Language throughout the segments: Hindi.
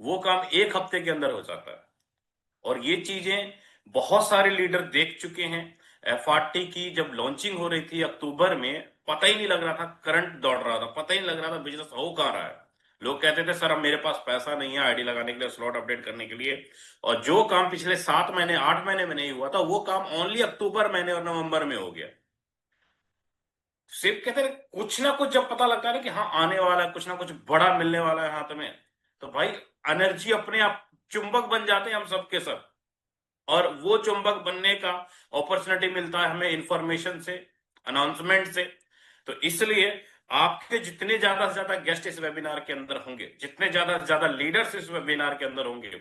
वो काम 1 हफ्ते के अंदर हो जाता है। और ये चीजें बहुत सारे लीडर देख चुके हैं। एफआरटी की जब लॉन्चिंग हो रही थी अक्टूबर में, पता ही नहीं लग रहा था, करंट दौड़ रहा था, पता ही नहीं लग रहा था बिजनेस हो कहाँ रहा है। लोग कहते थे सर अब मेरे पास पैसा नहीं है आईडी लगाने के लिए, स्लॉट अपडेट करने के लिए। और जो काम पिछले 7 महीने 8 महीने में नहीं हुआ था, वो काम ओनली अक्टूबर महीने और नवंबर में हो गया। सिर्फ कहते हैं कुछ ना कुछ जब पता लगता है ना कि हाँ आने वाला है, कुछ ना कुछ बड़ा मिलने वाला है हाथ में, तो भाई एनर्जी अपने आप चुंबक बन जाते हैं हम सबके सब। और वो चुंबक बनने का अपॉर्चुनिटी मिलता है हमें इंफॉर्मेशन से, अनाउंसमेंट से। तो इसलिए आपके जितने ज्यादा से ज्यादा गेस्ट इस वेबिनार के अंदर होंगे, जितने ज्यादा से ज्यादा लीडर्स इस वेबिनार के अंदर होंगे,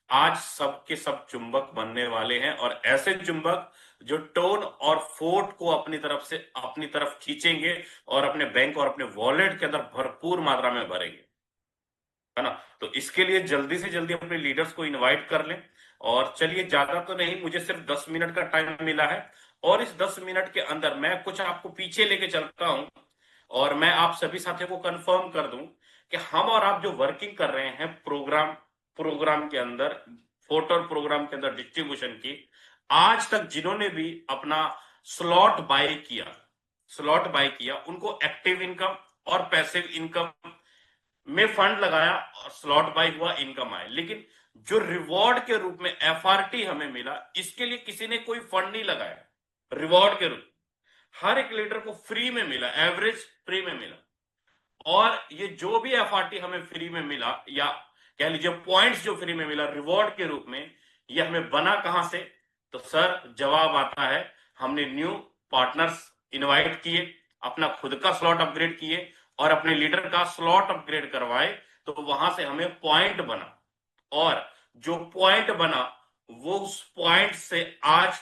आज सबके सब चुंबक बनने वाले हैं। और ऐसे चुंबक जो टोन और फोर्ट को अपनी तरफ से अपनी तरफ खींचेंगे और अपने बैंक और अपने वॉलेट के अंदर भरपूर मात्रा में भरेंगे, है ना। तो इसके लिए जल्दी से जल्दी अपने लीडर्स को इनवाइट कर लें। और चलिए, ज्यादा तो नहीं, मुझे सिर्फ 10 मिनट का टाइम मिला है। और इस 10 मिनट के अंदर मैं कुछ आपको पीछे लेके चलता हूं और मैं आप सभी साथियों को कंफर्म कर दूं कि हम और आप जो वर्किंग कर रहे हैं प्रोग्राम प्रोग्राम के अंदर, फोटो प्रोग्राम के अंदर डिस्ट्रीब्यूशन की, आज तक जिन्होंने भी अपना स्लॉट बाय किया उनको एक्टिव इनकम और पैसिव इनकम में फंड लगाया और स्लॉट बाय हुआ, इनकम आए। लेकिन जो रिवॉर्ड के रूप में एफआरटी हमें मिला, इसके लिए किसी ने कोई फंड नहीं लगाया। रिवॉर्ड के रूप हर एक लीडर को फ्री में मिला, एवरेज फ्री में मिला। और ये जो भी एफआरटी हमें फ्री में मिला, या कह लीजिए पॉइंट्स जो फ्री में मिला रिवॉर्ड के रूप में, ये हमें बना कहां से? तो सर जवाब आता है, हमने न्यू पार्टनर्स इनवाइट किए, अपना खुद का स्लॉट अपग्रेड किए और अपने लीडर का स्लॉट अपग्रेड करवाए, तो वहां से हमें पॉइंट बना। और जो पॉइंट बना, वो उस पॉइंट से आज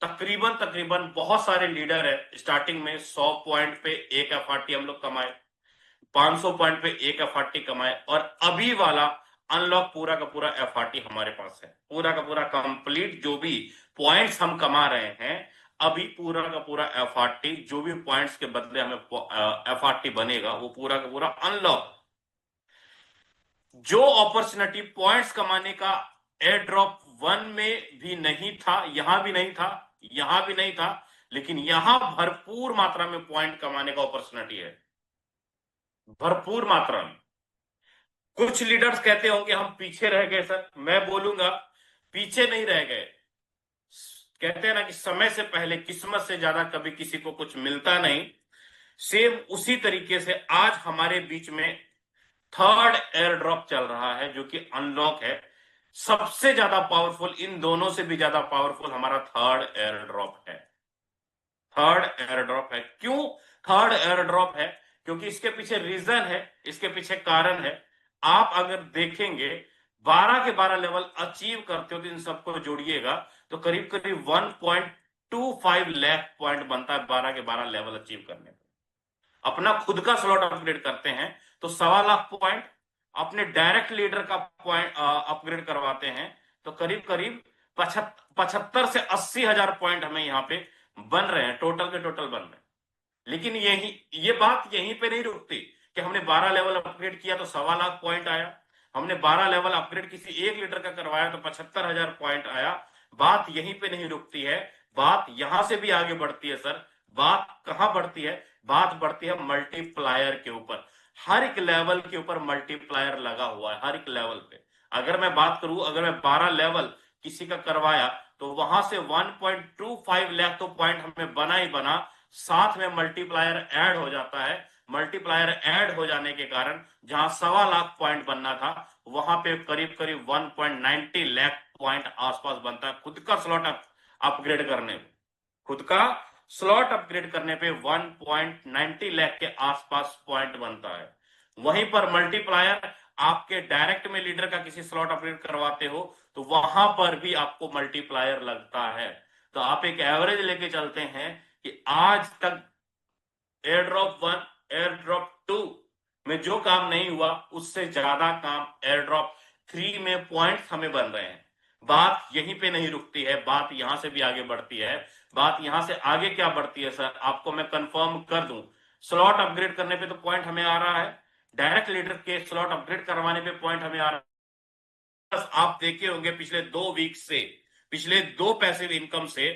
तकरीबन तकरीबन बहुत सारे लीडर है, स्टार्टिंग में 100 पॉइंट पे एक एफआरटी हम लोग कमाए, 500 पॉइंट पे एक एफआरटी कमाए, और अभी वाला अनलॉक पूरा का पूरा एफआरटी हमारे पास है, पूरा का पूरा कंप्लीट। जो भी पॉइंट्स हम कमा रहे हैं, अभी पूरा का पूरा एफआरटी, जो भी पॉइंट्स के बदले हमें एफआरटी बनेगा, वो पूरा का पूरा अनलॉक। जो अपॉर्चुनिटी पॉइंट्स कमाने का एयर ड्रॉप 1 में भी नहीं था, यहां भी नहीं था, यहां भी नहीं था, लेकिन यहां भरपूर मात्रा में पॉइंट कमाने का अपॉर्चुनिटी है, भरपूर मात्रा में। कुछ लीडर्स कहते होंगे हम पीछे रह गए सर, मैं बोलूंगा पीछे नहीं रह गए। कहते हैं ना कि समय से पहले किस्मत से ज्यादा कभी किसी को कुछ मिलता नहीं। सेम उसी तरीके से आज हमारे बीच में थर्ड एयर ड्रॉप चल रहा है, जो कि अनलॉक है। सबसे ज्यादा पावरफुल, इन दोनों से भी ज्यादा पावरफुल हमारा थर्ड एयर ड्रॉप है। थर्ड एयर ड्रॉप है। क्यों थर्ड एयर ड्रॉप है? क्योंकि इसके पीछे रीजन है, इसके पीछे कारण है। आप अगर देखेंगे 12 के 12 लेवल अचीव करते हो, तो इन सबको जोड़िएगा तो करीब करीब 1.25 लाख पॉइंट बनता है 12 के 12 लेवल अचीव करने में। अपना खुद का स्लॉट अपग्रेड करते हैं तो 1.25 लाख पॉइंट, अपने डायरेक्ट लीडर का पॉइंट अपग्रेड करवाते हैं तो करीब करीब 75 से 80 हजार पॉइंट हमें यहाँ पे बन रहे हैं, टोटल के टोटल बन रहे हैं। लेकिन ये बात यहीं पे नहीं रुकती कि हमने 12 लेवल अपग्रेड किया तो 1.25 लाख पॉइंट आया, हमने 12 लेवल अपग्रेड किसी एक लीडर का करवाया तो 75 हजार पॉइंट आया। बात यहीं पे नहीं रुकती है, बात यहां से भी आगे बढ़ती है सर। बात कहां बढ़ती है? बात बढ़ती है मल्टीप्लायर के ऊपर। हर एक लेवल के ऊपर मल्टीप्लायर लगा हुआ है, हर एक लेवल पे। अगर मैं बात करूं, अगर मैं 12 लेवल किसी का करवाया तो वहां से 1.25 लाख तो पॉइंट हमें बना ही बना, साथ में मल्टीप्लायर ऐड हो जाता है। मल्टीप्लायर ऐड हो जाने के कारण जहां 1.25 लाख पॉइंट बनना था, वहां पे करीब करीब 1.90 लाख पॉइंट आसपास बनता है खुद का स्लॉट अपग्रेड करने में। खुद का स्लॉट अपग्रेड करने पे 1.90 लाख के आसपास पॉइंट बनता है। वहीं पर मल्टीप्लायर, आपके डायरेक्ट में लीडर का किसी स्लॉट अपग्रेड करवाते हो तो वहां पर भी आपको मल्टीप्लायर लगता है। तो आप एक एवरेज लेके चलते हैं कि आज तक एयर ड्रॉप 1, एयर ड्रॉप 2 में जो काम नहीं हुआ, उससे ज्यादा काम एयर ड्रॉप 3 में पॉइंट्स हमें बन रहे हैं। बात यहीं पे नहीं रुकती है, बात यहां से भी आगे बढ़ती है। बात यहां से आगे क्या बढ़ती है सर, आपको मैं कंफर्म कर दूं। स्लॉट अपग्रेड करने पे तो पॉइंट हमें आ रहा है, डायरेक्ट लीडर के स्लॉट अपग्रेड करवाने पे पॉइंट हमें आ रहा है। आप देखे होंगे पिछले 2 वीक से, पिछले 2 पैसिव इनकम से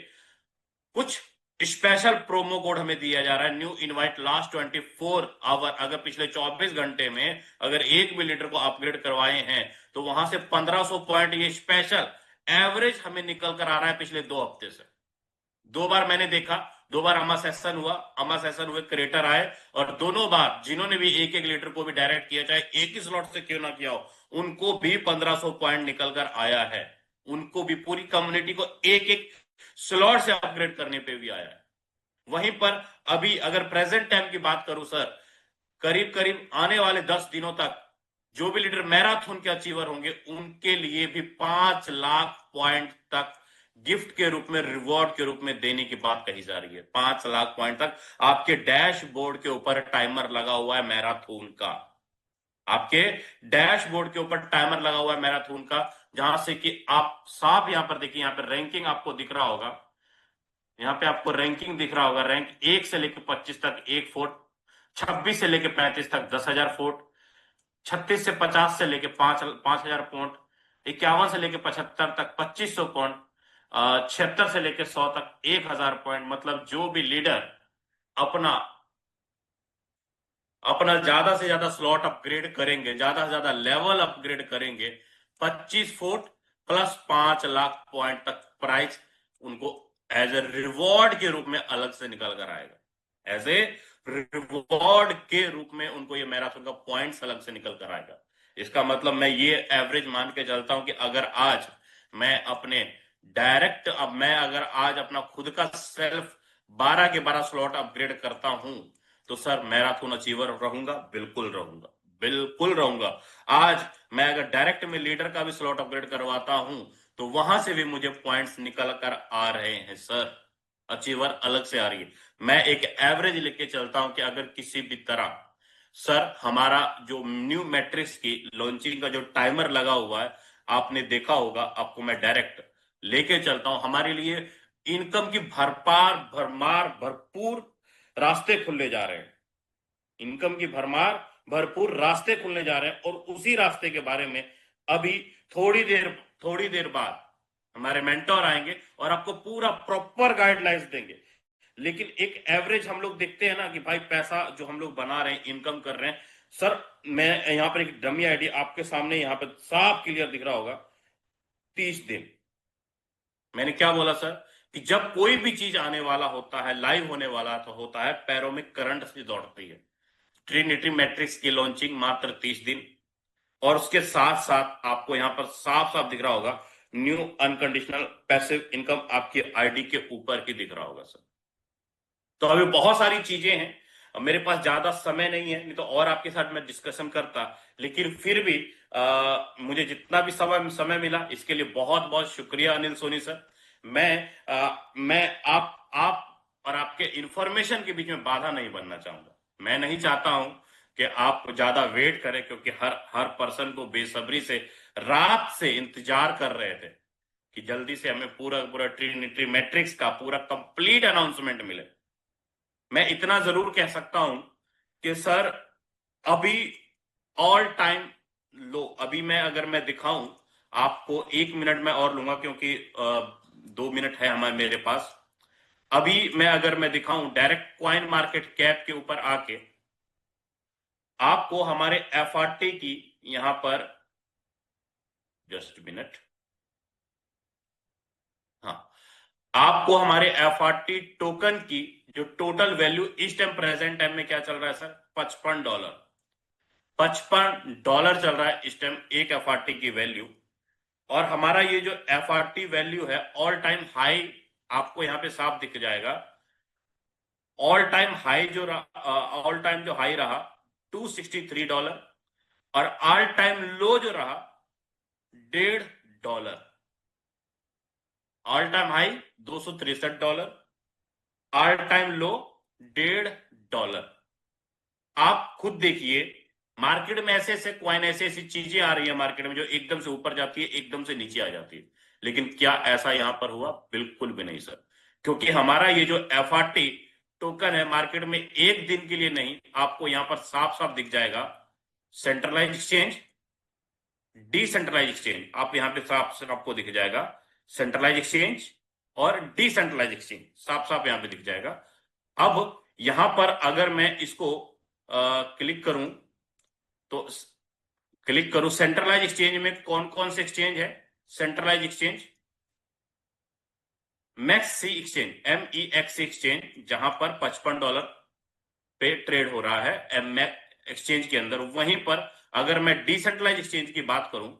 कुछ स्पेशल प्रोमो कोड हमें दिया जा रहा है, न्यू इनवाइट लास्ट 24 आवर। अगर पिछले 24 घंटे में अगर एक भी लीडर को अपग्रेड करवाए हैं तो वहां से 1500 पॉइंट ये स्पेशल एवरेज हमें निकल कर आ रहा है पिछले 2 हफ्ते से। 2 बार मैंने देखा, 2 बार अमा सेशन हुआ, अमा सेशन हुए क्रिएटर आए, और दोनों बार जिन्होंने भी एक एक लीडर को भी डायरेक्ट किया, चाहे एक ही स्लॉट से क्यों ना किया हो, उनको भी 1500 पॉइंट निकल कर आया है। उनको भी, पूरी कम्युनिटी को एक एक स्लॉट से अपग्रेड करने पे भी आया है। वहीं पर अभी अगर प्रेजेंट टाइम की बात करूं सर, करीब करीब आने वाले 10 दिनों तक जो भी लीडर मैराथन के अचीवर होंगे उनके लिए भी 5 लाख पॉइंट तक गिफ्ट के रूप में, रिवॉर्ड के रूप में देने की बात कही जा रही है। 5 लाख पॉइंट तक आपके डैशबोर्ड के ऊपर टाइमर लगा हुआ है मैराथन का, आपके डैशबोर्ड के ऊपर टाइमर लगा हुआ है मैराथन का, जहां से कि आप साफ यहां पर देखिए, यहां पर रैंकिंग आपको दिख रहा होगा, यहाँ पे आपको रैंकिंग दिख रहा होगा, रैंक 1 से लेकर 25 तक 1 फुट, 26 से लेकर 35 तक 10,000 फुट, 36 से 50 से लेकर 5,000 पॉइंट, 51 से लेकर 75 तक 2500 पॉइंट, 76 से लेकर 100 तक 1,000 पॉइंट। मतलब जो भी लीडर अपना अपना ज्यादा से ज्यादा स्लॉट अपग्रेड करेंगे, ज्यादा से ज्यादा लेवल अपग्रेड करेंगे, 25 फुट प्लस 5 लाख पॉइंट तक प्राइस उनको एज ए रिवॉर्ड के रूप में अलग से निकल कर आएगा। एज ए रिवॉर्ड के रूप में उनको ये मैराथन का पॉइंट्स अलग से निकल कर आएगा। इसका मतलब मैं ये एवरेज मान के चलता हूं कि अगर आज मैं अपने डायरेक्ट, अब मैं अगर आज अपना खुद का सेल्फ 12 के 12 स्लॉट अपग्रेड करता हूं तो सर मैराथन अचीवर रहूंगा, बिल्कुल रहूंगा, बिल्कुल रहूंगा। आज मैं अगर डायरेक्ट में लीडर का भी स्लॉट अपग्रेड करवाता हूं तो वहां से भी मुझे पॉइंट्स निकल कर आ रहे हैं सर, अचीवर अलग से आ रही है। मैं एक एवरेज लेके चलता हूं कि अगर किसी भी तरह सर हमारा जो न्यू मैट्रिक्स की लॉन्चिंग का जो टाइमर लगा हुआ है आपने देखा होगा, आपको मैं डायरेक्ट लेके चलता हूं, हमारे लिए इनकम की भरपार भरमार भरपूर रास्ते खुलने जा रहे हैं, इनकम की भरमार भरपूर रास्ते खुलने जा रहे हैं। और उसी रास्ते के बारे में अभी थोड़ी देर बाद हमारे मेंटोर आएंगे और आपको पूरा प्रॉपर गाइडलाइंस देंगे। लेकिन एक एवरेज हम लोग देखते हैं ना कि भाई पैसा जो हम लोग बना रहे हैं, इनकम कर रहे हैं सर। मैं यहां पर एक डमी आईडी आपके सामने यहां पर साफ क्लियर दिख रहा होगा, 30 दिन। मैंने क्या बोला सर कि जब कोई भी चीज आने वाला होता है, लाइव होने वाला तो होता है, पैरों में करंट से दौड़ती है। ट्रिनिटी मैट्रिक्स की लॉन्चिंग मात्र 30 दिन, और उसके साथ साथ आपको यहां पर साफ साफ दिख रहा होगा न्यू अनकंडीशनल पैसिव इनकम आपकी आईडी के ऊपर की दिख रहा होगा सर। तो अभी बहुत सारी चीजें हैं, अब मेरे पास ज्यादा समय नहीं है, नहीं तो और आपके साथ मैं डिस्कशन करता, लेकिन फिर भी मुझे जितना भी समय समय मिला इसके लिए बहुत बहुत शुक्रिया अनिल सोनी सर। मैं आप और आपके इंफॉर्मेशन के बीच में बाधा नहीं बनना चाहूंगा। मैं नहीं चाहता हूं कि आप ज्यादा वेट करें, क्योंकि हर हर पर्सन को बेसब्री से रात से इंतजार कर रहे थे कि जल्दी से हमें पूरा पूरा ट्रिनिटी मैट्रिक्स का पूरा कंप्लीट अनाउंसमेंट मिले। मैं इतना जरूर कह सकता हूं कि सर अभी ऑल टाइम लो, अभी मैं अगर मैं दिखाऊं आपको, 1 मिनट में और लूंगा क्योंकि 2 मिनट है हमारे मेरे पास। अभी मैं अगर मैं दिखाऊं डायरेक्ट क्वाइन मार्केट कैप के ऊपर आके आपको हमारे एफआरटी की, यहां पर जस्ट मिनट, हाँ, आपको हमारे एफआरटी टोकन की जो टोटल वैल्यू इस टाइम प्रेजेंट टाइम में क्या चल रहा है सर, $55, $55 चल रहा है इस टाइम एक एफआरटी की वैल्यू। और हमारा ये जो एफआरटी वैल्यू है ऑल टाइम हाई, आपको यहां पे साफ दिख जाएगा, ऑल टाइम हाई जो ऑल टाइम जो हाई रहा $263, और ऑल टाइम लो जो रहा $1.5। All time high $263, all time low $1.5। आप खुद देखिए मार्केट में ऐसे ऐसे क्वाइन, ऐसी ऐसी चीजें आ रही है मार्केट में जो एकदम से ऊपर जाती है, एकदम से नीचे आ जाती है। लेकिन क्या ऐसा यहां पर हुआ? बिल्कुल भी नहीं सर, क्योंकि हमारा ये जो एफआरटी टोकन है मार्केट में एक दिन के लिए नहीं, आपको यहां पर साफ साफ दिख जाएगा सेंट्रलाइज एक्सचेंज, डिसेंट्रलाइज एक्सचेंज, आप यहां पे साफ साफ आपको दिख जाएगा सेंट्रलाइज एक्सचेंज और डिसेंट्रलाइज एक्सचेंज, साफ साफ यहां पे दिख जाएगा। अब यहां पर अगर मैं इसको क्लिक करूं तो क्लिक करूं सेंट्रलाइज एक्सचेंज में कौन कौन से एक्सचेंज है। सेंट्रलाइज एक्सचेंज मैक्स सी एक्सचेंज, MEX एक्सचेंज, जहां पर $55 पे ट्रेड हो रहा है एम एक्सचेंज के अंदर। वहीं पर अगर मैं डिसेंट्रलाइज एक्सचेंज की बात करूं,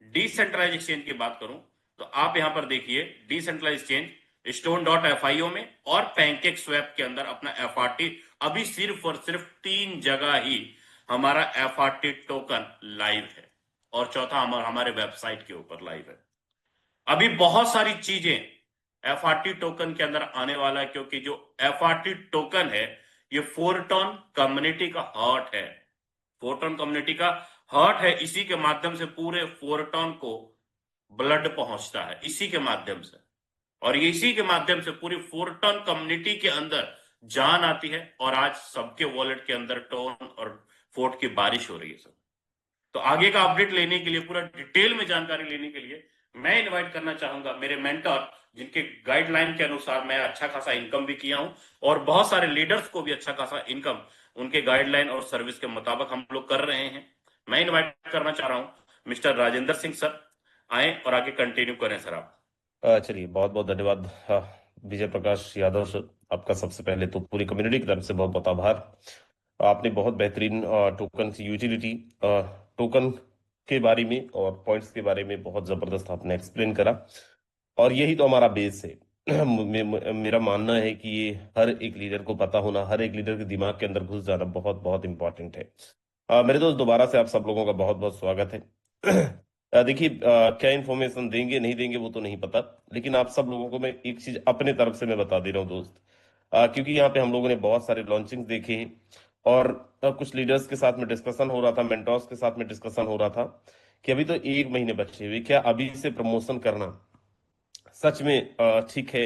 डिसेंट्रलाइज एक्सचेंज की बात करूं, तो आप यहां पर देखिए डिसेंट्रलाइज एक्सचेंज स्टोन.FIO में और पैनकेक स्वैप के अंदर अपना FRT अभी सिर्फ और सिर्फ 3 जगह ही हमारा FRT टोकन लाइव है, और चौथा हमारे वेबसाइट के ऊपर लाइव है। अभी बहुत सारी चीजें FRT टोकन के अंदर आने वाला है, क्योंकि जो FRT टोकन है ये फोरटॉन कम्युनिटी का हार्ट है। फोरटॉन कम्युनिटी का हार्ट है, इसी के माध्यम से पूरे फोरटॉन को ब्लड पहुंचता है, इसी के माध्यम से, और ये इसी के माध्यम से पूरी फोरटॉन कम्युनिटी के अंदर जान आती है, और आज सबके वॉलेट के अंदर टोन और फोर्ट की बारिश हो रही है सब। तो आगे का अपडेट लेने के लिए, पूरा डिटेल में जानकारी लेने के लिए मैं इनवाइट करना चाहूंगा मेरे मेंटर, जिनके गाइडलाइन के अनुसार मैं अच्छा खासा इनकम भी किया हूं, और बहुत सारे लीडर्स को भी अच्छा खासा इनकम उनके गाइडलाइन और सर्विस के मुताबिक हम लोग कर रहे हैं। मैं इनवाइट करना चाह रहा हूं मिस्टर राजेंद्र सिंह सर, आए और आगे कंटिन्यू करें सर आप। चलिए, बहुत बहुत धन्यवाद विजय प्रकाश यादव सर। आपका सबसे पहले तो पूरी कम्युनिटी की तरफ से बहुत बहुत आभार। आपने बहुत बेहतरीन टोकन की यूटिलिटी, टोकन के बारे में और पॉइंट्स के बारे में बहुत जबरदस्त आपने एक्सप्लेन करा, और यही तो हमारा बेस है। मेरा मानना है कि ये हर एक लीडर को पता होना, हर एक लीडर के दिमाग के अंदर घुस जाना बहुत बहुत इंपॉर्टेंट है। मेरे दोस्त, दोबारा से आप सब लोगों का बहुत बहुत स्वागत है। देखिए, क्या इन्फॉर्मेशन देंगे नहीं देंगे वो तो नहीं पता, लेकिन आप सब लोगों को मैं एक चीज अपने तरफ से मैं बता दे रहा हूँ दोस्त। क्योंकि यहाँ पे हम लोगों ने बहुत सारे लॉन्चिंग देखे हैं, और कुछ लीडर्स के साथ में डिस्कशन हो रहा था, मेंटोर्स के साथ में डिस्कशन हो रहा था कि अभी तो 1 महीने बचे हुए, क्या अभी से प्रमोशन करना सच में ठीक है?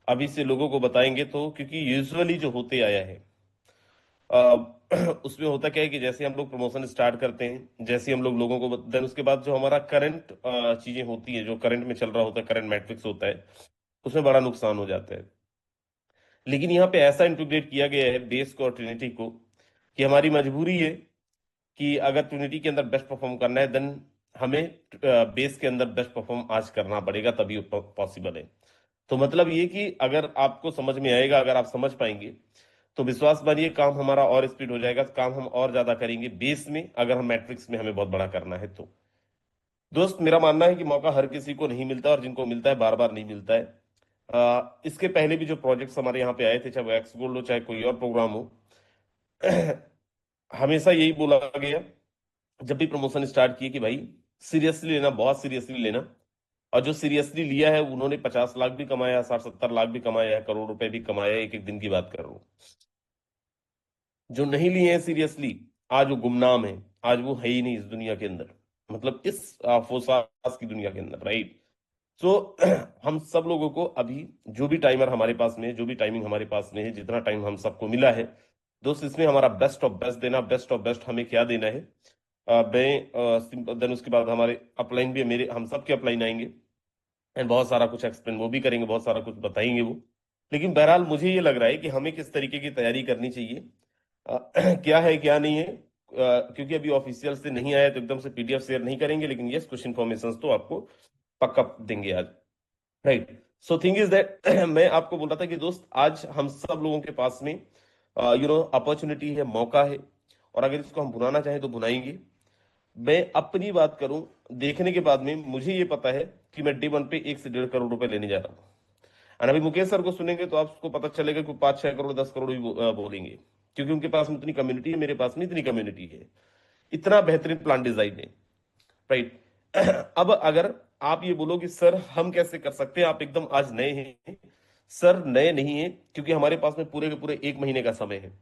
अभी से लोगों को बताएंगे तो, क्योंकि यूजुअली जो होते आया है अ, उसमें होता क्या है कि जैसे हम लोग प्रमोशन स्टार्ट करते हैं, जैसे हम लोग लोगों को देन उसके बाद जो हमारा करंट चीजें होती है, जो करंट में चल रहा होता है, करंट मैट्रिक्स होता है, उसमें बड़ा नुकसान हो जाता है। लेकिन यहाँ पे ऐसा इंटीग्रेट किया गया है बेस को और ट्रिनिटी को, कि हमारी मजबूरी है कि अगर ट्रिनिटी के अंदर बेस्ट परफॉर्म करना है, देन हमें बेस के अंदर बेस्ट परफॉर्म आज करना पड़ेगा, तभी पॉसिबल है। तो मतलब ये कि अगर आपको समझ में आएगा, अगर आप समझ पाएंगे, तो विश्वास मानिए काम हमारा और स्पीड हो जाएगा, काम हम और ज्यादा करेंगे बेस में, अगर हम मैट्रिक्स में हमें बहुत बड़ा करना है तो। दोस्त, मेरा मानना है कि मौका हर किसी को नहीं मिलता, और जिनको मिलता है बार बार नहीं मिलता है। इसके पहले भी जो प्रोजेक्ट्स हमारे यहाँ पे आए थे, चाहे वो एक्स गोल्ड हो चाहे कोई और प्रोग्राम हो, हमेशा यही बोला गया जब भी प्रमोशन स्टार्ट किए कि भाई सीरियसली लेना, बहुत सीरियसली लेना। और जो सीरियसली लिया है उन्होंने 50 लाख भी कमाया, 60-70 लाख भी कमाया है, करोड़ रुपए भी कमाया है, एक एक दिन की बात कर रहा हूँ। जो नहीं लिए हैं सीरियसली, आज वो गुमनाम है, आज वो है ही नहीं इस दुनिया के अंदर, मतलब इस फोसास की दुनिया के अंदर, राइट? सो हम सब लोगों को अभी जो भी टाइमर हमारे पास में है, जो भी टाइमिंग हमारे पास में है, जितना टाइम हम सबको मिला है दोस्त, इसमें हमारा बेस्ट ऑफ बेस्ट देना। बेस्ट ऑफ बेस्ट हमें क्या देना है? मैं देन उसके बाद हमारे अपलाइन भी, मेरे हम सब के अपलाइन आएंगे, एंड बहुत सारा कुछ एक्सप्लेन वो भी करेंगे, बहुत सारा कुछ बताएंगे वो। लेकिन बहरहाल मुझे ये लग रहा है कि हमें किस तरीके की तैयारी करनी चाहिए, क्या है क्या नहीं है, क्योंकि अभी ऑफिशियल से नहीं आया तो एकदम से PDF शेयर नहीं करेंगे, लेकिन यस, कुछ इन्फॉर्मेशन तो आपको पक्का देंगे आज, right? So thing is that मैं आपको बोल रहा था कि दोस्त, आज हम सब लोगों के पास में अपॉर्चुनिटी है, मौका है, और अगर इसको हम भुनाना चाहें तो भुनाएंगे। मैं अपनी बात करूं, देखने के बाद में मुझे ये पता है कि मैं डे 1 पे 1 से 1.5 करोड़ रुपए लेने जा रहा हूँ। और अभी मुकेश सर को सुनेंगे तो आपको पता चलेगा कि 5-6 करोड़ 10 करोड़ भी बोलेंगे, क्योंकि उनके पास में इतनी कम्युनिटी है, मेरे पास में इतनी कम्युनिटी है, इतना बेहतरीन प्लान डिजाइन है, राइट? अब अगर आप ये बोलो कि सर हम कैसे कर सकते हैं, आप एकदम आज नए हैं। सर नए नहीं है, क्योंकि हमारे पास में पूरे के पूरे 1 महीने का समय है।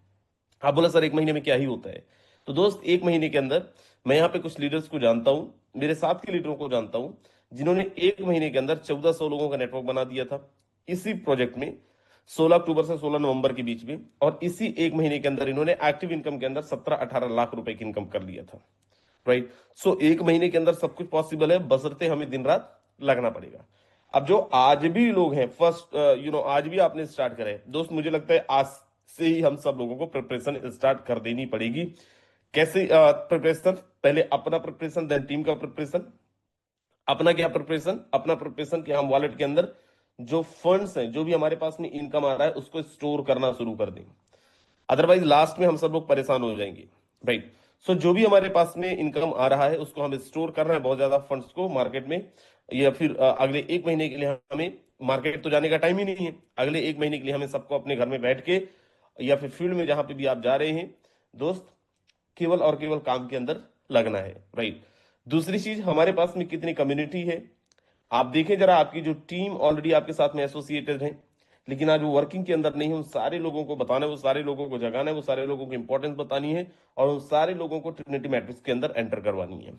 आप बोला सर 1 महीने में क्या ही होता है? तो दोस्त, 1 महीने के अंदर मैं यहाँ पे कुछ लीडर्स को जानता हूँ, मेरे साथ के लीडरों को जानता हूँ, जिन्होंने 1 महीने के अंदर 1400 लोगों का नेटवर्क बना दिया था इसी प्रोजेक्ट में। 16 अक्टूबर से 16 नवंबर के बीच में, और इसी एक महीने के अंदर इन्होंने एक्टिव इनकम के अंदर 17-18 लाख रुपए की इनकम कर लिया था। राइट। सो एक महीने के अंदर सब कुछ पॉसिबल है, बशर्ते हमें दिन रात लगना पड़ेगा। अब जो आज भी लोग हैं, फर्स्ट आज भी आपने स्टार्ट करे दोस्त, मुझे लगता है आज से ही हम सब लोगों को प्रिपरेशन स्टार्ट कर देनी पड़ेगी। कैसे प्रिपरेशन? पहले अपना प्रिपरेशन, देन टीम का प्रिपरेशन। अपना क्या प्रिपरेशन? अपना प्रिपरेशन कि हम वॉलेट के अंदर जो फंड्स हैं, जो भी हमारे पास में इनकम आ रहा है, उसको स्टोर करना शुरू कर दें। अदरवाइज लास्ट में हम सब लोग परेशान हो जाएंगे। राइट। सो जो भी हमारे पास में इनकम आ रहा है उसको हमें स्टोर करना है, बहुत ज्यादा फंड्स को मार्केट में, या फिर अगले एक महीने के लिए हमें मार्केट तो जाने का टाइम ही नहीं है। अगले एक महीने के लिए हमें सबको अपने घर में बैठ के या फिर फील्ड में जहां पे भी आप जा रहे हैं दोस्त, केवल और केवल काम के अंदर लगना है। राइट। दूसरी चीज, हमारे पास में कितनी कम्युनिटी है। आप देखें जरा, आपकी जो टीम ऑलरेडी आपके साथ में एसोसिएटेड है, लेकिन आज वो वर्किंग के अंदर नहीं है, उन सारे लोगों को बताना है, वो सारे लोगों को जगाना है, वो सारे लोगों को इंपॉर्टेंस बतानी है, और उन सारे लोगों को ट्रिनिटी मैट्रिक्स के अंदर एंटर करवानी है।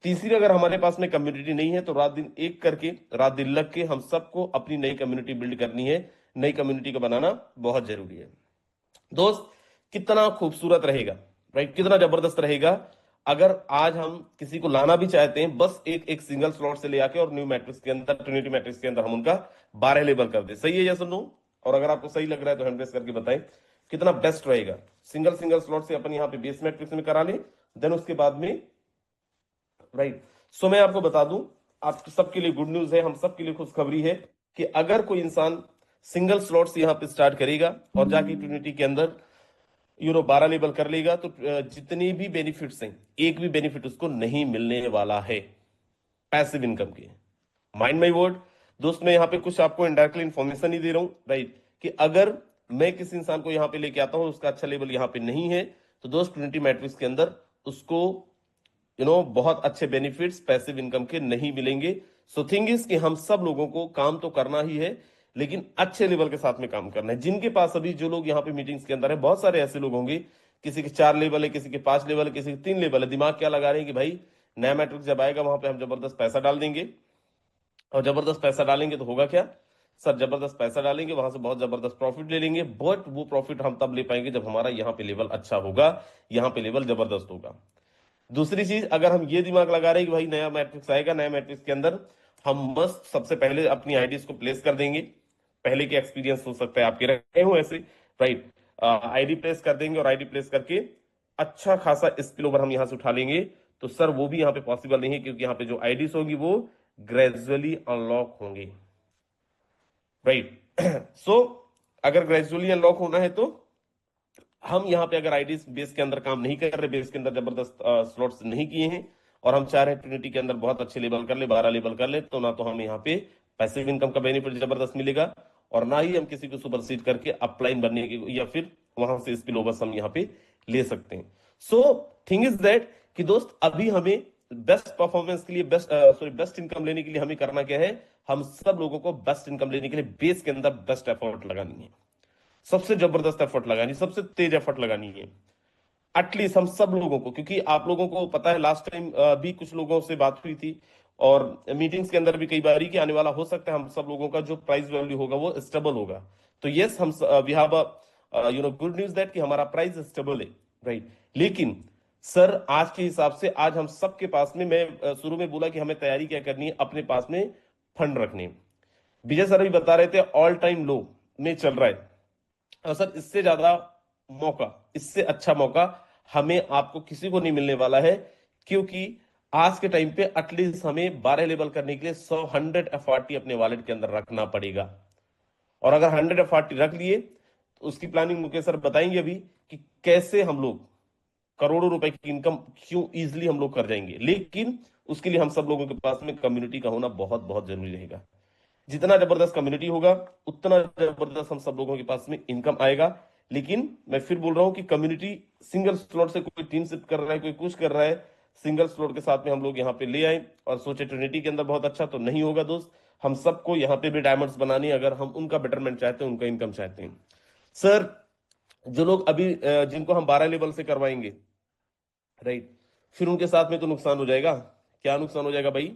तीसरी, अगर हमारे पास में कम्युनिटी नहीं है तो रात दिन एक करके, रात दिन लग के हम सबको अपनी नई कम्युनिटी बिल्ड करनी है। नई कम्युनिटी को बनाना बहुत जरूरी है दोस्त। कितना खूबसूरत रहेगा, राइट, कितना जबरदस्त रहेगा अगर आज हम किसी को लाना भी चाहते हैं, बस एक एक सिंगल स्लॉट से ले आके और न्यू मैट्रिक्स के अंदर, ट्रिनिटी मैट्रिक्स के अंदर हम उनका 12 लेबल कर दे। सही है या सुनो? और अगर आपको सही लग रहा है तो हैंड रेस करके बताएं कितना बेस्ट रहेगा। सिंगल सिंगल स्लॉट से अपन यहाँ पे बेस मैट्रिक्स में करा लें, देन उसके बाद में, राइट। सो मैं आपको बता दूं, आप सबके लिए गुड न्यूज है, हम सबके लिए खुशखबरी है कि अगर कोई इंसान सिंगल स्लॉट से यहाँ पे स्टार्ट करेगा और जाके ट्रिनिटी के अंदर 12 लेबल कर लेगा, तो जितने भी बेनिफिट्स हैं, एक भी बेनिफिट उसको नहीं मिलने वाला है पैसिव इनकम के। माइंड माई वर्ड दोस्त, मैं यहाँ पे कुछ आपको इनडायरेक्टली इंफॉर्मेशन ही दे रहा हूँ, राइट, कि अगर मैं किसी इंसान को यहाँ पे लेके आता हूँ, उसका अच्छा लेवल यहाँ पे नहीं है, तो दोस्त ट्रिनिटी मैट्रिक्स के अंदर उसको बहुत अच्छे बेनिफिट्स पैसिव इनकम के नहीं मिलेंगे। सो थिंग इज कि हम सब लोगों को काम तो करना ही है, लेकिन अच्छे लेवल के साथ में काम करना है। जिनके पास अभी, जो लोग यहाँ पे मीटिंग्स के अंदर है, बहुत सारे ऐसे लोग होंगे, किसी के 4 लेवल है, किसी के 5 लेवल है, किसी के 3 लेवल है, दिमाग क्या लगा रहे हैं कि भाई नया मैट्रिक्स जब आएगा वहां पे हम जबरदस्त पैसा डाल देंगे, और जबरदस्त पैसा डालेंगे तो होगा क्या सर? जबरदस्त पैसा डालेंगे, वहां से बहुत जबरदस्त प्रॉफिट ले लेंगे, बट वो प्रॉफिट हम तब ले पाएंगे जब हमारा यहाँ पे लेवल अच्छा होगा, यहाँ पे लेवल जबरदस्त होगा। दूसरी चीज, अगर हम ये दिमाग लगा रहे हैं कि भाई नया मैट्रिक्स आएगा, नया मैट्रिक्स के अंदर हम मस्त सबसे पहले अपनी आईडीज को प्लेस कर देंगे, पहले के एक्सपीरियंस हो सकता है आपके रहे हो ऐसे, राइट, आईडी प्लेस कर देंगे, और आईडी प्लेस करके अच्छा खासा स्पिल ओवर हम यहां से उठा लेंगे, तो सर वो भी यहाँ पे पॉसिबल नहीं है, क्योंकि यहाँ पे जो आईडीज होगी वो ग्रेजुअली अनलॉक होंगे, राइट। सो अगर ग्रेजुअली अनलॉक होना है तो हम यहाँ पे अगर आईडी बेस के अंदर काम नहीं कर रहे, बेस के अंदर जबरदस्त स्लॉट्स नहीं किए हैं, और हम चाह रहे हैं ट्रिनिटी के अंदर बहुत अच्छे लेवल कर ले, 12 लेवल कर ले, तो ना तो हमें यहाँ पे पैसिव इनकम का बेनिफिट जबरदस्त मिलेगा, और ना ही हम किसी को सुपरसीड करके अपलाइन बनने के या फिर वहां से स्पिल ओवर्स हम यहाँ पे ले सकते हैं। सो थिंग इज दैट कि दोस्त, अभी हमें बेस्ट परफॉर्मेंस के लिए, बेस्ट इनकम लेने के लिए हमें करना क्या है? हम सब लोगों को बेस्ट इनकम लेने के लिए बेस के अंदर बेस्ट एफर्ट लगानी है, सबसे जबरदस्त एफर्ट लगानी, सबसे तेज एफर्ट लगानी है एटलीस्ट हम सब लोगों को। क्योंकि आप लोगों को पता है, लास्ट टाइम भी कुछ लोगों से बात हुई थी, और मीटिंग्स के अंदर भी कई बार कि आने वाला हो सकता है हम सब लोगों का जो प्राइस वैल्यू होगा वो स्टेबल होगा। तो यस, हम we have good news that कि हमारा प्राइस स्टेबल है, राइट। लेकिन सर आज के हिसाब से आज हम सबके पास में, मैं शुरू में बोला कि हमें तैयारी क्या करनी है, अपने पास में फंड रखने। विजय सर भी बता रहे थे ऑल टाइम लो में चल रहा है, सर इससे ज्यादा मौका, इससे अच्छा मौका हमें आपको किसी को नहीं मिलने वाला है, क्योंकि आज के टाइम पे एटलीस्ट हमें 12 लेवल करने के लिए 100 एफआरटी अपने वॉलेट के अंदर रखना पड़ेगा। और अगर 100 एफआरटी रख लिए तो उसकी प्लानिंग मुकेश सर बताएंगे अभी कि कैसे हम लोग करोड़ों रुपए की इनकम क्यों इजिली हम लोग कर जाएंगे। लेकिन उसके लिए हम सब लोगों के पास में कम्युनिटी का होना बहुत बहुत जरूरी रहेगा। जितना जबरदस्त कम्युनिटी होगा उतना जबरदस्त हम सब लोगों के पास में इनकम आएगा। लेकिन मैं फिर बोल रहा हूं कि कम्युनिटी सिंगल स्लॉट से कोई टीम शिप कर रहा है, कोई कुछ कर रहा है, सिंगल स्लॉट के साथ में हम लोग यहाँ पे ले आए और सोचे ट्रिनिटी के अंदर बहुत अच्छा, तो नहीं होगा दोस्त। हम सबको यहाँ पे भी डायमंड्स बनानी है, अगर हम उनका बेटरमेंट चाहते हैं, उनका इनकम चाहते हैं। सर जो लोग अभी जिनको हम 12 लेवल से करवाएंगे, राइट, फिर उनके साथ में तो नुकसान हो जाएगा। क्या नुकसान हो जाएगा भाई?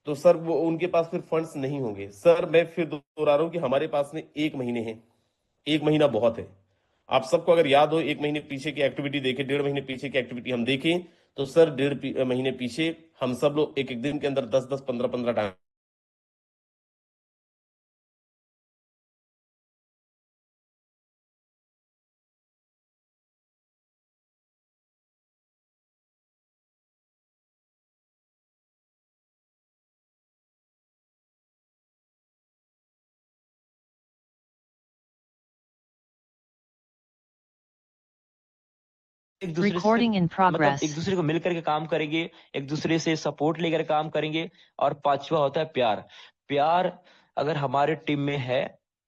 तो सर वो उनके पास फिर फंड्स नहीं होंगे। सर मैं फिर दोहरा रहा हूँ कि हमारे पास में 1 महीने हैं, 1 महीना बहुत है। आप सबको अगर याद हो, 1 महीने पीछे की एक्टिविटी देखें, 1.5 महीने पीछे की एक्टिविटी हम देखें, तो सर 1.5 महीने पीछे हम सब लोग एक एक दिन के अंदर 10-10, 15-15 एक दूसरे से Recording in मतलब progress. एक दूसरे को मिल करके काम करेंगे, एक दूसरे से सपोर्ट लेकर काम करेंगे। और पांचवा होता है प्यार। प्यार अगर हमारे टीम में है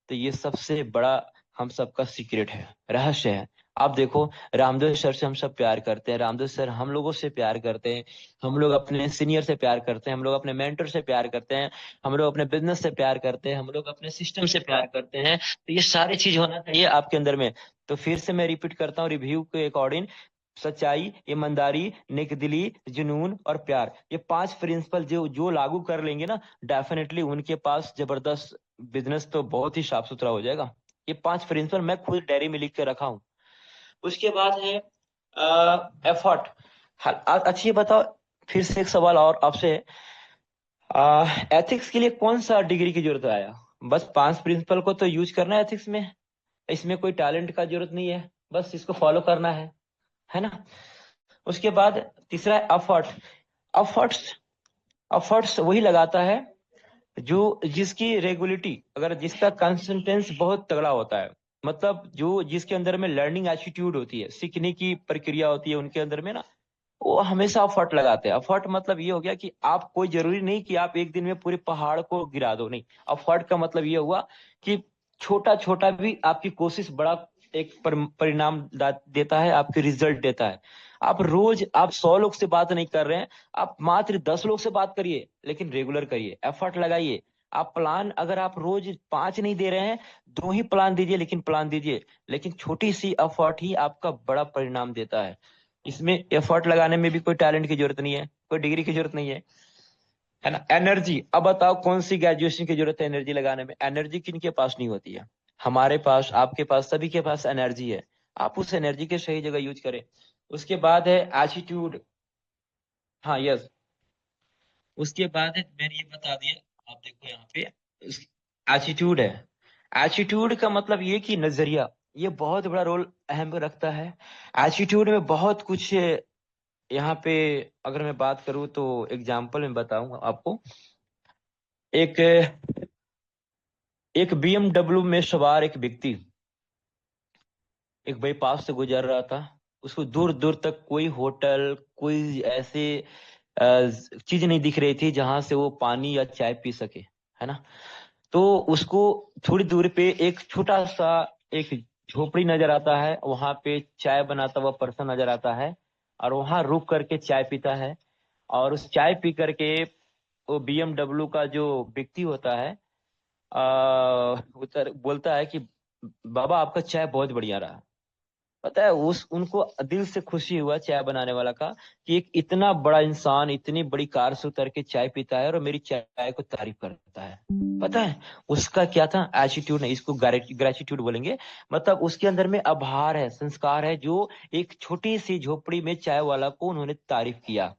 तो ये सबसे बड़ा हम सबका सीक्रेट है, रहस्य है। आप देखो, रामदेव सर से हम सब प्यार करते हैं, रामदेव सर हम लोगों से प्यार करते हैं, हम लोग अपने सीनियर से प्यार करते हैं, हम लोग अपने मेंटर से प्यार करते हैं, हम लोग अपने बिजनेस से प्यार करते हैं, हम लोग अपने सिस्टम से प्यार करते हैं। तो ये सारी चीज होना चाहिए आपके अंदर में। तो फिर से मैं रिपीट करता हूँ रिव्यू के अकॉर्डिंग। सच्चाई, ईमानदारी, नेकदिली, जुनून और प्यार, ये 5 प्रिंसिपल जो जो लागू कर लेंगे ना, डेफिनेटली उनके पास जबरदस्त बिजनेस तो बहुत ही साफ सुथरा हो जाएगा। ये 5 प्रिंसिपल मैं खुद डायरी में लिख के रखा हूँ। उसके बाद है एफर्ट। अच्छी बताओ, फिर से एक सवाल और आपसे। एथिक्स के लिए कौन सा डिग्री की जरूरत आया? बस 5 प्रिंसिपल को तो यूज करना है एथिक्स में। इसमें कोई टैलेंट का जरूरत नहीं है, बस इसको फॉलो करना है ना। उसके बाद तीसरा है अफर्ट। अफर्ट्स अफर्ट्स वही लगाता है जो जिसकी रेगुलरिटी, अगर जिसका कंसिस्टेंस बहुत तगड़ा होता है, मतलब जो जिसके अंदर में लर्निंग एटीट्यूड होती है, सीखने की प्रक्रिया होती है उनके अंदर में ना, वो हमेशा अफर्ट लगाते हैं। अफर्ट मतलब ये हो गया कि आप, कोई जरूरी नहीं कि आप एक दिन में पूरे पहाड़ को गिरा दो, नहीं। अफर्ट का मतलब ये हुआ कि छोटा छोटा भी आपकी कोशिश बड़ा एक परिणाम देता है, आपके रिजल्ट देता है। आप रोज आप 100 लोग से बात नहीं कर रहे हैं, आप मात्र 10 लोग से बात करिए, लेकिन रेगुलर करिए, एफर्ट लगाइए। आप प्लान, अगर आप रोज 5 नहीं दे रहे हैं, 2 ही प्लान दीजिए, लेकिन प्लान दीजिए। लेकिन छोटी सी एफर्ट ही आपका बड़ा परिणाम देता है। इसमें एफर्ट लगाने में भी कोई टैलेंट की जरूरत नहीं है, कोई डिग्री की जरूरत नहीं है ना। एनर्जी, अब बताओ कौन सी ग्रेजुएशन की जरूरत है एनर्जी लगाने में? एनर्जी किनके पास नहीं होती है? हमारे पास, आपके पास, सभी के पास एनर्जी है। आप उस एनर्जी के सही जगह यूज करें। उसके बाद है एटीट्यूड। हाँ, यस। उसके बाद है, मैंने ये बता दिया, आप देखो यहाँ पे एटीट्यूड है। एटीट्यूड का मतलब ये कि नजरिया, ये बहुत बड़ा रोल अहम रखता है। एटीट्यूड में बहुत कुछ यहाँ पे, अगर मैं बात करूँ तो एग्जाम्पल में बताऊंगा आपको। एक एक बीएमडब्ल्यू में सवार एक व्यक्ति एक बाईपास से गुजर रहा था। उसको दूर दूर तक कोई होटल, कोई ऐसे चीज नहीं दिख रही थी जहां से वो पानी या चाय पी सके, है ना। तो उसको थोड़ी दूर पे एक छोटा सा एक झोपड़ी नजर आता है, वहां पे चाय बनाता हुआ पर्सन नजर आता है, और वहां रुक करके चाय पीता है। और उस चाय पी करके वो बीएमडब्ल्यू का जो व्यक्ति होता है, उतर बोलता है कि बाबा आपका चाय बहुत बढ़िया रहा। पता है, उस उनको दिल से खुशी हुआ चाय बनाने वाला का, कि एक इतना बड़ा इंसान इतनी बड़ी कार से उतर के चाय पीता है और मेरी चाय को तारीफ करता है। पता है उसका क्या था? एटीट्यूड नहीं, इसको ग्रेटिट्यूड बोलेंगे। मतलब उसके अंदर में आभार है, संस्कार है, जो एक छोटी सी झोपड़ी में चाय वाला को उन्होंने तारीफ किया।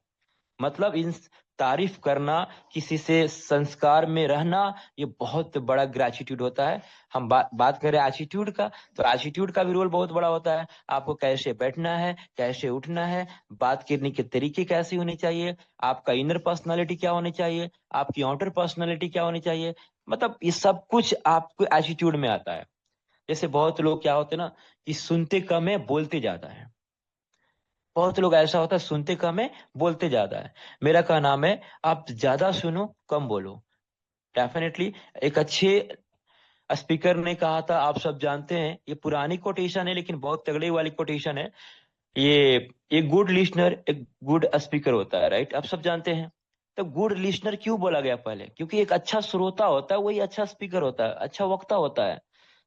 मतलब इन तारीफ करना, किसी से संस्कार में रहना, ये बहुत बड़ा ग्रेटिट्यूड होता है। हम बात करें एटीट्यूड का, तो एटीट्यूड का भी रोल बहुत बड़ा होता है। आपको कैसे बैठना है, कैसे उठना है, बात करने के तरीके कैसे होने चाहिए, आपका इनर पर्सनालिटी क्या होनी चाहिए, आपकी आउटर पर्सनालिटी क्या होनी चाहिए। मतलब ये सब कुछ आपको एटीट्यूड में आता है। जैसे बहुत लोग क्या होते हैं ना, कि सुनते कम है बोलते ज्यादा है। बहुत लोग ऐसा होता है, सुनते कम है बोलते ज्यादा है। मेरा क्या नाम है, आप ज्यादा सुनो कम बोलो। डेफिनेटली एक अच्छे स्पीकर ने कहा था, आप सब जानते हैं, ये पुरानी कोटेशन है लेकिन बहुत तगड़ी वाली कोटेशन है। ये एक गुड लिसनर एक गुड स्पीकर होता है, राइट? आप सब जानते हैं। तो गुड लिसनर क्यों बोला गया पहले? क्योंकि एक अच्छा श्रोता होता है वही अच्छा स्पीकर होता है, अच्छा वक्ता होता है।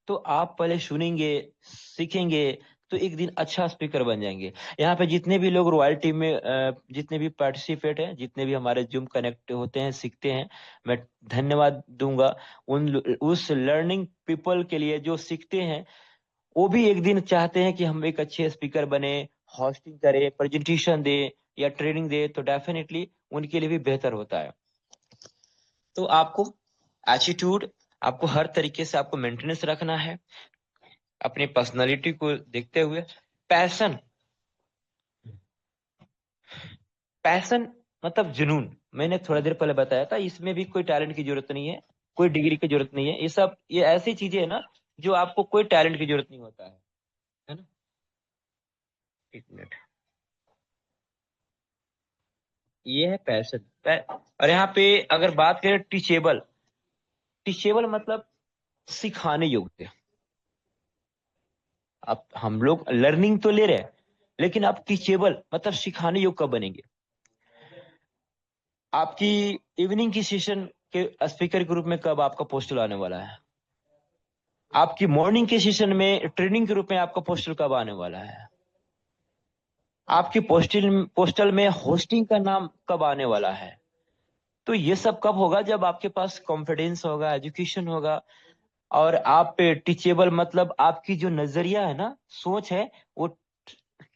तो आप पहले सुनेंगे, सीखेंगे, तो एक दिन अच्छा स्पीकर बन जाएंगे। यहाँ पे जितने भी लोग रॉयल टीम में जितने भी पार्टिसिपेट हैं, जितने भी हमारे जूम कनेक्ट होते हैं, सीखते हैं, मैं धन्यवाद दूंगा उस लर्निंग पीपल के लिए जो सीखते हैं। वो भी एक दिन चाहते हैं कि हम एक अच्छे स्पीकर बने, होस्टिंग करें, प्रेजेंटेशन दे या ट्रेनिंग दे, तो डेफिनेटली उनके लिए भी बेहतर होता है। तो आपको एटीट्यूड, आपको हर तरीके से आपको मेंटेनेंस रखना है अपनी पर्सनालिटी को देखते हुए। पैशन, पैशन मतलब जुनून, मैंने थोड़ा देर पहले बताया था, इसमें भी कोई टैलेंट की जरूरत नहीं है, कोई डिग्री की जरूरत नहीं है। ये सब ये ऐसी चीजें है ना जो आपको कोई टैलेंट की जरूरत नहीं होता है ना। एक मिनट, ये है पैशन। और यहाँ पे अगर बात करें टीचेबल, टीचेबल मतलब सिखाने योग्य। आप हम लोग लर्निंग तो ले रहे हैं, लेकिन आप टीचेबल मतलब सिखाने योग्य कब बनेंगे? आपकी इवनिंग की सेशन के स्पीकर के रूप में कब आपका पोस्टल आने वाला है? आपकी मॉर्निंग के सेशन में ट्रेनिंग के रूप में आपका पोस्टल कब आने वाला है? आपकी पोस्टल में होस्टिंग का नाम कब आने वाला है? तो ये सब कब होगा? जब आपके पास कॉन्फिडेंस होगा, एजुकेशन होगा, और आप टीचेबल मतलब आपकी जो नजरिया है ना, सोच है, वो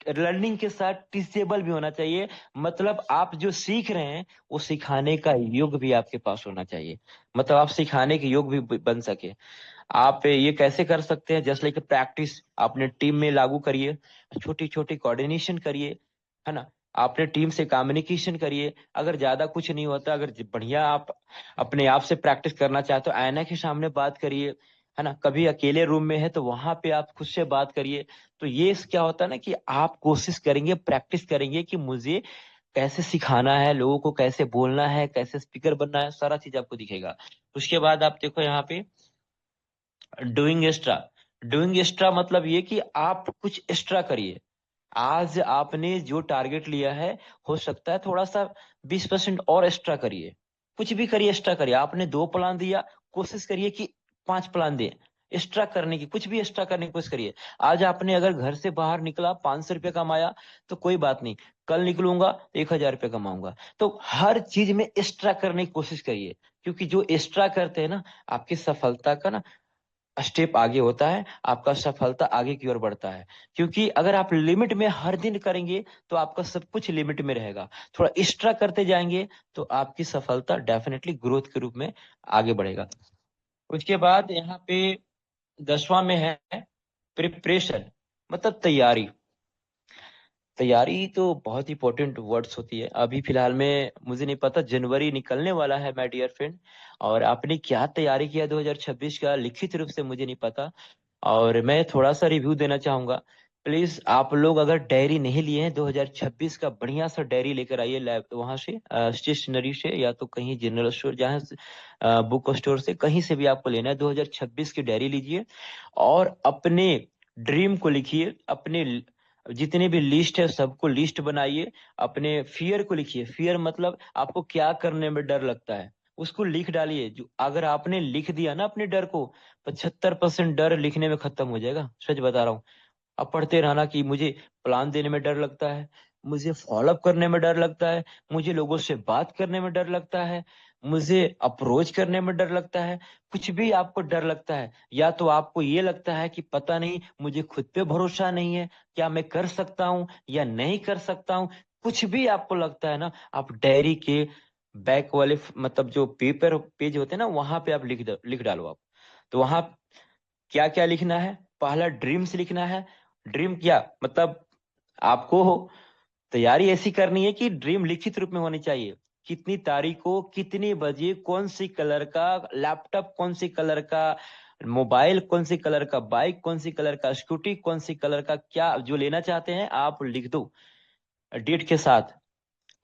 लर्निंग के साथ टीचेबल भी होना चाहिए। मतलब आप जो सीख रहे हैं वो सिखाने का योग भी आपके पास होना चाहिए, मतलब आप सिखाने के योग भी बन सके। आप ये कैसे कर सकते हैं? जस्ट लाइक प्रैक्टिस आपने टीम में लागू करिए, छोटी छोटी कोऑर्डिनेशन करिए, है ना। आपने टीम से कम्युनिकेशन करिए। अगर ज्यादा कुछ नहीं होता, अगर बढ़िया आप अपने आप से प्रैक्टिस करना चाहते हो, आईना के सामने बात करिए, है ना। कभी अकेले रूम में है तो वहां पे आप खुद से बात करिए। तो ये क्या होता है ना कि आप कोशिश करेंगे, प्रैक्टिस करेंगे कि मुझे कैसे सिखाना है, लोगों को कैसे बोलना है, कैसे स्पीकर बनना है, सारा चीज आपको दिखेगा। उसके बाद आप देखो यहाँ पे डूइंग एक्स्ट्रा। डूइंग एक्स्ट्रा मतलब ये कि आप कुछ एक्स्ट्रा करिए। आज आपने जो टारगेट लिया है, हो सकता है थोड़ा सा 20% और एक्स्ट्रा करिए। कुछ भी करिए, एक्स्ट्रा करिए। आपने 2 प्लान दिया, कोशिश करिए कि 5 प्लान दें। एक्स्ट्रा करने की, कुछ भी एक्स्ट्रा करने की कोशिश करिए। आज आपने अगर घर से बाहर निकला, 500 रुपये कमाया, तो कोई बात नहीं, कल निकलूंगा तो 1000 रुपये कमाऊंगा। तो हर चीज में एक्स्ट्रा करने की कोशिश करिए, क्योंकि जो एक्स्ट्रा करते हैं ना, आपकी सफलता का ना स्टेप आगे होता है, आपका सफलता आगे की ओर बढ़ता है। क्योंकि अगर आप लिमिट में हर दिन करेंगे तो आपका सब कुछ लिमिट में रहेगा। थोड़ा एक्स्ट्रा करते जाएंगे तो आपकी सफलता डेफिनेटली ग्रोथ के रूप में आगे बढ़ेगा। उसके बाद यहाँ पे 10वां में है प्रिपरेशन, मतलब तैयारी। तैयारी तो बहुत इंपॉर्टेंट वर्ड्स होती है। अभी फिलहाल में मुझे नहीं पता, जनवरी निकलने वाला है माय डियर फ्रेंड, और आपने क्या तैयारी किया 2026 का, लिखित रूप से मुझे नहीं पता। और मैं थोड़ा सा रिव्यू देना चाहूंगा। प्लीज आप लोग अगर डायरी नहीं लिए हैं 2026 का, बढ़िया सा डायरी लेकर आइए लैब वहां से, स्टेशनरी से, या तो कहीं जनरल स्टोर, जहाँ बुक स्टोर से, कहीं से भी आपको लेना है, 2026 की डायरी लीजिए और अपने ड्रीम को लिखिए। अपने जितने भी लिस्ट है सबको लिस्ट बनाइए। अपने फियर को लिखिए। फियर मतलब आपको क्या करने में डर लगता है, उसको लिख डालिए। जो अगर आपने लिख दिया ना अपने डर को, 75% डर लिखने में खत्म हो जाएगा, सच बता रहा हूँ। अब पढ़ते रहना कि मुझे प्लान देने में डर लगता है, मुझे फॉलोअप करने में डर लगता है, मुझे लोगों से बात करने में डर लगता है, मुझे अप्रोच करने में डर लगता है। कुछ भी आपको डर लगता है, या तो आपको ये लगता है कि पता नहीं, मुझे खुद पे भरोसा नहीं है, क्या मैं कर सकता हूँ या नहीं कर सकता हूँ, कुछ भी आपको लगता है ना, आप डायरी के बैक वाले मतलब जो पेपर पेज होते हैं ना, वहां पे आप लिख डालो आप। तो वहां क्या क्या लिखना है? पहला ड्रीम्स लिखना है। ड्रीम क्या मतलब, आपको तैयारी ऐसी करनी है कि ड्रीम लिखित रूप में होनी चाहिए। कितनी तारीख को, कितनी बजे, कौन सी कलर का लैपटॉप, कौन सी कलर का मोबाइल, कौन सी कलर का बाइक, कौन सी कलर का स्कूटी, कौन सी कलर का क्या जो लेना चाहते हैं आप लिख दो डेट के साथ।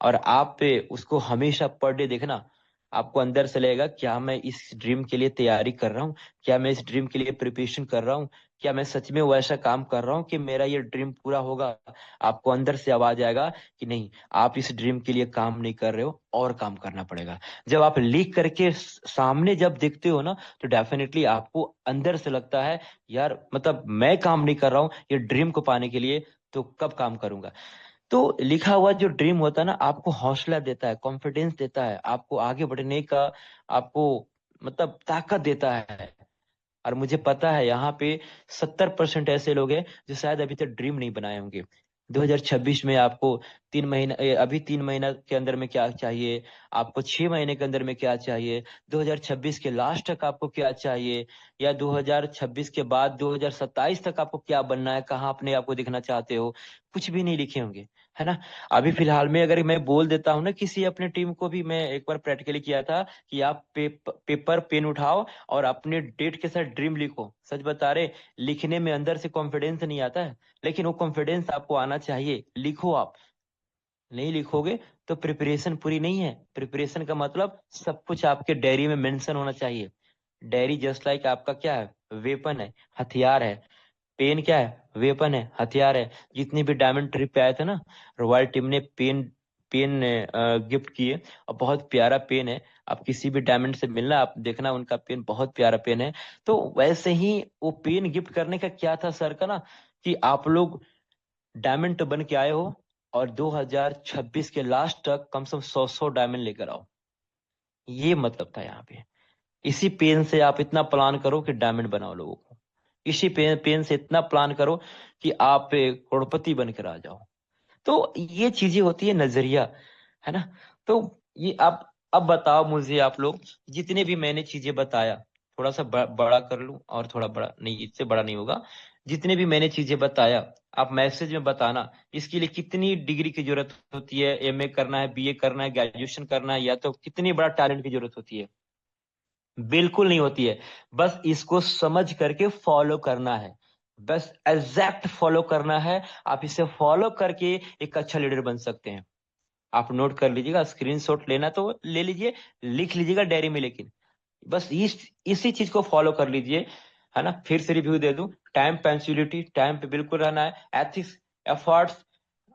और आप पे उसको हमेशा पर डे देखना। आपको अंदर से लगेगा क्या मैं इस ड्रीम के लिए तैयारी कर रहा हूँ, क्या मैं इस ड्रीम के लिए प्रिपरेशन कर रहा हूँ, क्या मैं सच में वैसा काम कर रहा हूँ कि मेरा ये ड्रीम पूरा होगा। आपको अंदर से आवाज आएगा कि नहीं, आप इस ड्रीम के लिए काम नहीं कर रहे हो और काम करना पड़ेगा। जब आप लिख करके सामने जब देखते हो ना, तो डेफिनेटली आपको अंदर से लगता है यार मतलब मैं काम नहीं कर रहा हूँ ये ड्रीम को पाने के लिए, तो कब काम करूंगा। तो लिखा हुआ जो ड्रीम होता है ना, आपको हौसला देता है, कॉन्फिडेंस देता है, आपको आगे बढ़ने का, आपको मतलब ताकत देता है। और मुझे पता है यहाँ पे 70% ऐसे लोग हैं जो शायद अभी तक ड्रीम नहीं बनाए होंगे। 2026 में आपको 3 महीना अभी 3 महीना के अंदर में क्या चाहिए, आपको 6 महीने के अंदर में क्या चाहिए, 2026 के लास्ट तक आपको क्या चाहिए, या 2026 के बाद 2027 तक आपको क्या बनना है, कहाँ अपने आपको दिखना चाहते हो, कुछ भी नहीं लिखे होंगे, है ना। अभी फिलहाल में अगर मैं बोल देता हूँ ना किसी अपने टीम को भी, मैं एक बार प्रैक्टिकली किया था कि आप पेपर पेन उठाओ और अपने डेट के साथ ड्रीम लिखो, सच बता रहे, लिखने में अंदर से कॉन्फिडेंस नहीं आता है, लेकिन वो कॉन्फिडेंस आपको आना चाहिए। लिखो, आप नहीं लिखोगे तो प्रिपरेशन पूरी नहीं है। प्रिपरेशन का मतलब सब कुछ आपके डायरी में मेंशन होना चाहिए। डायरी जस्ट लाइक आपका क्या है, वेपन है, हथियार है। पेन क्या है, वेपन है, हथियार है। जितने भी डायमंड ट्रिप पे आए थे ना, रॉयल टीम ने पेन पेन गिफ्ट किए, और बहुत प्यारा पेन है। आप किसी भी डायमंड से मिलना, आप देखना उनका पेन बहुत प्यारा पेन है। तो वैसे ही वो पेन गिफ्ट करने का क्या था सर का ना, कि आप लोग डायमंड तो बन के आए हो, और 2026 के लास्ट तक कम से कम 100 डायमंड लेकर आओ। ये मतलब था यहाँ पे। इसी पेन से आप इतना प्लान करो कि डायमंड बनाओ लोगों को। इसी पेन से इतना प्लान करो कि आप करोड़पति बनकर आ जाओ। तो ये चीजें होती है नजरिया, है ना। तो ये आप अब बताओ मुझे आप लोग, जितने भी मैंने चीजें बताया, थोड़ा सा बड़ा कर लूं और थोड़ा बड़ा नहीं, इससे बड़ा नहीं होगा। जितने भी मैंने चीजें बताया, आप मैसेज में बताना इसके लिए कितनी डिग्री की जरूरत होती है, एमए करना है, बीए करना है, ग्रेजुएशन करना है, या तो कितनी बड़ा टैलेंट की जरूरत होती है। बिल्कुल नहीं होती है। बस इसको समझ करके फॉलो करना है, बस एग्जैक्ट फॉलो करना है। आप इसे फॉलो करके एक अच्छा लीडर बन सकते हैं। आप नोट कर लीजिएगा, स्क्रीनशॉट लेना तो ले लीजिए, लिख लीजिएगा डायरी में, लेकिन बस इसी चीज को फॉलो कर लीजिए, है ना। फिर से रिव्यू दे दूं, टाइम पंक्चुअलिटी, टाइम पे बिल्कुल रहना है, एथिक्स, एफर्ट्स,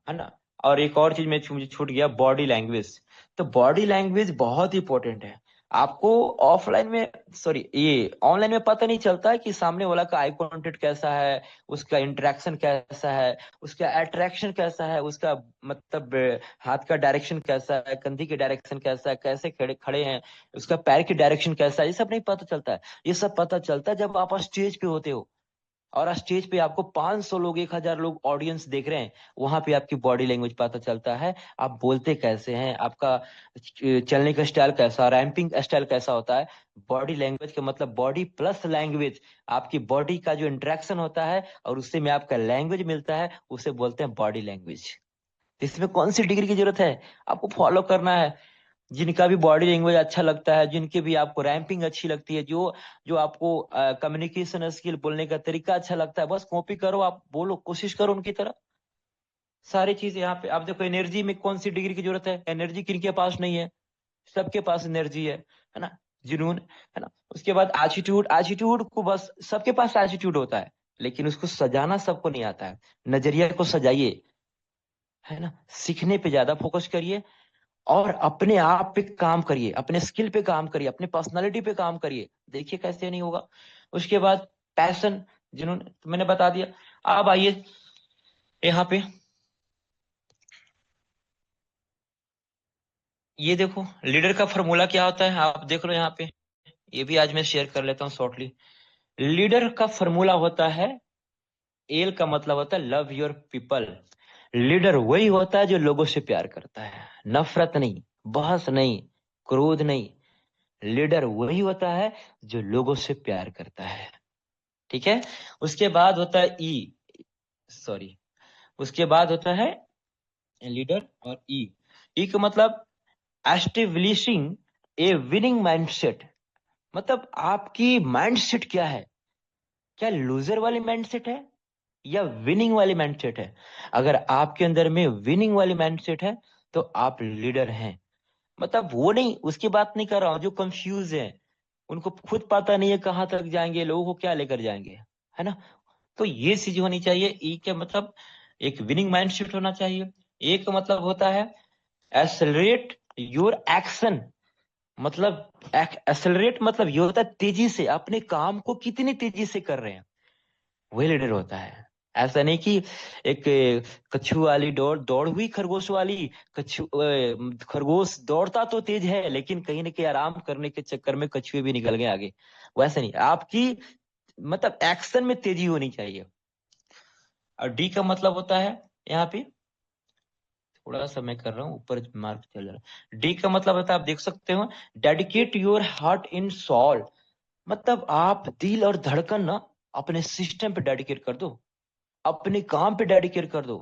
है ना। और एक और चीज मुझे छूट गया, बॉडी लैंग्वेज। तो बॉडी लैंग्वेज बहुत इंपॉर्टेंट है। आपको ऑफलाइन में, सॉरी ये ऑनलाइन में पता नहीं चलता है कि सामने वाला का आई कांटेक्ट कैसा है, उसका इंटरेक्शन कैसा है, उसका अट्रैक्शन कैसा है, उसका मतलब हाथ का डायरेक्शन कैसा है, कंधी की डायरेक्शन कैसा है, कैसे खड़े खड़े हैं, उसका पैर की डायरेक्शन कैसा है, ये सब नहीं पता चलता है। ये सब पता चलता है जब आप स्टेज पे होते हो, और स्टेज पे आपको 500 लोग, 1000 लोग ऑडियंस देख रहे हैं। वहां पे आपकी बॉडी लैंग्वेज पता चलता है, आप बोलते कैसे हैं, आपका चलने का स्टाइल कैसा, रैंपिंग स्टाइल कैसा होता है। बॉडी लैंग्वेज का मतलब बॉडी प्लस लैंग्वेज, आपकी बॉडी का जो इंटरेक्शन होता है और उससे में आपका लैंग्वेज मिलता है, उसे बोलते हैं बॉडी लैंग्वेज। इसमें कौन सी डिग्री की जरूरत है, आपको फॉलो करना है। जिनका भी बॉडी लैंग्वेज अच्छा लगता है, जिनके भी आपको रैंपिंग अच्छी लगती है, जो जो आपको कम्युनिकेशन स्किल, बोलने का तरीका अच्छा लगता है, बस कॉपी करो, आप बोलो, कोशिश करो उनकी तरह। सारी चीज यहाँ पे आप देखो, एनर्जी में कौन सी डिग्री की जरूरत है, एनर्जी किनके पास नहीं है, सबके पास एनर्जी है ना। जुनून, है ना। उसके बाद एटीट्यूड, एटीट्यूड को बस सबके पास एटीट्यूड होता है, लेकिन उसको सजाना सबको नहीं आता है। नजरिया को सजाइए, है ना। सीखने पे ज्यादा फोकस करिए, और अपने आप पे काम करिए, अपने स्किल पे काम करिए, अपने पर्सनालिटी पे काम करिए, देखिए कैसे नहीं होगा। उसके बाद पैशन, जिन्होंने तो मैंने बता दिया। अब आइए यहाँ पे, ये देखो लीडर का फॉर्मूला क्या होता है, आप देख लो यहाँ पे। ये भी आज मैं शेयर कर लेता हूँ शॉर्टली। लीडर का फॉर्मूला होता है, एल का मतलब होता है लव योर पीपल। लीडर वही होता है जो लोगों से प्यार करता है, नफरत नहीं, बहस नहीं, क्रोध नहीं। लीडर वही होता है जो लोगों से प्यार करता है, ठीक है। उसके बाद होता है ई, सॉरी, उसके बाद होता है लीडर और ई। ई का मतलब एस्टेब्लिशिंग ए विनिंग माइंडसेट। मतलब आपकी माइंडसेट क्या है, क्या लूजर वाली माइंडसेट है या विनिंग वाली माइंडसेट है। अगर आपके अंदर में विनिंग वाली माइंडसेट है तो आप लीडर हैं। मतलब वो नहीं, उसकी बात नहीं कर रहा हूँ, जो कंफ्यूज है, उनको खुद पता नहीं है कहाँ तक जाएंगे, लोगों को क्या लेकर जाएंगे, है ना। तो ये चीज होनी चाहिए। ई के मतलब एक विनिंग माइंडसेट होना चाहिए। एक मतलब होता है एक्सेलरेट योर एक्शन, मतलब एक्सेलरेट मतलब ये होता है तेजी से अपने काम को कितनी तेजी से कर रहे हैं, वही लीडर होता है। ऐसा नहीं कि एक कछुआ वाली दौड़ दौड़ हुई खरगोश वाली, खरगोश दौड़ता तो तेज है लेकिन कहीं ना कहीं आराम करने के चक्कर में कछुए भी निकल गए आगे। वैसे नहीं, आपकी मतलब एक्शन में तेजी होनी चाहिए। और डी का मतलब होता है यहाँ पे, थोड़ा सा मैं कर रहा हूँ ऊपर मार्क चल रहा है। डी का मतलब होता है, आप देख सकते हो, dedicate your heart in soul, मतलब आप दिल और धड़कन ना अपने सिस्टम पे डेडिकेट कर दो, अपने काम पे डेडिकेट कर दो।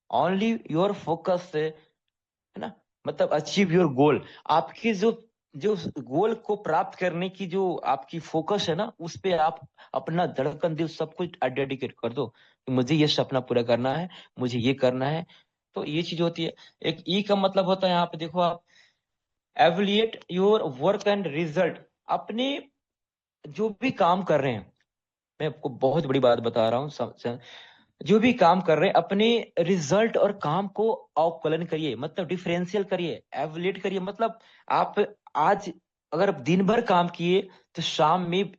ओनली योर फोकस से, है ना, मतलब अचीव योर गोल, आपकी जो जो गोल को प्राप्त करने की जो आपकी फोकस है ना, उस पे आप अपना धड़कन दिल सब कुछ डेडिकेट कर दो कि मुझे ये सपना पूरा करना है, मुझे ये करना है। तो ये चीज होती है। एक ई का मतलब होता है, यहाँ पे देखो आप, एवलिएट योर वर्क एंड रिजल्ट, अपने जो भी काम कर रहे हैं, मैं आपको बहुत बड़ी बात बता रहा हूँ, जो भी काम कर रहे हैं अपने रिजल्ट और काम को अवकलन करिए, मतलब डिफरेंशियल करिए, एवलेट करिए। मतलब आप आज अगर आप दिन भर काम किए तो शाम में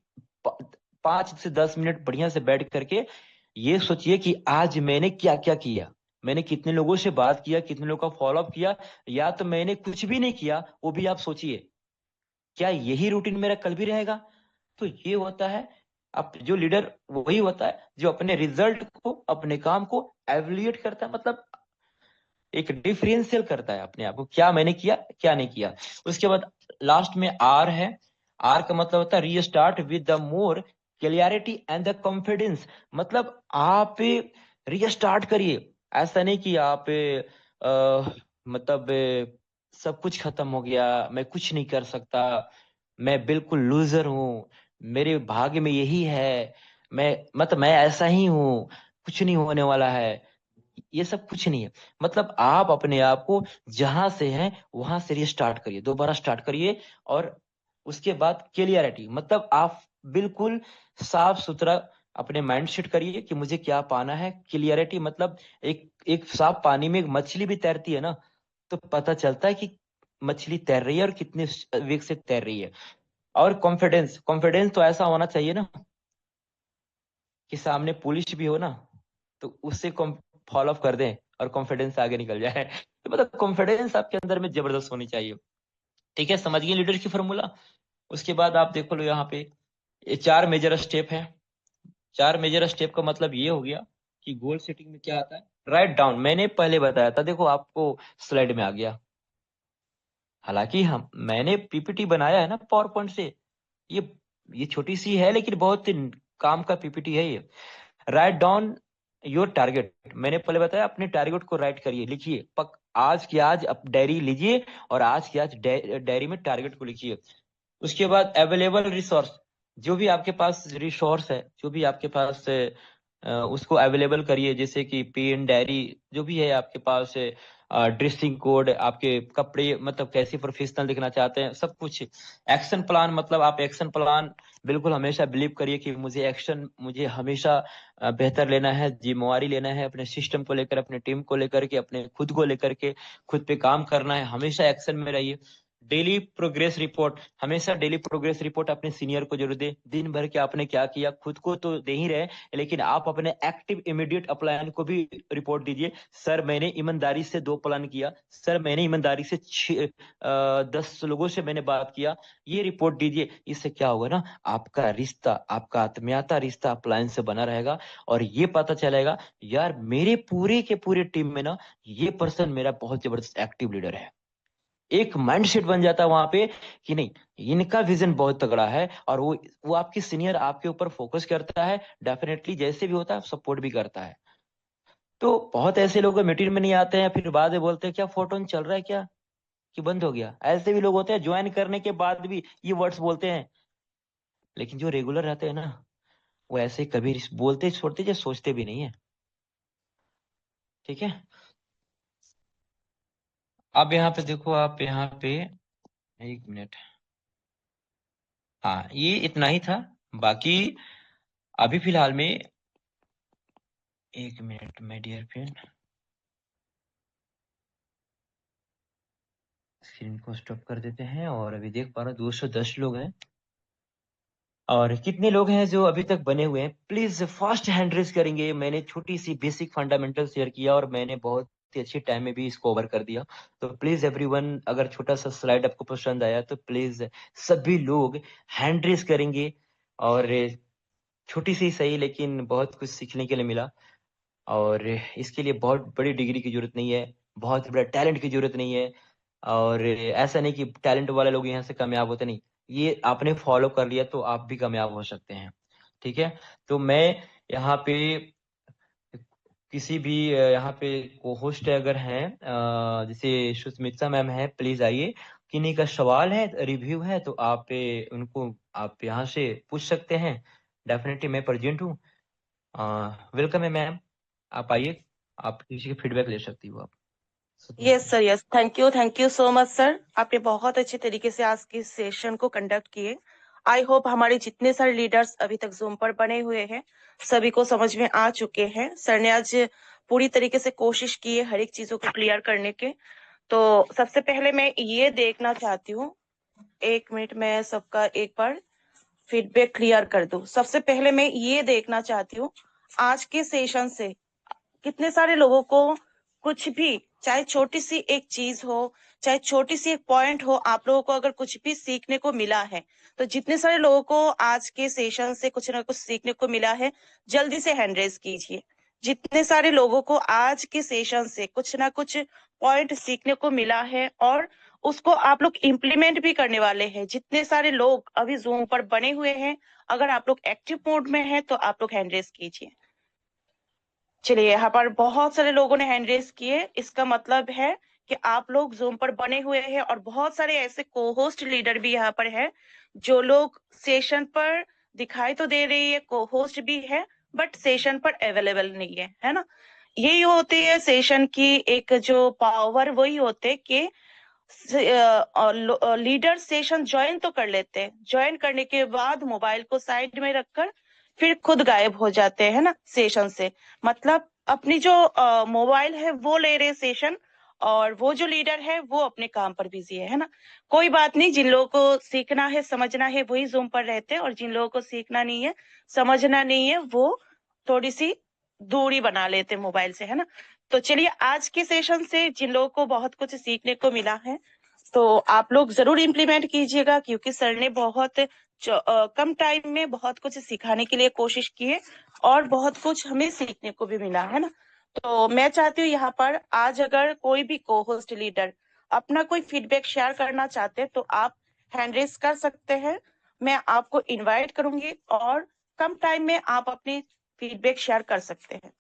5 से 10 मिनट बढ़िया से बैठ करके ये सोचिए कि आज मैंने क्या क्या किया, मैंने कितने लोगों से बात किया, कितने लोगों का फॉलोअप किया, या तो मैंने कुछ भी नहीं किया, वो भी आप सोचिए। क्या यही रूटीन मेरा कल भी रहेगा? तो ये होता है, अब जो लीडर वही होता है जो अपने रिजल्ट को, अपने काम को एवल्यूएट करता है, मतलब एक डिफरेंशियल करता है अपने आप को, क्या मैंने किया क्या नहीं किया। उसके बाद लास्ट में आर है। आर का मतलब होता है restart with the more clarity and the confidence, मतलब आप रीस्टार्ट करिए। ऐसा नहीं कि आप मतलब सब कुछ खत्म हो गया, मैं कुछ नहीं कर सकता, मैं बिल्कुल लूजर हूँ, मेरे भाग्य में यही है, मैं मतलब मैं ऐसा ही हूँ, कुछ नहीं होने वाला है। ये सब कुछ नहीं है। मतलब आप अपने आप को जहां से हैं वहां से रिस्टार्ट करिए, दोबारा स्टार्ट करिए। और उसके बाद क्लियरिटी, मतलब आप बिल्कुल साफ सुथरा अपने माइंड सेट करिए कि मुझे क्या पाना है। क्लियरिटी मतलब एक एक साफ पानी में एक मछली भी तैरती है ना, तो पता चलता है कि मछली तैर रही है और कितने वेग से तैर रही है। और कॉन्फिडेंस, कॉन्फिडेंस तो ऐसा होना चाहिए ना कि सामने पुलिस भी हो ना तो उससे फॉलो अप कर दें और कॉन्फिडेंस आगे निकल जाए। तो मतलब कॉन्फिडेंस आपके अंदर में जबरदस्त होनी चाहिए। ठीक है, समझ गए लीडर की फॉर्मूला। उसके बाद आप देखो लो यहाँ पे, ये 4 मेजर स्टेप है। 4 मेजर स्टेप का मतलब ये हो गया कि गोल सेटिंग में क्या आता है, राइट डाउन, मैंने पहले बताया था, देखो आपको स्लाइड में आ गया। हालांकि हम मैंने पीपीटी बनाया है ना पावर पॉइंट से, ये ये छोटी सी है लेकिन बहुत काम का पीपीटी है ये। राइट डाउन योर टारगेट, मैंने पहले बताया अपने टारगेट को राइट करिए, लिखिए आज की आज आप डायरी लीजिए और आज की आज डायरी में टारगेट को लिखिए। उसके बाद अवेलेबल रिसोर्स, जो भी आपके पास रिसोर्स है, जो भी आपके पास है, उसको अवेलेबल करिए, जैसे कि पेन डायरी जो भी है आपके पास है, ड्रेसिंग कोड, आपके कपड़े, मतलब कैसे प्रोफेशनल दिखना चाहते हैं, सब कुछ। एक्शन प्लान, मतलब आप एक्शन प्लान बिल्कुल हमेशा बिलीव करिए कि मुझे हमेशा बेहतर लेना है, जिम्मेवारी लेना है अपने सिस्टम को लेकर, अपने टीम को लेकर के, अपने खुद को लेकर के, खुद पे काम करना है, हमेशा एक्शन में रहिए। डेली प्रोग्रेस रिपोर्ट, हमेशा डेली प्रोग्रेस रिपोर्ट अपने सीनियर को जरूर दे, दिन भर के आपने क्या किया, खुद को तो दे ही रहे लेकिन आप अपने एक्टिव इमीडिएट अप्लायन को भी रिपोर्ट दीजिए। सर मैंने ईमानदारी से 2 प्लान किया, सर मैंने ईमानदारी से 10 लोगों से मैंने बात किया, ये रिपोर्ट दीजिए। इससे क्या होगा ना, आपका रिश्ता, आपका आत्मीयता रिश्ता अप्लायन से बना रहेगा। और ये पता चलेगा यार मेरे पूरे के पूरे टीम में ना ये पर्सन मेरा बहुत जबरदस्त एक्टिव लीडर है। एक माइंडसेट बन जाता है वहां पे कि नहीं, इनका विजन बहुत तगड़ा है, और वो आपकी सीनियर आपके ऊपर फोकस करता है, डेफिनेटली जैसे भी होता है सपोर्ट भी करता है। तो बहुत ऐसे लोग मीटिंग में नहीं आते हैं, फिर बाद में बोलते हैं क्या फोटो चल रहा है क्या, कि बंद हो गया। ऐसे भी लोग होते हैं ज्वाइन करने के बाद भी ये वर्ड्स बोलते हैं, लेकिन जो रेगुलर रहते हैं ना वो ऐसे कभी बोलते छोड़ते या सोचते भी नहीं है। ठीक है। अब यहाँ पे देखो, आप यहाँ पे 1 मिनट। हाँ, ये इतना ही था। बाकी अभी फिलहाल में 1 minute my dear friend, screen को स्टॉप कर देते हैं। और अभी देख पा रहा हूँ 210 लोग हैं। और कितने लोग हैं जो अभी तक बने हुए हैं, प्लीज फास्ट हैंड रेस करेंगे। मैंने छोटी सी बेसिक फंडामेंटल शेयर किया और मैंने बहुत ही अच्छे टाइम में भी इसको ओवर कर दिया। तो प्लीज एवरीवन, अगर छोटा सा स्लाइड आपको पसंद आया तो प्लीज सभी लोग हैंड रेस करेंगे। और छोटी सी सही, लेकिन बहुत कुछ सीखने के लिए मिला। और इसके लिए बहुत बड़ी डिग्री की जरूरत नहीं है, बहुत बड़ा टैलेंट की जरूरत नहीं है। और ऐसा नहीं कि टैलेंट वाले लोग यहाँ से कामयाब होते, नहीं। ये आपने फॉलो कर लिया तो आप भी कामयाब हो सकते हैं। ठीक है। तो मैं यहाँ पे किसी भी यहाँ पे को होस्ट अगर हैं, जैसे सुष्मिता मैम है, प्लीज आइए। किन्हीं का सवाल है, रिव्यू है, तो आप उनको आप यहाँ से पूछ सकते हैं। डेफिनेटली मैं प्रेजेंट हूँ। वेलकम है मैम, आप आइए। आप किसी की फीडबैक ले सकती हो आप। Yes sir, yes, thank you so much sir. आपने बहुत अच्छे तरीके से आज के सेशन को कंडक्ट किए। आई होप हमारे जितने सारे लीडर्स अभी तक जूम पर बने हुए हैं सभी को समझ में आ चुके हैं। सर ने आज पूरी तरीके से कोशिश की है हर एक चीजों को क्लियर करने के। तो सबसे पहले मैं ये देखना चाहती हूँ, 1 मिनट में सबका एक बार फीडबैक क्लियर कर दूं। सबसे पहले मैं ये देखना चाहती हूँ आज के सेशन से कितने सारे लोगों को कुछ भी, चाहे छोटी सी एक चीज हो, चाहे छोटी सी एक पॉइंट हो, आप लोगों को अगर कुछ भी सीखने को मिला है तो जितने सारे लोगों को आज के सेशन से कुछ ना कुछ सीखने को मिला है जल्दी से हैंड रेज कीजिए। जितने सारे लोगों को आज के सेशन से कुछ ना कुछ पॉइंट सीखने को मिला है और उसको आप लोग इम्प्लीमेंट भी करने वाले हैं, जितने सारे लोग अभी जूम पर बने हुए हैं, अगर आप लोग एक्टिव मोड में हैं तो आप लोग हैंड रेज कीजिए। चलिए, यहाँ पर बहुत सारे लोगों ने हैंड रेस किए, इसका मतलब है कि आप लोग जूम पर बने हुए हैं। और बहुत सारे ऐसे को होस्ट लीडर भी यहाँ पर है जो लोग सेशन पर दिखाई तो दे रही है, को होस्ट भी है, बट सेशन पर अवेलेबल नहीं है, है ना। यही होती है सेशन की एक जो पावर, वही होते कि लीडर सेशन ज्वाइन तो कर लेते हैं, ज्वाइन करने के बाद मोबाइल को साइड में रखकर फिर खुद गायब हो जाते हैं ना सेशन से। मतलब अपनी जो मोबाइल है वो ले रहे सेशन, और वो जो लीडर है वो अपने काम पर बिजी है ना। कोई बात नहीं, जिन लोगों को सीखना है समझना है वही जूम पर रहते हैं, और जिन लोगों को सीखना नहीं है समझना नहीं है वो थोड़ी सी दूरी बना लेते मोबाइल से, है ना। तो चलिए, आज के सेशन से जिन लोगों को बहुत कुछ सीखने को मिला है तो आप लोग जरूर इम्प्लीमेंट कीजिएगा, क्योंकि सर ने बहुत कम टाइम में बहुत कुछ सिखाने के लिए कोशिश की है और बहुत कुछ हमें सीखने को भी मिला, है ना। तो मैं चाहती हूँ यहाँ पर आज अगर कोई भी को होस्ट लीडर अपना कोई फीडबैक शेयर करना चाहते हैं तो आप हैंड रेस कर सकते हैं। मैं आपको इनवाइट करूंगी और कम टाइम में आप अपनी फीडबैक शेयर कर सकते हैं।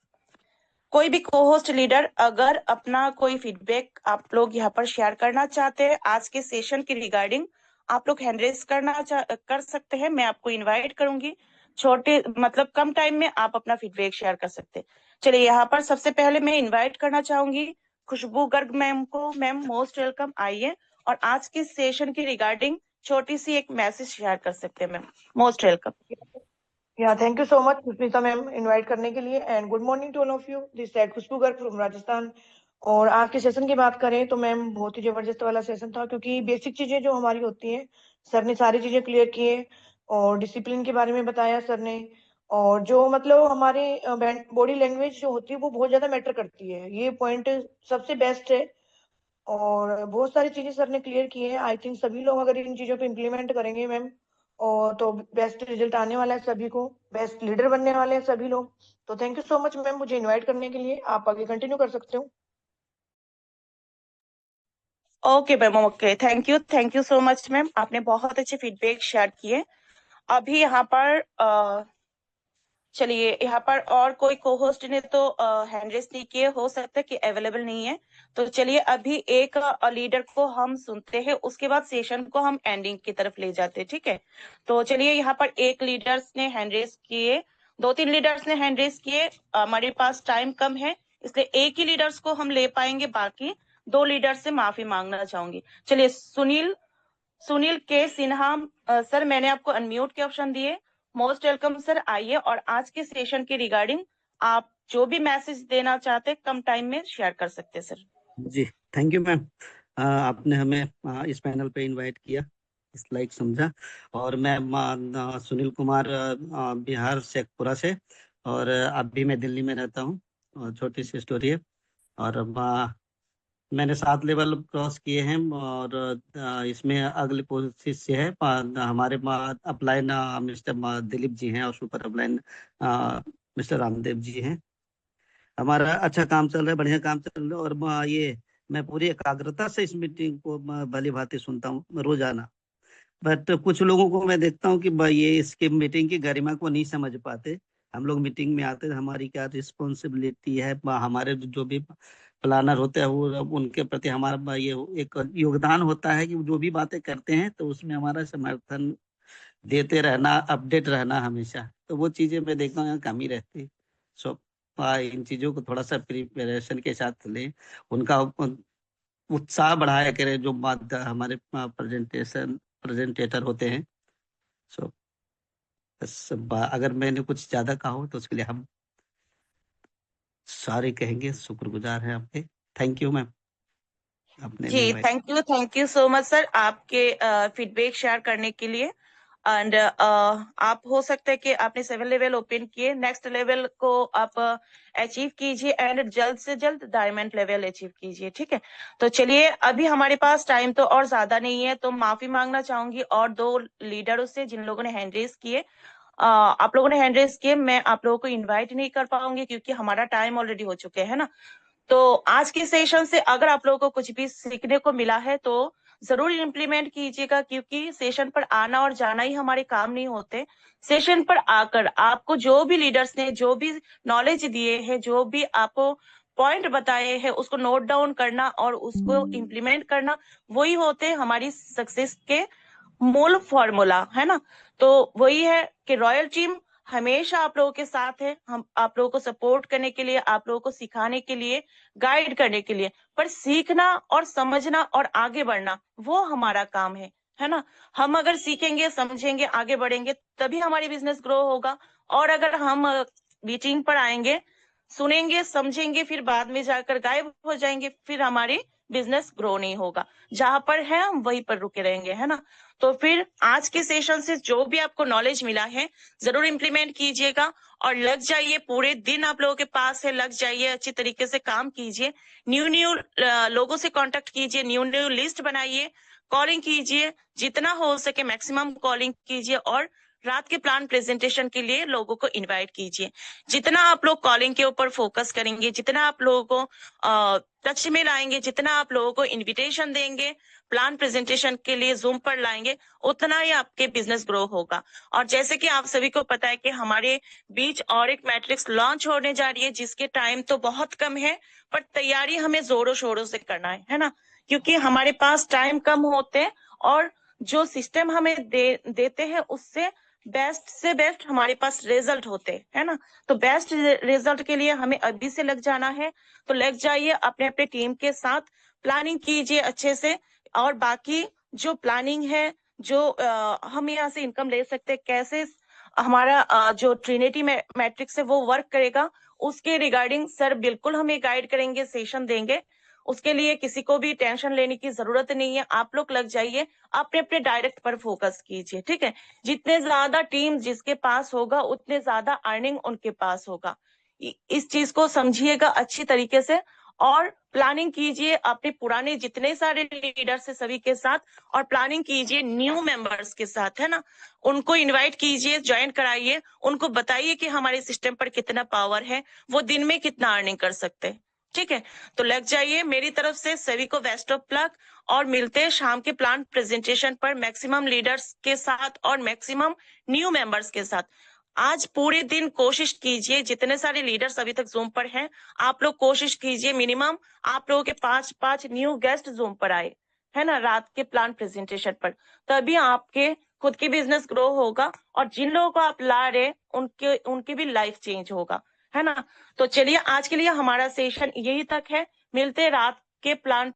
कोई भी को होस्ट लीडर अगर अपना कोई फीडबैक आप लोग यहाँ पर शेयर करना चाहते हैं आज के सेशन के रिगार्डिंग, आप लोग हैंड रेस कर सकते हैं। मैं आपको इनवाइट करूंगी, छोटे मतलब कम टाइम में आप अपना फीडबैक शेयर कर सकते हैं। चलिए, यहाँ पर सबसे पहले मैं इनवाइट करना चाहूंगी खुशबू गर्ग मैम को। मैम मोस्ट वेलकम, आइए और आज के सेशन की रिगार्डिंग छोटी सी एक मैसेज शेयर कर सकते हैं। Ma'am most welcome. Thank you so much Sushmita ma'am invite करने के लिए। And good morning to all of you, this side Khushboo Garg from Rajasthan. और आज के सेशन की बात करें तो मैम बहुत ही जबरदस्त वाला सेशन था, क्योंकि बेसिक चीजें जो हमारी होती हैं सर ने सारी चीजें क्लियर की है। और डिसिप्लिन के बारे में बताया सर ने, और जो मतलब हमारे बॉडी लैंग्वेज जो होती है वो बहुत ज्यादा मैटर करती है, ये पॉइंट सबसे बेस्ट है। और बहुत सारी चीजें सर ने क्लियर की है। आई थिंक सभी लोग अगर इन चीजों को इम्प्लीमेंट करेंगे मैम, और तो बेस्ट रिजल्ट आने वाला है, सभी को बेस्ट लीडर बनने वाले हैं सभी लोग। तो thank you so much ma'am मुझे इनवाइट करने के लिए, आप आगे कंटिन्यू कर सकते हो। Okay ma'am, okay, thank you so much ma'am, आपने बहुत अच्छे फीडबैक शेयर किए। अभी यहाँ पर चलिए, यहाँ पर और कोई को होस्ट ने तो हैंड रेस नहीं किए, हो सकता है कि अवेलेबल नहीं है। तो चलिए, अभी एक लीडर को हम सुनते हैं, उसके बाद सेशन को हम एंडिंग की तरफ ले जाते हैं, ठीक है। तो चलिए, यहाँ पर एक लीडर्स ने हैंड रेस किए, 2-3 लीडर्स ने हैंड रेस किए। हमारे पास टाइम कम है इसलिए एक ही लीडर्स को हम ले पाएंगे, बाकी 2 लीडर से माफी मांगना चाहूंगी। चलिए सुनील के सिन्हा सर, मैंने आपको अनम्यूट के ऑप्शन दिए। मोस्ट वेलकम सर, आइए और आज के सेशन के रिगार्डिंग आप जो भी मैसेज देना चाहते कम टाइम में शेयर कर सकते सर। जी थैंक यू मैम, आपने हमें इस पैनल पे इनवाइट किया, इस लाइक समझा। और मैं सुनील कुमार बिहार शेखपुरा से, और अभी मैं दिल्ली में रहता हूँ। और छोटी सी स्टोरी है। और मैंने 7 लेवल क्रॉस किए हैं, और इसमें अगले कोशिश से है हमारे अपलाइन मिस्टर दिलीप जी हैं, और super upline mister Ramdev ji हैं। हमारा अच्छा काम चल रहा है, बढ़िया काम चल रहा है। और ये मैं पूरी एकाग्रता से इस मीटिंग को भली भांति सुनता हूँ रोजाना। बट कुछ लोगों को मैं देखता हूँ कि ये इसकी मीटिंग की गरिमा को नहीं समझ पाते। हम लोग मीटिंग में आते हैं, हमारी क्या रिस्पॉन्सिबिलिटी है, हमारे जो भी प्लानर होते हैं वो उनके प्रति हमारा ये एक योगदान होता है कि जो भी बातें करते हैं तो उसमें हमारा समर्थन देते रहना, अपडेट रहना हमेशा। तो वो चीजें मैं देखता हूँ यहाँ कमी रहती। सो इन चीजों को थोड़ा सा प्रिपरेशन के साथ लें, उनका उत्साह बढ़ाया करें जो बात हमारे प्रेजेंटेटर होते हैं। सो बस अगर मैंने कुछ ज्यादा कहा हो तो उसके लिए हम सारे कहेंगे, शुक्रगुजार हैं आपके। थैंक यू मैम, आपने जी thank you so much sir, आपके फीडबैक शेयर करने के लिए। एंड आप हो सकता है कि आपने 7 लेवल ओपन किए, नेक्स्ट लेवल को आप अचीव कीजिए एंड जल्द से जल्द डायमंड लेवल अचीव कीजिए। ठीक है, तो चलिए अभी हमारे पास टाइम तो और ज्यादा नहीं है, तो माफी मांगना चाहूंगी और 2 लीडरों से जिन लोगों ने हैंड रेज किए। आप लोगों ने हैंड रेज किए, मैं आप लोगों को इन्वाइट नहीं कर पाऊंगी क्योंकि हमारा टाइम ऑलरेडी हो चुके है ना। तो आज के सेशन से अगर आप लोगों को कुछ भी सीखने को मिला है तो जरूर इम्प्लीमेंट कीजिएगा, क्योंकि सेशन पर आना और जाना ही हमारे काम नहीं होते। सेशन पर आकर आपको जो भी लीडर्स ने जो भी नॉलेज दिए हैं, जो भी आपको पॉइंट बताए हैं, उसको नोट डाउन करना और उसको इम्प्लीमेंट करना, वही होते हमारी सक्सेस के मूल फॉर्मूला, है ना। तो वही है कि रॉयल टीम हमेशा आप लोगों के साथ है, हम आप लोगों को सपोर्ट करने के लिए, आप लोगों को सिखाने के लिए, गाइड करने के लिए, पर सीखना और समझना और आगे बढ़ना वो हमारा काम है ना। हम अगर सीखेंगे, समझेंगे, आगे बढ़ेंगे तभी हमारी बिजनेस ग्रो होगा। और अगर हम मीटिंग पर आएंगे, सुनेंगे, समझेंगे, फिर बाद में जाकर गायब हो जाएंगे, फिर हमारी बिजनेस ग्रो नहीं होगा। जहां पर है हम वहीं पर रुके रहेंगे, है ना। तो फिर आज के सेशन से जो भी आपको नॉलेज मिला है जरूर इम्प्लीमेंट कीजिएगा और लग जाइए। पूरे दिन आप लोगों के पास है, लग जाइए, अच्छी तरीके से काम कीजिए, न्यू लोगों से कांटेक्ट कीजिए, न्यू लिस्ट बनाइए, कॉलिंग कीजिए, जितना हो सके मैक्सिमम कॉलिंग कीजिए और रात के प्लान प्रेजेंटेशन के लिए लोगों को इनवाइट कीजिए। जितना आप लोग कॉलिंग के ऊपर फोकस करेंगे, जितना आप लोगों को टच में लाएंगे, जितना आप लोगों को इनविटेशन देंगे, प्लान प्रेजेंटेशन के लिए जूम पर लाएंगे, उतना ही आपके बिजनेस ग्रो होगा। और जैसे कि आप सभी को पता है कि हमारे बीच और एक मैट्रिक्स लॉन्च होने जा रही है, जिसके टाइम तो बहुत कम है, पर तैयारी हमें जोरों शोरों से करना है ना, क्योंकि हमारे पास टाइम कम होते हैं और जो सिस्टम हमें देते हैं उससे बेस्ट से बेस्ट हमारे पास रिजल्ट होते है ना। तो बेस्ट रिजल्ट के लिए हमें अभी से लग जाना है। तो लग जाइए, अपने अपने टीम के साथ प्लानिंग कीजिए अच्छे से। और बाकी जो प्लानिंग है, जो हम यहाँ से इनकम ले सकते हैं, कैसे हमारा जो ट्रिनिटी मैट्रिक्स है वो वर्क करेगा, उसके रिगार्डिंग सर बिल्कुल हमें गाइड करेंगे, सेशन देंगे। उसके लिए किसी को भी टेंशन लेने की जरूरत नहीं है। आप लोग लग जाइए, अपने अपने डायरेक्ट पर फोकस कीजिए। ठीक है, जितने ज्यादा टीम जिसके पास होगा उतने ज्यादा अर्निंग उनके पास होगा। इस चीज को समझिएगा अच्छी तरीके से और प्लानिंग कीजिए अपने पुराने जितने सारे लीडर्स है सभी के साथ, और प्लानिंग कीजिए न्यू मेंबर्स के साथ, है ना। उनको इनवाइट कीजिए, ज्वाइन कराइए, उनको बताइए कि हमारे सिस्टम पर कितना पावर है, वो दिन में कितना अर्निंग कर सकते हैं। ठीक है, तो लग जाइए। मेरी तरफ से सभी को बेस्ट ऑफ लक, और मिलते हैं शाम के प्लान प्रेजेंटेशन पर मैक्सिमम लीडर्स के साथ और मैक्सिमम न्यू मेंबर्स के साथ। आज पूरे दिन कोशिश कीजिए, जितने सारे लीडर्स अभी तक जूम पर हैं, आप लोग कोशिश कीजिए मिनिमम आप लोगों के 5 न्यू गेस्ट जूम पर आए, है ना, रात के प्लान प्रेजेंटेशन पर। तभी आपके खुद की बिजनेस ग्रो होगा और जिन लोगों को आप ला रहे उनकी भी लाइफ चेंज होगा, है ना। तो चलिए आज के लिए हमारा सेशन यही तक है। मिलते हैं रात के प्लान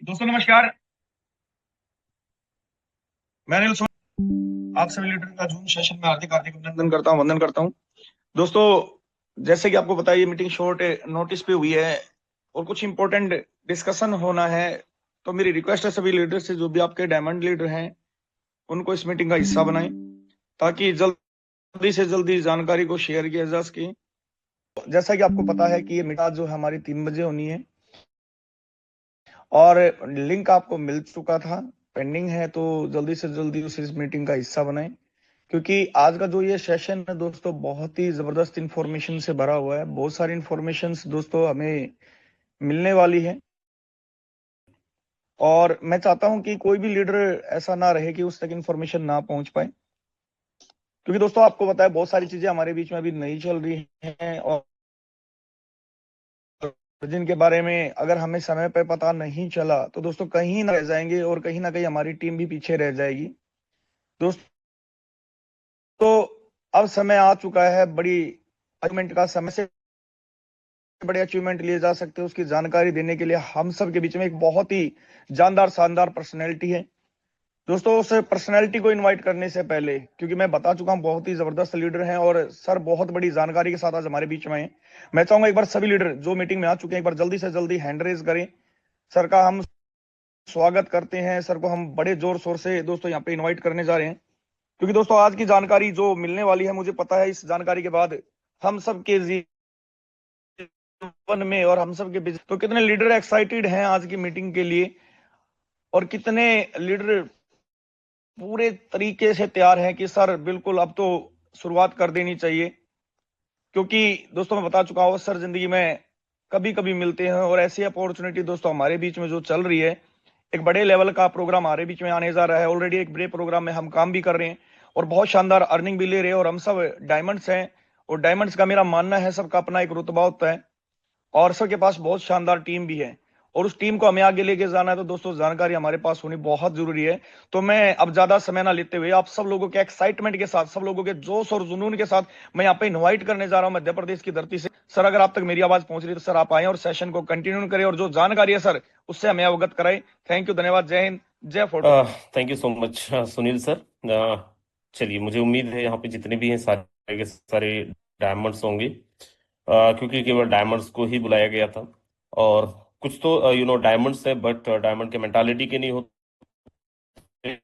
दोस्तों नमस्कार, मैं अनिल सोनी आप सभी लीडर का जूम सेशन में हार्दिक हार्दिक अभिनंदन करता हूं, वंदन करता हूं। दोस्तों जैसे कि आपको पता है ये मीटिंग शॉर्ट नोटिस पे हुई है और कुछ इंपॉर्टेंट डिस्कशन होना है, तो मेरी रिक्वेस्ट है सभी लीडर से, जो भी आपके डायमंड लीडर हैं उनको इस मीटिंग का हिस्सा बनाएं ताकि जल्दी से जल्दी जानकारी को शेयर किया जा सके। जैसा कि आपको पता है कि ये मीटिंग जो है हमारी 3 बजे होनी है और लिंक आपको मिल चुका था, पेंडिंग है, तो जल्दी से जल्दी उस इस मीटिंग का हिस्सा बनाएं क्योंकि आज का जो ये सेशन है दोस्तों बहुत ही जबरदस्त इंफॉर्मेशन से भरा हुआ है। बहुत सारी इंफॉर्मेशन दोस्तों हमें मिलने वाली है और मैं चाहता हूं कि कोई भी लीडर ऐसा ना रहे कि उस तक इंफॉर्मेशन ना पहुंच पाए, क्योंकि दोस्तों आपको पता है बहुत सारी चीजें हमारे बीच में अभी नहीं चल रही हैं और जिनके बारे में अगर हमें समय पे पता नहीं चला तो दोस्तों कहीं ना रह जाएंगे और कहीं ना कहीं हमारी टीम भी पीछे रह जाएगी। दोस्तों अब समय आ चुका है, बड़ी अचीवमेंट का समय से बड़े अचीवमेंट लिए जा सकते हैं उसकी जानकारी देने के लिए हम सब के बीच में एक बहुत ही जानदार शानदार पर्सनैलिटी है। दोस्तों उस पर्सनैलिटी को इनवाइट करने से पहले, क्योंकि मैं बता चुका हूं बहुत ही जबरदस्त लीडर हैं और सर बहुत बड़ी जानकारी के साथ आज हमारे बीच में हैं, मैं चाहूंगा एक बार सभी लीडर जो मीटिंग में आ चुके हैं एक बार जल्दी से जल्दी हैंड रेज करें। सर का हम स्वागत करते हैं, सर को हम बड़े जोर शोर से दोस्तों यहाँ पे इन्वाइट करने जा रहे हैं, क्योंकि दोस्तों आज की जानकारी जो मिलने वाली है मुझे पता है इस जानकारी के बाद हम सब के जीवन में और हम सब के बिजनेस, तो कितने लीडर एक्साइटेड हैं आज की मीटिंग के लिए और कितने लीडर पूरे तरीके से तैयार हैं कि सर बिल्कुल अब तो शुरुआत कर देनी चाहिए। क्योंकि दोस्तों मैं बता चुका हूं सर जिंदगी में कभी कभी मिलते हैं और ऐसी अपॉर्चुनिटी दोस्तों हमारे बीच में जो चल रही है, एक बड़े लेवल का प्रोग्राम हमारे बीच में आने जा रहा है। ऑलरेडी एक बड़े प्रोग्राम में हम काम भी कर रहे हैं और बहुत शानदार अर्निंग भी ले रहे हैं और हम सब डायमंड्स हैं और डायमंड्स का मेरा मानना है सबका अपना एक रुतबा होता है और सबके पास बहुत शानदार टीम भी है और उस टीम को हमें आगे लेके जाना है, तो दोस्तों जानकारी हमारे पास होनी बहुत जरूरी है। तो मैं अब ज्यादा समय ना लेते हुए आप सब लोगों के एक्साइटमेंट के साथ, सब लोगों के जोश और जुनून के साथ मैं यहाँ पे इनवाइट करने जा रहा हूँ मध्य प्रदेश की धरती से। सर अगर आप तक मेरी आवाज पहुंच रही है तो सर आप आए और सेशन को कंटिन्यू करें और जो जानकारी है सर उससे हमें अवगत कराए। थैंक यू, धन्यवाद, जय हिंद, जय photo. Thank you so much Sunil sir. चलिए मुझे उम्मीद है यहाँ पे जितने भी हैं सारे के सारे डायमंड्स होंगे, क्योंकि केवल डायमंड्स को ही बुलाया गया था और कुछ तो डायमंड्स है बट डायमंड के मेंटालिटी के नहीं होते,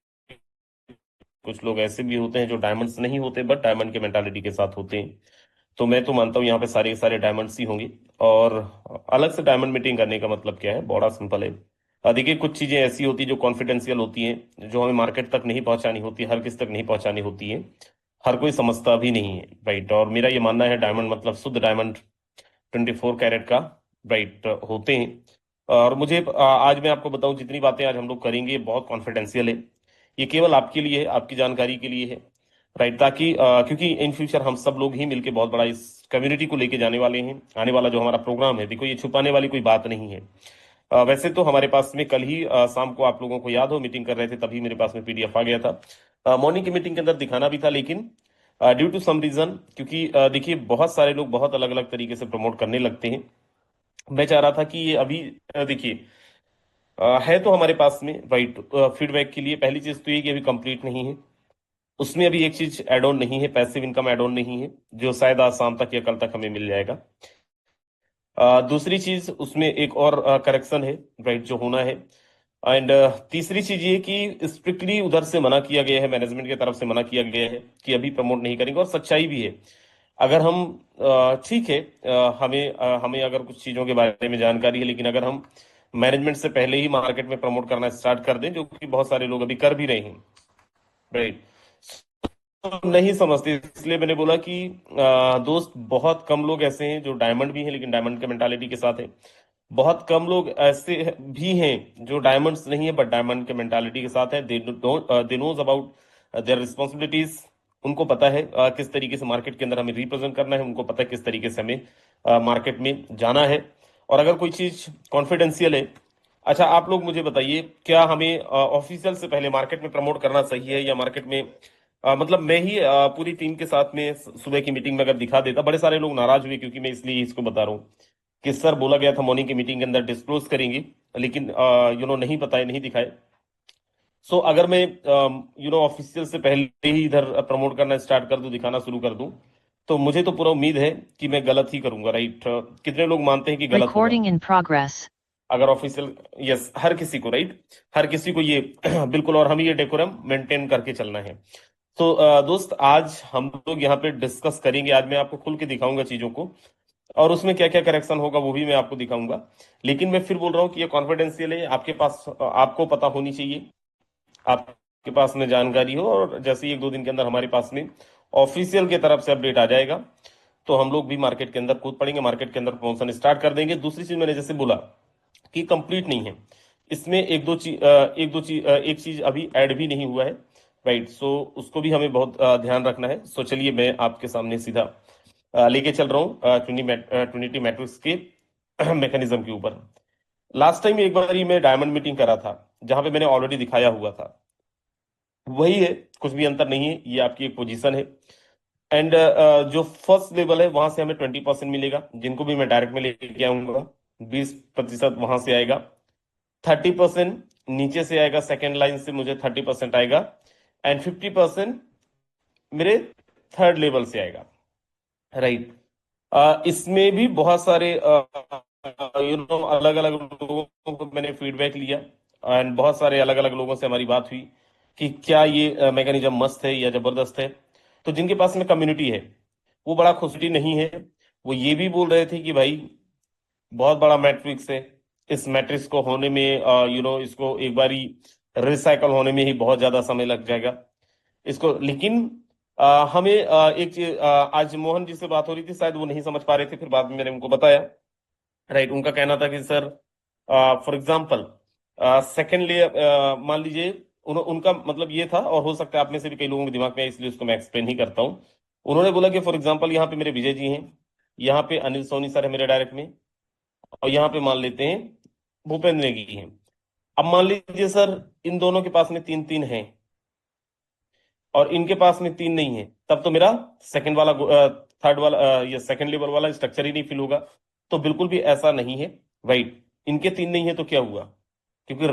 कुछ लोग ऐसे भी होते हैं जो डायमंड्स नहीं होते बट डायमंड के मेंटालिटी के साथ होते हैं। तो मैं तो मानता हूँ यहाँ पे सारे के सारे डायमंड्स ही होंगे और अलग से डायमंड मीटिंग करने का मतलब क्या है, बड़ा सिंपल है। देखिए कुछ चीजें ऐसी होती है जो कॉन्फिडेंशियल होती हैं, जो हमें मार्केट तक नहीं पहुंचानी होती, हर किस तक नहीं पहुंचानी होती है, हर कोई समझता भी नहीं है, राइट। और मेरा ये मानना है डायमंड मतलब शुद्ध डायमंड 24 कैरेट का, राइट, होते हैं। और मुझे आज मैं आपको बताऊं जितनी बातें आज हम लोग करेंगे बहुत कॉन्फिडेंशियल है। ये केवल आपके लिए है, आपकी जानकारी के लिए है, राइट, ताकि क्योंकि इन फ्यूचर हम सब लोग ही मिलके बहुत बड़ा इस कम्युनिटी को लेके जाने वाले हैं। आने वाला जो हमारा प्रोग्राम है, देखो ये छुपाने वाली कोई बात नहीं है। वैसे तो हमारे पास में कल ही शाम को, आप लोगों को याद हो मीटिंग कर रहे थे तभी मेरे पास में पीडीएफ आ गया था। मॉर्निंग की मीटिंग के अंदर दिखाना भी था, लेकिन ड्यू टू सम रीजन, क्योंकि देखिए बहुत सारे लोग बहुत अलग अलग तरीके से प्रमोट करने लगते हैं। मैं चाह रहा था कि ये अभी देखिए है तो हमारे पास में, राइट, फीडबैक के लिए पहली चीज तो ये कि अभी कंप्लीट नहीं है। उसमें अभी एक चीज एड ऑन नहीं है, पैसिव इनकम एड ऑन नहीं है, जो शायद आज शाम तक या कल तक हमें मिल जाएगा। दूसरी चीज उसमें एक और करेक्शन है, राइट, जो होना है। एंड तीसरी चीज ये कि स्ट्रिक्टली उधर से मना किया गया है, मैनेजमेंट की तरफ से मना किया गया है कि अभी प्रमोट नहीं करेंगे। और सच्चाई भी है, अगर हम ठीक है, हमें अगर कुछ चीजों के बारे में जानकारी है, लेकिन अगर हम मैनेजमेंट से पहले ही मार्केट में प्रमोट करना स्टार्ट कर दें, जो कि बहुत सारे लोग अभी कर भी रहे हैं, राइट, तो नहीं समझते। इसलिए मैंने बोला कि दोस्त, बहुत कम लोग ऐसे हैं जो डायमंड भी हैं लेकिन डायमंड के मेंटालिटी के साथ है। बहुत कम लोग ऐसे भी हैं जो डायमंड्स नहीं है बट डायमंड के मेंटालिटी के साथ है। They know about their responsibilities. उनको पता है किस तरीके से मार्केट के अंदर हमें रिप्रेजेंट करना है, उनको पता है किस तरीके से हमें मार्केट में जाना है। और अगर कोई चीज कॉन्फिडेंशियल है, अच्छा आप लोग मुझे बताइए, क्या हमें ऑफिशियल से पहले मार्केट में प्रमोट करना सही है, या मार्केट में मतलब मैं ही पूरी टीम के साथ में सुबह की मीटिंग में अगर दिखा देता। बड़े सारे लोग नाराज हुए, क्योंकि मैं इसलिए इसको बता रहा हूँ कि सर बोला गया था मॉर्निंग की मीटिंग के अंदर डिस्क्लोज करेंगे, लेकिन नहीं बताए, नहीं दिखाए। सो अगर मैं ऑफिशियल से पहले ही इधर प्रमोट करना स्टार्ट कर दूं, दिखाना शुरू कर दूं, तो मुझे तो पूरा उम्मीद है कि मैं गलत ही करूंगा, राइट। कितने लोग मानते हैं कि गलत होगा Recording in progress. अगर ऑफिशियल? यस, हर किसी को, राइट, हर किसी को ये बिल्कुल। और हमें ये डेकोरम मेंटेन करके चलना है। तो दोस्त, आज हम लोग यहाँ पे डिस्कस करेंगे। आज मैं आपको खुल के दिखाऊंगा चीजों को, और उसमें क्या क्या करेक्शन होगा वो भी मैं आपको दिखाऊंगा। लेकिन मैं फिर बोल रहा हूँ कि ये कॉन्फिडेंशियल है, आपके पास आपको पता होनी चाहिए, आपके पास में जानकारी हो। और जैसे ही 1-2 दिन के अंदर हमारे पास में ऑफिशियल की तरफ से अपडेट आ जाएगा, तो हम लोग भी मार्केट के अंदर कूद पड़ेंगे, मार्केट के अंदर प्रमोशन स्टार्ट कर देंगे। दूसरी चीज मैंने जैसे बोला कि कंप्लीट नहीं है, इसमें एक चीज अभी ऐड भी नहीं हुआ है, राइट। सो उसको भी हमें बहुत ध्यान रखना है। सो चलिए मैं आपके सामने सीधा लेके चल रहा हूँ ट्रिनिटी मैट्रिक्स के मैकेनिज्म के ऊपर। लास्ट टाइम एक बार ही मैं डायमंड मीटिंग करा था, जहां पे मैंने ऑलरेडी दिखाया हुआ था, वही है, कुछ भी अंतर नहीं है। ये आपकी एक पोजीशन है। एंड जो फर्स्ट लेवल है वहां से हमें 20% मिलेगा, जिनको भी मैं डायरेक्ट में लेके आऊंगा। 20% वहां से आएगा, 30% नीचे से आएगा, सेकेंड लाइन से मुझे 30% आएगा, एंड 50% मेरे थर्ड लेवल से आएगा, राइट। इसमें भी बहुत सारे अलग अलग लोगों को मैंने फीडबैक लिया, एंड बहुत सारे अलग अलग लोगों से हमारी बात हुई कि क्या ये मैकेनिज्म मस्त है या जबरदस्त है। तो जिनके पास में कम्युनिटी है वो बड़ा खुशी नहीं है, वो ये भी बोल रहे थे कि भाई बहुत बड़ा मैट्रिक्स है, इस मैट्रिक्स को होने में इसको एक बारी रिसाइकल होने में ही बहुत ज्यादा समय लग जाएगा इसको। लेकिन हमें एक चीज, आज मोहन जी से बात हो रही थी, शायद वो नहीं समझ पा रहे थे, फिर बाद में मैंने उनको बताया, राइट। उनका कहना था कि sir for example second layer, मान लीजिए उनका मतलब ये था, और हो सकता है आप में से भी कई लोगों के दिमाग में है, इसलिए उसको मैं एक्सप्लेन ही करता हूँ। उन्होंने बोला कि फॉर एग्जाम्पल यहाँ पे मेरे विजय जी हैं, यहाँ पे अनिल सोनी सर है मेरे डायरेक्ट में, और यहाँ पे मान लेते हैं भूपेंद्र नेगी हैं। अब मान लीजिए सर इन दोनों के पास में 3-3 हैं, और इनके पास में 3 नहीं है, तब तो मेरा सेकंड वाला, थर्ड वाला, ये सेकंड लेवल वाला स्ट्रक्चर ही नहीं फिल होगा। तो बिल्कुल भी ऐसा नहीं है, राइट। इनके 3 नहीं है तो क्या हुआ? क्योंकि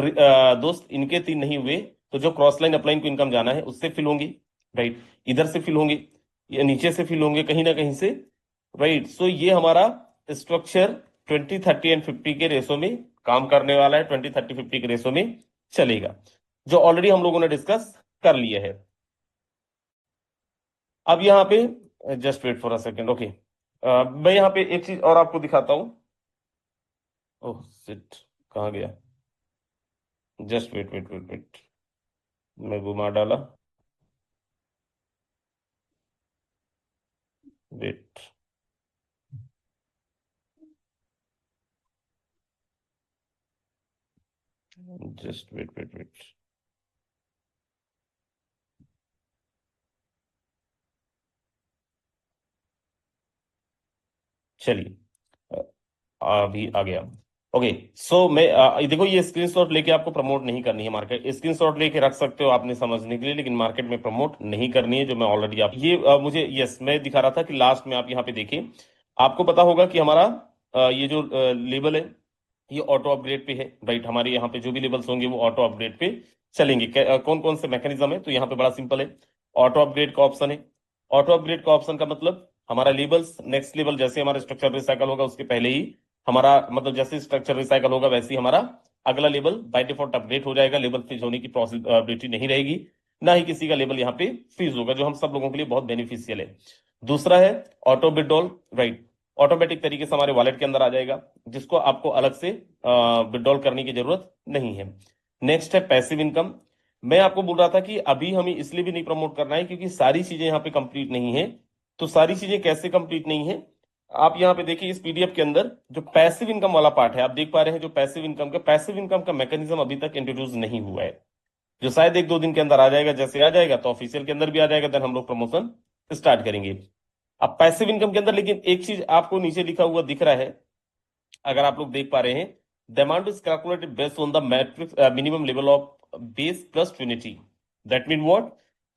दोस्त, इनके 3 नहीं हुए तो जो क्रॉस लाइन अपलाइन को इनकम जाना है उससे फिल होंगे, राइट। इधर से फिल होंगे या नीचे से फिल होंगे, कहीं ना कहीं से, राइट। सो ये हमारा स्ट्रक्चर 20-30-50 के रेशो में काम करने वाला है, 20-30-50 के रेशो में चलेगा, जो ऑलरेडी हम लोगों ने डिस्कस कर लिया है। अब यहाँ पे just wait for a second, okay. मैं यहाँ पे एक चीज और आपको दिखाता हूँ। ओह शिट, कहाँ गया? Just wait wait wait wait, मैं घुमा डाला, wait. Just wait wait wait, चलिए, अभी आ गया। ओके, सो मैं देखो, ये स्क्रीनशॉट लेके आपको प्रमोट नहीं करनी है मार्केट, स्क्रीनशॉट लेके रख सकते हो आपने समझने के लिए, लेकिन मार्केट में प्रमोट नहीं करनी है, जो मैं ऑलरेडी आप ये मुझे यस मैं दिखा रहा था कि लास्ट में आप यहाँ पे देखिए, आपको पता होगा कि हमारा ये जो लेबल है ये ऑटो अपग्रेड पे है, राइट। हमारे यहाँ पे जो भी लेबल्स होंगे वो ऑटो अपग्रेड पे चलेंगे। कौन कौन से मैकेनिज्म है, तो यहाँ पे बड़ा सिंपल है, ऑटो अपग्रेड का ऑप्शन है। ऑटो अपग्रेड का ऑप्शन का मतलब हमारा लेबल्स नेक्स्ट लेवल, जैसे हमारा स्ट्रक्चर रिसाइकल होगा उसके पहले ही हमारा, मतलब जैसे स्ट्रक्चर रिसाइकल होगा वैसे ही हमारा अगला लेवल बाय डिफॉल्ट अपडेट हो जाएगा, लेबल फ्रीज होने की पॉसिबिलिटी नहीं रहेगी, ना ही किसी का लेबल यहाँ पे फ्रीज होगा, जो हम सब लोगों के लिए बहुत बेनिफिशियल है। दूसरा है ऑटो विड्रॉल, राइट, ऑटोमेटिक तरीके से हमारे वॉलेट के अंदर आ जाएगा, जिसको आपको अलग से विड्रॉल करने की जरूरत नहीं है। नेक्स्ट है पैसिव इनकम। मैं आपको बोल रहा था कि अभी हमें इसलिए भी नहीं प्रमोट करना है क्योंकि सारी चीजें यहाँ पे कंप्लीट नहीं है। तो सारी चीजें कैसे कंप्लीट नहीं है, आप यहाँ पे देखिए, इस पीडीएफ के अंदर जो पैसिव इनकम वाला पार्ट है आप देख पा रहे हैं, जो पैसिव इनकम का मैकेनिज्म अभी तक इंट्रोड्यूस नहीं हुआ है, जो शायद एक दो दिन के अंदर आ जाएगा। जैसे आ जाएगा तो ऑफिशियल के अंदर भी आ जाएगा, देन हम लोग प्रमोशन स्टार्ट करेंगे। अब पैसिव इनकम के अंदर लेकिन एक चीज आपको नीचे लिखा हुआ दिख रहा है, अगर आप लोग देख पा रहे हैं, the amount is calculated based on the matrix minimum level of base plus Trinity. That mean what,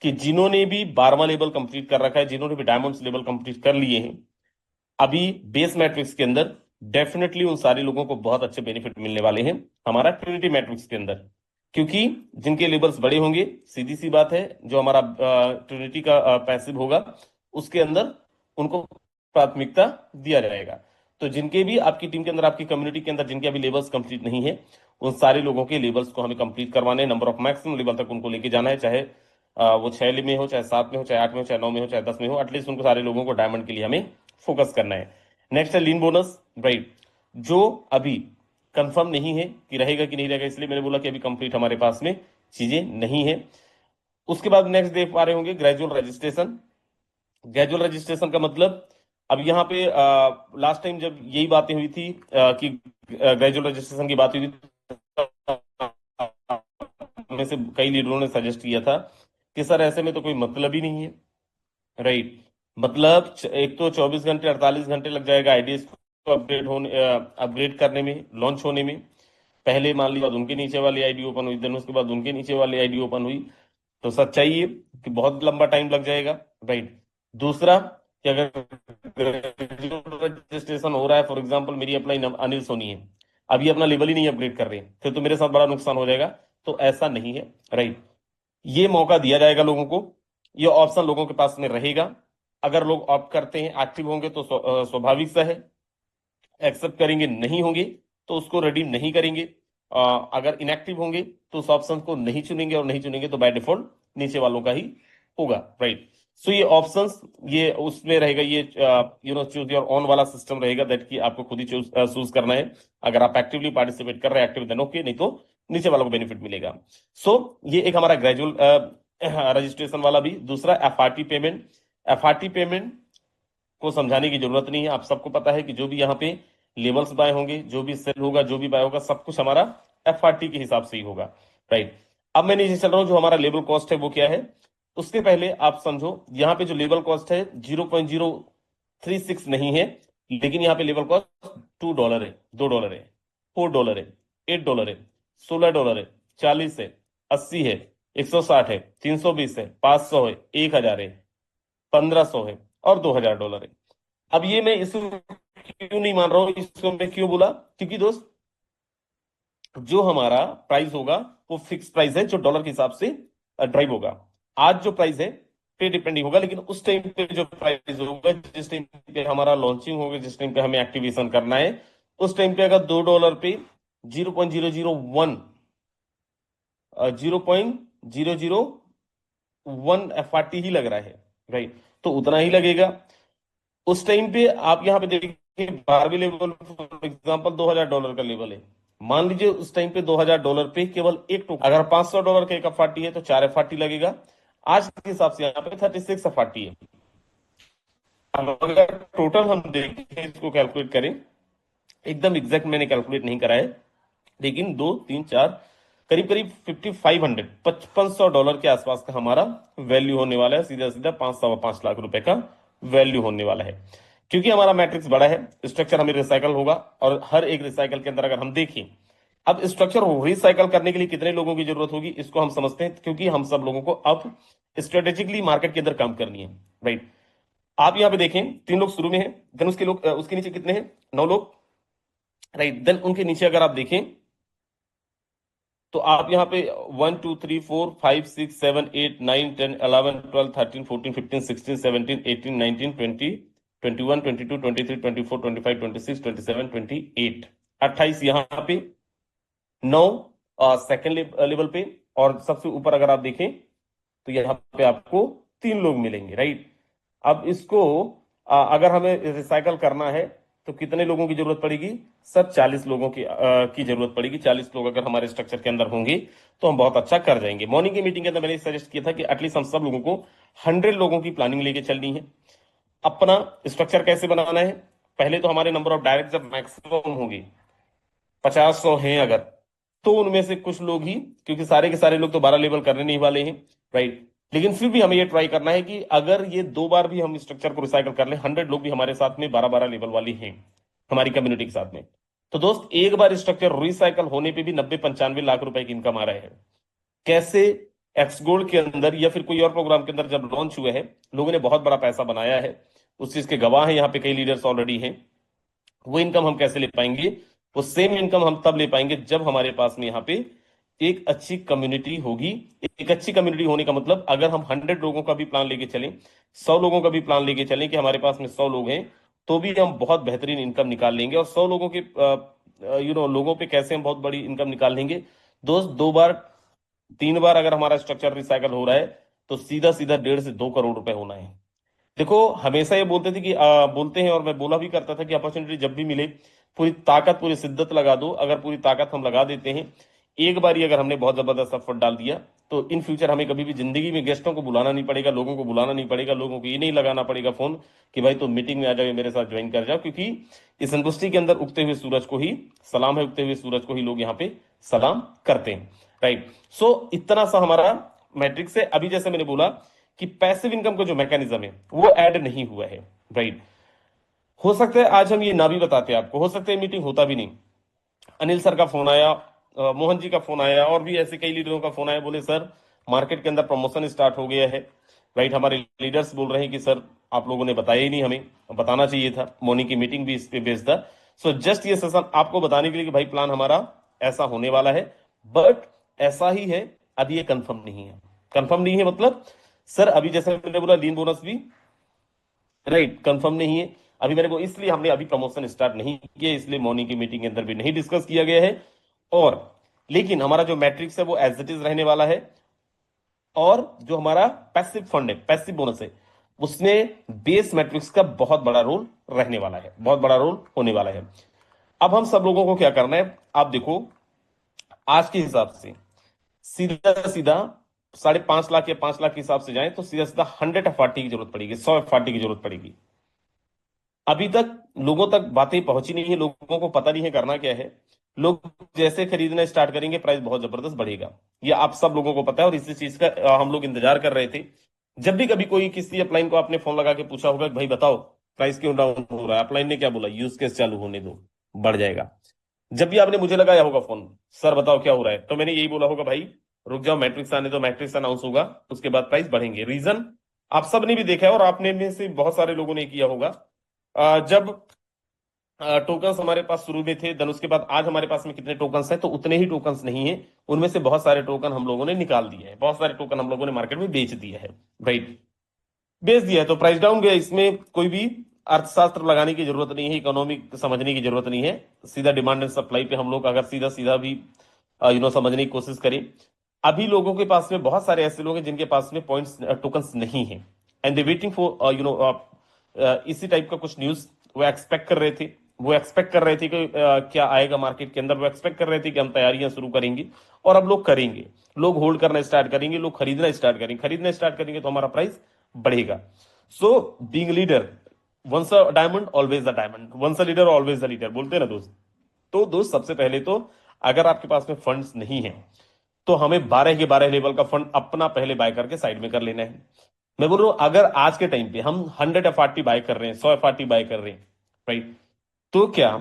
कि जिन्होंने भी 12वां लेवल कंप्लीट कर रखा है, जिन्होंने भी डायमंड्स लेवल कंप्लीट कर लिए हैं अभी बेस मैट्रिक्स के अंदर, डेफिनेटली उन सारे लोगों को बहुत अच्छे बेनिफिट मिलने वाले हैं हमारा ट्रिनिटी मैट्रिक्स के अंदर। क्योंकि जिनके लेवल्स बड़े होंगे, सीधी सी बात है, जो हमारा ट्रिनिटी का पैसिव होगा उसके अंदर उनको प्राथमिकता दिया जाएगा। तो जिनके भी आपकी टीम के अंदर, आपकी कम्युनिटी के अंदर जिनके अभी लेवल्स कंप्लीट नहीं है, उन सारे लोगों के लेवल्स को हमें कंप्लीट करवाने, नंबर ऑफ मैक्सिमम लेवल तक उनको लेके जाना है, चाहे वो 6 में हो, चाहे 7 में हो, चाहे 8 में हो, चाहे 9 में हो, चाहे 10 में हो, एटलीस्ट उनको सारे लोगों को डायमंड के लिए हमें फोकस करना है। नेक्स्ट है लीन बोनस, राइट, जो अभी कंफर्म नहीं है कि रहेगा कि नहीं रहेगा, इसलिए मैंने बोला कि अभी कंप्लीट हमारे पास में चीजें नहीं है। उसके बाद नेक्स्ट देख पा रहे होंगे ग्रेजुअल रजिस्ट्रेशन। ग्रेजुअल रजिस्ट्रेशन का मतलब, अब यहाँ पे लास्ट टाइम जब यही बातें हुई थी कि ग्रेजुअल रजिस्ट्रेशन की बात हुई थी, में से कई लीडरों ने सजेस्ट किया था कि सर ऐसे में तो कोई मतलब ही नहीं है, राइट। मतलब एक तो 24 घंटे 48 घंटे लग जाएगा आईडीएस को अपग्रेड करने में, लॉन्च होने में। पहले मान लीजिए उनके नीचे वाली आईडी ओपन हुई, देन उसके बाद उनके नीचे वाली आईडी ओपन हुई, तो सच्चाई ये कि बहुत लंबा टाइम लग जाएगा, राइट। दूसरा कि अगर रजिस्ट्रेशन हो रहा है, फॉर एग्जाम्पल मेरी अपना अनिल सोनी है, अभी अपना लेवल ही नहीं अपग्रेड कर रहे हैं, फिर तो मेरे साथ बड़ा नुकसान हो जाएगा। तो ऐसा नहीं है, राइट। ये मौका दिया जाएगा लोगों को, ये ऑप्शन लोगों के पास में रहेगा। अगर लोग ऑप्ट करते हैं, एक्टिव होंगे तो स्वाभाविक सा है, एक्सेप्ट करेंगे, नहीं होंगे तो उसको रिडीम नहीं करेंगे। अगर इनएक्टिव होंगे तो उस ऑप्शन को नहीं चुनेंगे, और नहीं चुनेंगे तो बाय डिफॉल्ट नीचे वालों का ही होगा, राइट। सो ये ऑप्शंस, ये उसमें रहेगा, ये चूज योर ऑन वाला सिस्टम रहेगा, दैट कि आपको खुद ही चूज करना है। अगर आप एक्टिवली पार्टिसिपेट कर रहे हैं, एक्टिव देन ओके, नहीं तो नीचे वालों को बेनिफिट मिलेगा। सो ये एक हमारा ग्रेजुअल रजिस्ट्रेशन वाला भी। दूसरा एफआरटी पेमेंट। एफआरटी पेमेंट को समझाने की जरूरत नहीं है, आप सबको पता है कि जो भी यहाँ पे लेवल्स बाय होंगे, जो भी सेल होगा, जो भी बाय होगा, सब कुछ हमारा एफआरटी के हिसाब से ही होगा, राइट। अब मैं नीचे चल रहा हूँ, जो हमारा लेवल कॉस्ट है वो क्या है। उसके पहले आप समझो, यहाँ पे जो लेवल कॉस्ट है 0.036 नहीं है, लेकिन यहाँ पे लेवल कॉस्ट $2 है, $2 है, $4 है, $8 है, $16 है, 40 है, 80 है, 160 है, 320 है, 500 है, 1000 है, 1500 है और $2000 है। अब ये मैं इसको क्यों नहीं मान रहा हूं, इसको मैं क्यों बोला, क्योंकि दोस्त जो हमारा प्राइस होगा वो फिक्स प्राइस है, जो डॉलर के हिसाब से ड्राइव होगा। आज जो प्राइस है पे डिपेंडिंग होगा, लेकिन उस टाइम पे जो प्राइस होगा, जिस टाइम पे हमारा लॉन्चिंग होगा, जिस टाइम पे हमें एक्टिवेशन करना है, उस टाइम पे अगर $2 पे 0.001 0.001 एफआरटी ही लग रहा है, राइट, तो उतना ही लगेगा। उस टाइम पे आप यहाँ पे देखिए 12वें लेवल फॉर एग्जांपल $2000 का लेवल है। मान लीजिए उस टाइम पे $2000 पे केवल एक टोकन, अगर $500 का एक एफआरटी है तो 4 एफआरटी लगेगा। आज के हिसाब से यहाँ पे 36 एफआरटी है। अब अगर टोटल हम देखें, इसको कैलकुलेट करें, एकदम एग्जैक्ट मैंने कैलकुलेट नहीं करा है, लेकिन 2 3 4 करीब करीब 5500 $5500 के आसपास का हमारा वैल्यू होने वाला है, सीधा सीधा 5 सवा 5 लाख रुपए का वैल्यू होने वाला है। क्योंकि हमारा मैट्रिक्स बड़ा है, स्ट्रक्चर हमें रिसाइकल होगा, और हर एक रिसाइकल के अंदर अगर हम देखें, अब स्ट्रक्चर रिसाइकल करने के लिए कितने लोगों की जरूरत होगी इसको हम समझते हैं, क्योंकि हम सब लोगों को अब स्ट्रेटेजिकली मार्केट के अंदर काम करनी है, राइट। आप यहाँ पे देखें 3 लोग शुरू में हैं, देन उसके लोग उसके नीचे कितने हैं, 9 लोग, राइट। देन उनके नीचे अगर आप देखें तो आप यहाँ पे 1 2 3 4 5 6 7 8 9 10 11 12 13 14 15 16 17 18 19 20 21 22 23 24 25 26 27 28 28 यहाँ पे, 9 सेकेंड लेवल पे, और सबसे ऊपर अगर आप देखें तो यहाँ पे आपको 3 लोग मिलेंगे, राइट। अब इसको अगर हमें रिसाइकल करना है तो कितने लोगों की जरूरत पड़ेगी सर, 40 लोगों की जरूरत पड़ेगी। 40 लोग अगर हमारे स्ट्रक्चर के अंदर होंगे तो हम बहुत अच्छा कर जाएंगे। मॉर्निंग की मीटिंग के अंदर मैंने सजेस्ट किया था कि एटलीस्ट हम सब लोगों को 100 लोगों की प्लानिंग लेके चलनी है। अपना स्ट्रक्चर कैसे बनाना है, पहले तो हमारे नंबर ऑफ डायरेक्ट जब मैक्सिमम होंगे 50-100 हैं अगर, तो उनमें से कुछ लोग ही, क्योंकि सारे के सारे लोग तो 12 लेवल करने नहीं वाले हैं, राइट। लेकिन फिर भी हमें ये ट्राई करना है कि अगर ये 2 बार भी हम स्ट्रक्चर को रिसाइकल कर लें, 100 लोग भी हमारे साथ में 12-12 लेवल वाले हैं हमारी कम्युनिटी के साथ में, तो दोस्त एक बार स्ट्रक्चर रिसाइकल होने पे भी 90-95 लाख रुपए की इनकम आ रहा है। कैसे? एक्स गोल्ड के अंदर या फिर कोई और प्रोग्राम के अंदर जब लॉन्च हुए हैं, लोगों ने बहुत बड़ा पैसा बनाया है, उस चीज के गवाह हैं यहाँ पे कई लीडर्स ऑलरेडी हैं। वो इनकम हम कैसे ले पाएंगे? वो सेम इनकम हम तब ले पाएंगे जब हमारे पास में यहाँ पे एक अच्छी कम्युनिटी होगी। एक अच्छी कम्युनिटी होने का मतलब, अगर हम 100 लोगों का भी प्लान लेके चलें, 100 लोगों का भी प्लान लेके चलें कि हमारे पास में 100 लोग हैं, तो भी हम बहुत बेहतरीन इनकम निकाल लेंगे। और 100 लोगों के लोगों पे कैसे हम बहुत बड़ी इनकम निकाल लेंगे दोस्त? 2 बार 3 बार अगर हमारा स्ट्रक्चर रिसाइकल हो रहा है तो सीधा सीधा 1.5 से 2 करोड़ रुपए होना है। देखो, हमेशा ये बोलते थे कि बोलते हैं, और मैं बोला भी करता था कि अपॉर्चुनिटी जब भी मिले पूरी ताकत पूरी शिद्दत लगा दो। अगर पूरी ताकत हम लगा देते हैं, एक बार ही अगर हमने बहुत जबरदस्त एफर्ट डाल दिया, तो इन फ्यूचर हमें कभी भी जिंदगी में गेस्टों को बुलाना नहीं पड़ेगा, लोगों को बुलाना नहीं पड़ेगा, लोगों को ये नहीं लगाना पड़ेगा फोन कि भाई तुम मीटिंग में आ जाओ, मेरे साथ ज्वाइन कर जाओ, क्योंकि इस इंडस्ट्री के अंदर उगते हुए सूरज को ही सलाम है, उगते हुए सूरज को ही लोग यहाँ पे सलाम करते हैं, राइट। सो इतना सा हमारा मैट्रिक्स है। अभी जैसे मैंने बोला कि पैसिव इनकम का जो मैकेनिज्म है वो ऐड नहीं हुआ है, राइट। हो सकता है आज हम ये ना भी बताते आपको, हो सकता है मीटिंग होता भी नहीं। अनिल सर का फोन आया, मोहन जी का फोन आया, और भी ऐसे कई लीडरों का फोन आया, बोले सर मार्केट के अंदर प्रमोशन स्टार्ट हो गया है, राइट। हमारे लीडर्स बोल रहे हैं कि सर आप लोगों ने बताया ही नहीं, हमें बताना चाहिए था। मॉर्निंग की मीटिंग भी इस पे बेस्ड था। सो जस्ट ये सेशन आपको बताने के लिए कि भाई प्लान हमारा ऐसा होने वाला है, बट ऐसा ही है, अभी ये कंफर्म नहीं है। कंफर्म नहीं है मतलब सर, अभी जैसे मैंने बोला लीन बोनस भी, राइट, कंफर्म नहीं है अभी। मैंने को इसलिए हमने अभी प्रमोशन स्टार्ट नहीं किया, इसलिए मॉर्निंग की मीटिंग के अंदर भी नहीं डिस्कस किया गया है। और लेकिन हमारा जो मैट्रिक्स है वो एज इट इज रहने वाला है, और जो हमारा पैसिव फंड है, पैसिव बोनस है, उसमें बेस मैट्रिक्स का बहुत बड़ा रोल रहने वाला है, बहुत बड़ा रोल होने वाला है। अब हम सब लोगों को क्या करना है, आप देखो आज के हिसाब से सीधा सीधा 5.5 लाख या 5 लाख के हिसाब से जाए तो सीधा सीधा 100 एफआरटी की जरूरत पड़ेगी, 100 एफआरटी की जरूरत पड़ेगी। अभी तक लोगों तक बातें पहुंची नहीं है, लोगों को पता नहीं है करना क्या है। लोग जैसे खरीदना स्टार्ट करेंगे प्राइस बहुत जबरदस्त बढ़ेगा, ये आप सब लोगों को पता है, और इसी चीज का हम लोग इंतजार कर रहे थे। जब भी कभी कोई किसी अपलाइन को आपने फोन लगा के पूछा होगा कि भाई बताओ प्राइस क्यों डाउन हो रहा है, अपलाइन ने क्या बोला, यूज केस चालू होने दो बढ़ जाएगा। जब भी आपने मुझे लगाया होगा फोन, सर बताओ क्या हो रहा है, तो मैंने यही बोला होगा भाई रुक जाओ, मैट्रिक्स आने दो, मैट्रिक्स अनाउंस होगा उसके बाद प्राइस बढ़ेंगे। रीजन आप सब ने भी देखा है, और आपने में से बहुत सारे लोगों ने किया होगा। जब टोकन्स हमारे पास शुरू में थे, देन उसके बाद आज हमारे पास में कितने टोकन्स हैं, तो उतने ही टोकन्स नहीं है, उनमें से बहुत सारे टोकन हम लोगों ने निकाल दिए हैं, बहुत सारे टोकन हम लोगों ने मार्केट में बेच दिया है, राइट, बेच दिया है, तो प्राइस डाउन गया। इसमें कोई भी अर्थशास्त्र लगाने की जरूरत नहीं है, इकोनॉमिक समझने की जरूरत नहीं है, सीधा डिमांड एंड सप्लाई पे हम लोग अगर सीधा सीधा भी समझने की कोशिश करें। अभी लोगों के पास में बहुत सारे ऐसे लोग हैं जिनके पास में पॉइंट्स टोकन्स नहीं है, एंड दे वेटिंग फॉर इसी टाइप का कुछ न्यूज वो एक्सपेक्ट कर रहे थे। वो एक्सपेक्ट कर रहे थे कि क्या आएगा मार्केट के अंदर, वो एक्सपेक्ट कर रहे थे कि हम तैयारियां शुरू करेंगे, और अब लोग करेंगे, लोग होल्ड करना स्टार्ट करेंगे, लोग खरीदना स्टार्ट करेंगे, खरीदना स्टार्ट करेंगे तो हमारा प्राइस बढ़ेगा। So being leader, once a diamond always a diamond, once a leader always a leader, बोलते हैं ना दोस्त। तो दोस्त सबसे पहले तो अगर आपके पास में फंड्स नहीं है तो हमें 12 के 12 लेवल का फंड अपना पहले बाय करके साइड में कर लेना है। मैं बोल रहा हूं अगर आज के टाइम पे हम 100 एफआरटी बाय कर रहे हैं, 100 एफआरटी बाय कर रहे हैं, राइट, तो क्या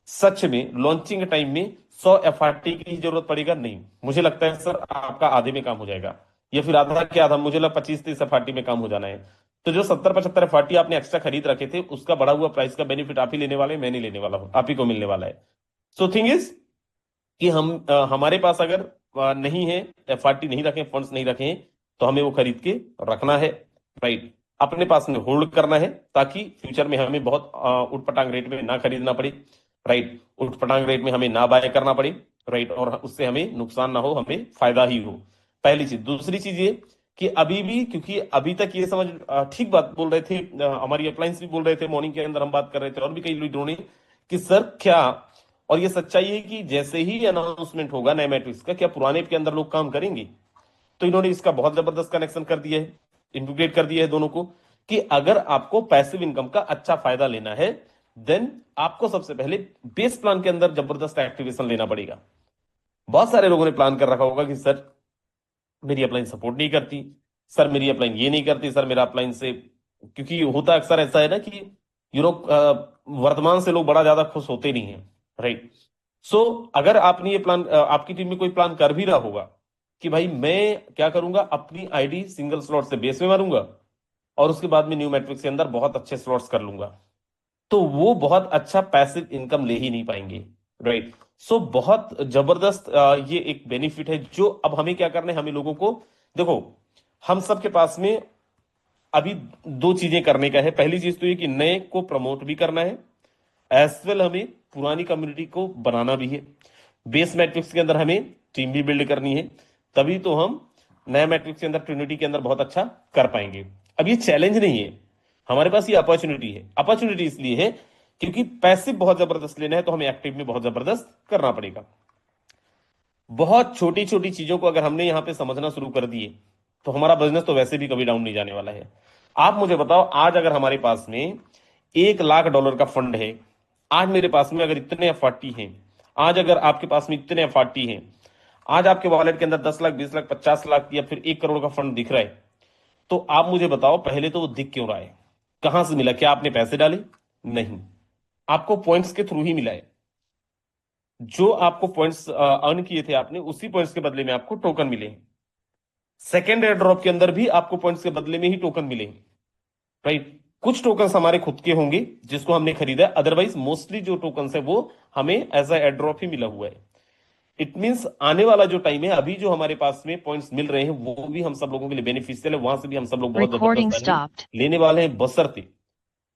सच में लॉन्चिंग टाइम में 100 एफआरटी की जरूरत पड़ेगा? नहीं, मुझे लगता है सर आपका आधे में काम हो जाएगा, या फिर आधा क्या आधा, मुझे लगा 25-30 एफआरटी में काम हो जाना है। तो जो 70-75 एफआरटी आपने एक्स्ट्रा खरीद रखे थे, उसका बढ़ा हुआ प्राइस का बेनिफिट आप ही लेने वाले हैं, मैं नहीं लेने वाला हूं, आप ही को मिलने वाला है। सो थिंग इज कि हमारे पास अगर नहीं है, एफआरटी नहीं रखे, फंड्स नहीं रखे हैं, तो हमें वो खरीद के रखना है, राइट, अपने पास में होल्ड करना है, ताकि फ्यूचर में हमें बहुत उटपटांग रेट में ना खरीदना पड़े, राइट, उटपटांग रेट में हमें ना बाय करना पड़े, राइट, और उससे हमें नुकसान ना हो, हमें फायदा ही हो। पहली चीज। दूसरी चीज ये कि अभी भी, क्योंकि अभी तक ये समझ ठीक बात बोल रहे थे, हमारी अप्लायंस भी बोल रहे थे, मॉर्निंग के अंदर हम बात कर रहे थे, और भी कई लीडरों ने, कि सर क्या, और ये सच्चाई है कि जैसे ही अनाउंसमेंट होगा नए मैट्रिक्स का, क्या पुराने के अंदर लोग काम करेंगे? तो इन्होंने इसका बहुत जबरदस्त कनेक्शन कर दिया है, इंटीग्रेट कर दिया है दोनों को, कि अगर आपको पैसिव इनकम का अच्छा फायदा लेना है, देन आपको सबसे पहले बेस प्लान के अंदर जबरदस्त एक्टिवेशन लेना पड़ेगा। बहुत सारे लोगों ने प्लान कर रखा होगा कि सर मेरी अपलाइन सपोर्ट नहीं करती, सर मेरी अपलाइन ये नहीं करती, सर मेरा अपलाइन से, क्योंकि होता अक्सर ऐसा है ना कि वर्तमान से लोग बड़ा ज्यादा खुश होते नहीं है, राइट। सो अगर आपने ये प्लान, आपकी टीम में कोई प्लान कर भी रहा होगा कि भाई मैं क्या करूंगा, अपनी आईडी सिंगल स्लॉट से बेस में मारूंगा, और उसके बाद में न्यू मैट्रिक्स के अंदर बहुत अच्छे स्लॉट्स कर लूंगा, तो वो बहुत अच्छा पैसिव इनकम ले ही नहीं पाएंगे, राइट। सो बहुत जबरदस्त ये एक बेनिफिट है, जो अब हमें क्या करना है, हमें लोगों को, देखो हम सबके पास में अभी दो चीजें करने का है। पहली चीज तो ये कि नए को प्रमोट भी करना है, एज वेल हमें पुरानी कम्युनिटी को बनाना भी है। बेस मैट्रिक्स के अंदर हमें टीम भी बिल्ड करनी है, तभी तो हम नया मैट्रिक्स के अंदर, ट्रिनिटी के अंदर बहुत अच्छा कर पाएंगे। अब ये चैलेंज नहीं है, हमारे पास ये अपॉर्चुनिटी है। अपॉर्चुनिटी इसलिए है क्योंकि पैसिव बहुत जबरदस्त लेना है, तो हमें एक्टिव में बहुत जबरदस्त करना पड़ेगा। बहुत छोटी छोटी चीजों को अगर हमने यहां पे समझना शुरू कर दिए, तो हमारा बिजनेस तो वैसे भी कभी डाउन नहीं जाने वाला है। आप मुझे बताओ, आज अगर हमारे पास में $1 लाख का फंड है, आज मेरे पास में अगर इतने एफआरटी हैं, आज अगर आपके पास में इतने एफआरटी हैं, आज आपके वॉलेट के अंदर 10 लाख, 20 लाख, 50 लाख या फिर 1 करोड़ का फंड दिख रहा है, तो आप मुझे बताओ पहले तो वो दिख क्यों रहा है? कहां से मिला? क्या आपने पैसे डाले? नहीं, आपको पॉइंट्स के थ्रू ही मिला है। जो आपको पॉइंट्स अर्न किए थे आपने, उसी पॉइंट्स के बदले में आपको टोकन मिले हैं। सेकेंड एयर ड्रॉप के अंदर भी आपको पॉइंट्स के बदले में ही टोकन मिले हैं, राइट। कुछ टोकन्स हमारे खुद के होंगे जिसको हमने खरीदा है, अदरवाइज मोस्टली जो टोकन्स है वो हमें एज अ एयर ड्रॉप ही मिला हुआ है। इट मींस आने वाला जो टाइम है, अभी जो हमारे पास में पॉइंट्स मिल रहे हैं, वो भी हम सब लोगों के लिए बेनिफिशियल है, वहां से भी हम सब लोग बहुत जबरदस्त अर्निंग लेने वाले हैं, बशर्ते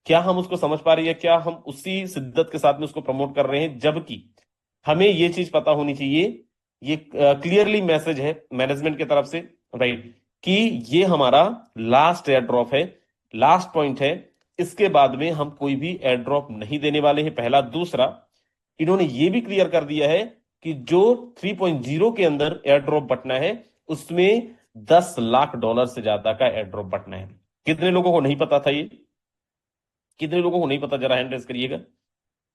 क्या हम उसको समझ पा रहे हैं, क्या हम उसी शिद्दत के साथ में उसको प्रमोट कर रहे हैं। जबकि हमें ये चीज पता होनी चाहिए, ये क्लियरली मैसेज है मैनेजमेंट की तरफ से, राइट, कि ये हमारा लास्ट एयर ड्रॉप है, लास्ट पॉइंट है, इसके बाद में हम कोई भी एयर ड्रॉप नहीं देने वाले हैं, पहला। दूसरा, इन्होंने ये भी क्लियर कर दिया है कि जो 3.0 के अंदर एयर ड्रॉप बटना है, उसमें $10 लाख से ज्यादा का एयर ड्रॉप बटना है। कितने लोगों को नहीं पता था ये? कितने लोगों को नहीं पता? जरा हैंड रेज करिएगा।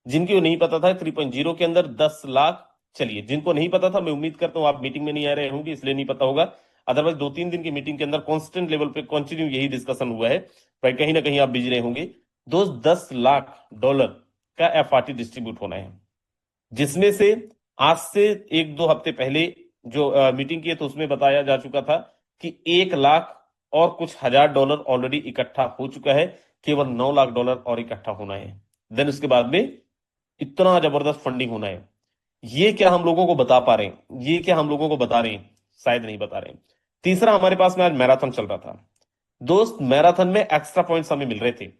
जिनको नहीं पता था 3.0 के अंदर 10 लाख, चलिए जिनको नहीं पता था, मैं उम्मीद करता हूं आप मीटिंग में नहीं आ रहे होंगे इसलिए नहीं पता होगा, अदरवाइज 2-3 दिन की मीटिंग के अंदर कांस्टेंट लेवल पे कंटिन्यू यही डिस्कशन हुआ है, भाई कहीं ना कहीं आप बिजी रहे होंगे। दोस्त $10 लाख का एफआरटी डिस्ट्रीब्यूट होना है, जिसमें से आज से 1-2 हफ्ते पहले जो मीटिंग की है, तो उसमें बताया जा चुका था कि 1 लाख और कुछ $1000 ऑलरेडी इकट्ठा हो चुका है, केवल $9 लाख और इकट्ठा होना है। देन उसके बाद में इतना जबरदस्त फंडिंग होना है। ये क्या हम लोगों को बता पा रहे हैं? ये क्या हम लोगों को बता रहे हैं? शायद नहीं बता रहे हैं। तीसरा, हमारे पास में आज मैराथन चल रहा था दोस्त, मैराथन में एक्स्ट्रा पॉइंट्स हमें मिल रहे थे।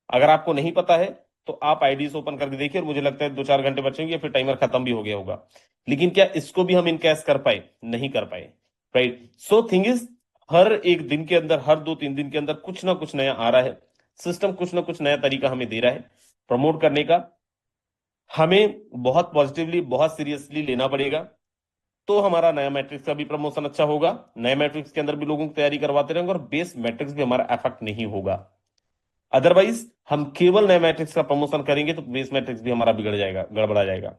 अगर आपको नहीं पता है तो आप आईडीज ओपन करके देखिए, और मुझे लगता है 2-4 घंटे बचेंगे, फिर टाइमर खत्म भी हो गया होगा। लेकिन क्या इसको भी हम इनकैश कर पाए? नहीं कर पाए, राइट। सो थिंग इज, हर एक दिन के अंदर, हर 2-3 दिन के अंदर कुछ ना कुछ नया आ रहा है, सिस्टम कुछ ना कुछ नया तरीका हमें दे रहा है प्रमोट करने का। हमें बहुत पॉजिटिवली, बहुत सीरियसली लेना पड़ेगा, तो हमारा नया मैट्रिक्स का भी प्रमोशन अच्छा होगा, नए मैट्रिक्स के अंदर भी लोगों की तैयारी करवाते रहेंगे, और बेस मैट्रिक्स भी हमारा अफेक्ट नहीं होगा। अदरवाइज हम केवल नए मैट्रिक्स का प्रमोशन करेंगे तो बेस मैट्रिक्स भी हमारा बिगड़ जाएगा, गड़बड़ा जाएगा,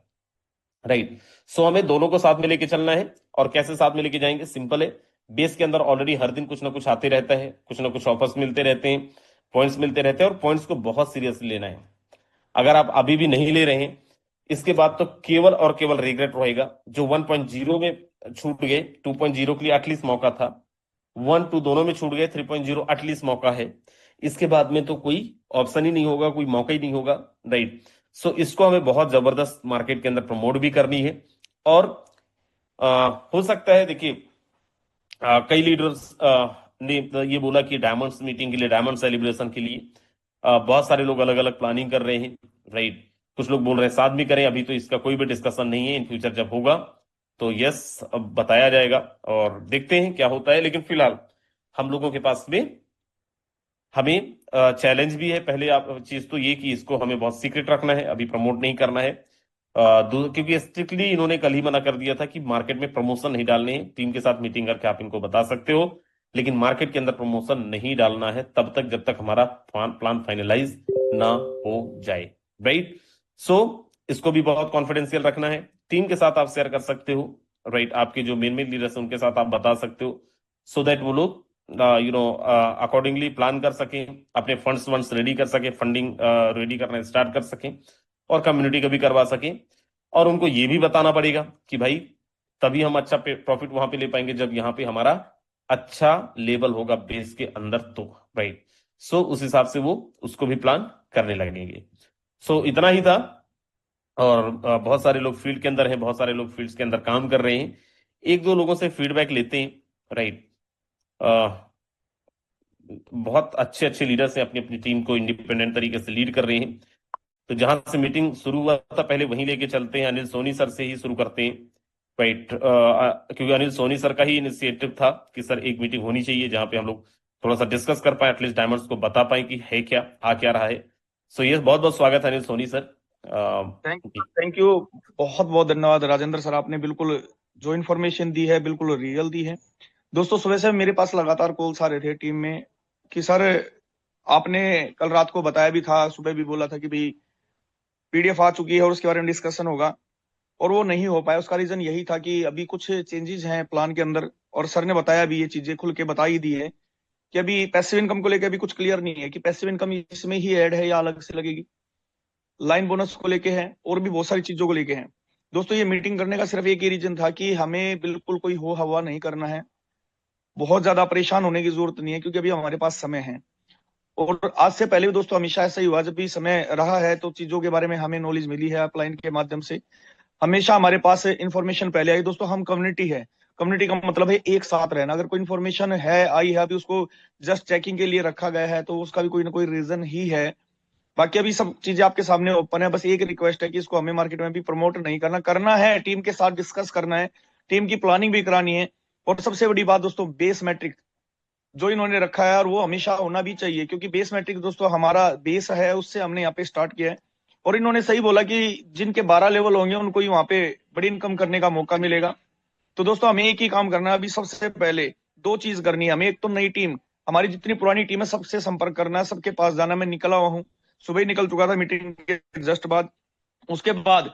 राइट। सो हमें दोनों को साथ में लेके चलना है, और कैसे साथ में लेके जाएंगे? सिंपल है, बेस के अंदर ऑलरेडी हर दिन कुछ ना कुछ आते रहता है, कुछ ना कुछ ऑफर्स मिलते रहते हैं, पॉइंट्स मिलते रहते हैं, और पॉइंट्स को बहुत सीरियसली लेना है। अगर आप अभी भी नहीं ले रहे हैं, इसके बाद तो केवल और केवल रिग्रेट रहेगा। जो 1.0 में छूट गए, 2.0 के लिए एटलीस्ट मौका था, 1 2 दोनों में छूट गए, 3.0 एटलीस्ट मौका है। इसके बाद में तो कोई ऑप्शन ही नहीं होगा, कोई मौका ही नहीं होगा, राइट। सो इसको हमें बहुत जबरदस्त मार्केट के अंदर प्रमोट भी करनी है। और हो सकता है, देखिए, कई लीडर्स ने ये बोला कि डायमंड्स मीटिंग के लिए, डायमंड सेलिब्रेशन के लिए बहुत सारे लोग अलग अलग प्लानिंग कर रहे हैं, राइट। कुछ लोग बोल रहे हैं साथ भी करें, अभी तो इसका कोई भी डिस्कशन नहीं है, इन फ्यूचर जब होगा तो यस अब बताया जाएगा और देखते हैं क्या होता है। लेकिन फिलहाल हम लोगों के पास में हमें चैलेंज भी है। पहले आप चीज तो ये कि इसको हमें बहुत सीक्रेट रखना है, अभी प्रमोट नहीं करना है, क्योंकि स्ट्रिक्टली इन्होंने कल ही मना कर दिया था कि मार्केट में प्रमोशन नहीं डालने हैं। टीम के साथ मीटिंग करके आप इनको बता सकते हो, लेकिन मार्केट के अंदर प्रमोशन नहीं डालना है तब तक जब तक हमारा प्लान फाइनलाइज ना हो जाए, राइट। सो इसको भी बहुत कॉन्फिडेंशियल रखना है। टीम के साथ आप शेयर कर सकते हो, राइट। आपके जो मेन लीडर्स हैं उनके साथ आप बता सकते हो, सो दैट वो लोग अकॉर्डिंगली प्लान कर सकें, अपने फंड्स रेडी कर सके, फंडिंग रेडी करना स्टार्ट कर सकें, और कम्युनिटी का भी करवा सकें। और उनको ये भी बताना पड़ेगा कि भाई तभी हम अच्छा प्रॉफिट वहां पे ले पाएंगे जब यहाँ पे हमारा अच्छा लेवल होगा बेस के अंदर, तो राइट। सो उस हिसाब से वो उसको भी प्लान करने लगेंगे। सो इतना ही था। और बहुत सारे लोग फील्ड के अंदर हैं, बहुत सारे लोग फील्ड्स के अंदर काम कर रहे हैं। एक दो लोगों से फीडबैक लेते हैं, राइट। बहुत अच्छे अच्छे लीडर्स हैं, अपनी अपनी टीम को इंडिपेंडेंट तरीके से लीड कर रहे हैं। तो जहां से मीटिंग शुरू हुआ था पहले वहीं लेके चलते हैं। अनिल सोनी सर से ही शुरू करते हैं, राइट। क्योंकि अनिल सोनी सर का ही इनिशिएटिव था कि सर एक मीटिंग होनी चाहिए जहां पे हम लोग थोड़ा सा डिस्कस कर पाए, एटलीस्ट डायमंड्स को बता पाए कि है क्या, आ क्या रहा है। सो ये बहुत बहुत स्वागत है Anil Soni sir. Thank you, बहुत बहुत धन्यवाद राजेंद्र सर, आपने बिल्कुल जो इन्फॉर्मेशन दी है बिल्कुल रियल दी है। दोस्तों, सुबह से मेरे पास लगातार कॉल्स आ रहे थे टीम में कि सर आपने कल रात को बताया भी था, सुबह भी बोला था कि भाई पीडीएफ आ चुकी है और उसके बारे में डिस्कशन होगा, और वो नहीं हो पाया। उसका रीजन यही था कि अभी कुछ चेंजेस हैं प्लान के अंदर, और सर ने बताया भी, ये चीजें खुल के बता ही दी है कि अभी पैसिव इनकम को लेकर अभी कुछ क्लियर नहीं है कि पैसिव इनकम इसमें ही ऐड है या अलग से लगेगी, लाइन बोनस को लेके है, और भी बहुत सारी चीजों को लेके है। दोस्तों, ये मीटिंग करने का सिर्फ एक ही रीजन था कि हमें बिल्कुल कोई हो हवा नहीं करना है, बहुत ज्यादा परेशान होने की जरूरत नहीं है, क्योंकि अभी हमारे पास समय है। और आज से पहले भी दोस्तों हमेशा ऐसा ही हुआ, जब भी समय रहा है तो चीजों के बारे में हमें नॉलेज मिली है अपलाइन के माध्यम से, हमेशा हमारे पास इंफॉर्मेशन पहले आई। दोस्तों, हम कम्युनिटी है, कम्युनिटी का मतलब है एक साथ रहना। अगर कोई इन्फॉर्मेशन है आई है, अभी उसको जस्ट चेकिंग के लिए रखा गया है, तो उसका भी कोई ना कोई रीजन ही है। बाकी अभी सब चीजें आपके सामने ओपन है। बस एक रिक्वेस्ट है कि इसको हमें मार्केट में भी प्रमोट नहीं करना, करना है टीम के साथ डिस्कस करना है, टीम की प्लानिंग भी करानी है। और सबसे बड़ी बात दोस्तों, बेस मैट्रिक जो इन्होंने रखा है, और वो हमेशा होना भी चाहिए, क्योंकि बेस मैट्रिक दोस्तों हमारा बेस है, उससे हमने यहाँ पे स्टार्ट किया है। और इन्होंने सही बोला कि जिनके 12 लेवल होंगे उनको ही वहां पे बड़ी इनकम करने का मौका मिलेगा। तो दोस्तों, हमें एक ही काम करना है अभी। सबसे पहले दो चीज करनी है हमें। एक तो नई टीम, हमारी जितनी पुरानी टीम है, सबसे संपर्क करना है, सबके पास जाना। मैं निकला हुआ हूँ, सुबह ही निकल चुका था मीटिंग के जस्ट बाद। उसके बाद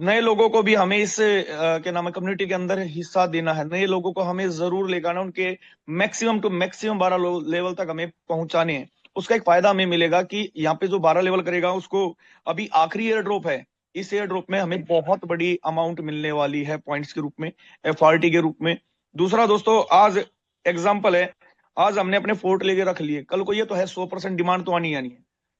नए लोगों को भी हमें इस क्या नाम है कम्युनिटी के अंदर हिस्सा देना है। नए लोगों को हमें जरूर लेकर आना, उनके मैक्सिमम टू मैक्सिमम 12 लेवल तक हमें पहुंचाने हैं। उसका एक फायदा हमें मिलेगा कि यहाँ पे जो 12 लेवल करेगा उसको अभी आखिरी एयर ड्रॉप है, इस एयर ड्रॉप में हमें बहुत बड़ी अमाउंट मिलने वाली है पॉइंट्स के रूप में, एफआरटी के रूप में। दूसरा दोस्तों, आज एग्जाम्पल है, आज हमने अपने फोर्ट लेके रख लिए, कल को ये तो है 100% डिमांड तो आनी है,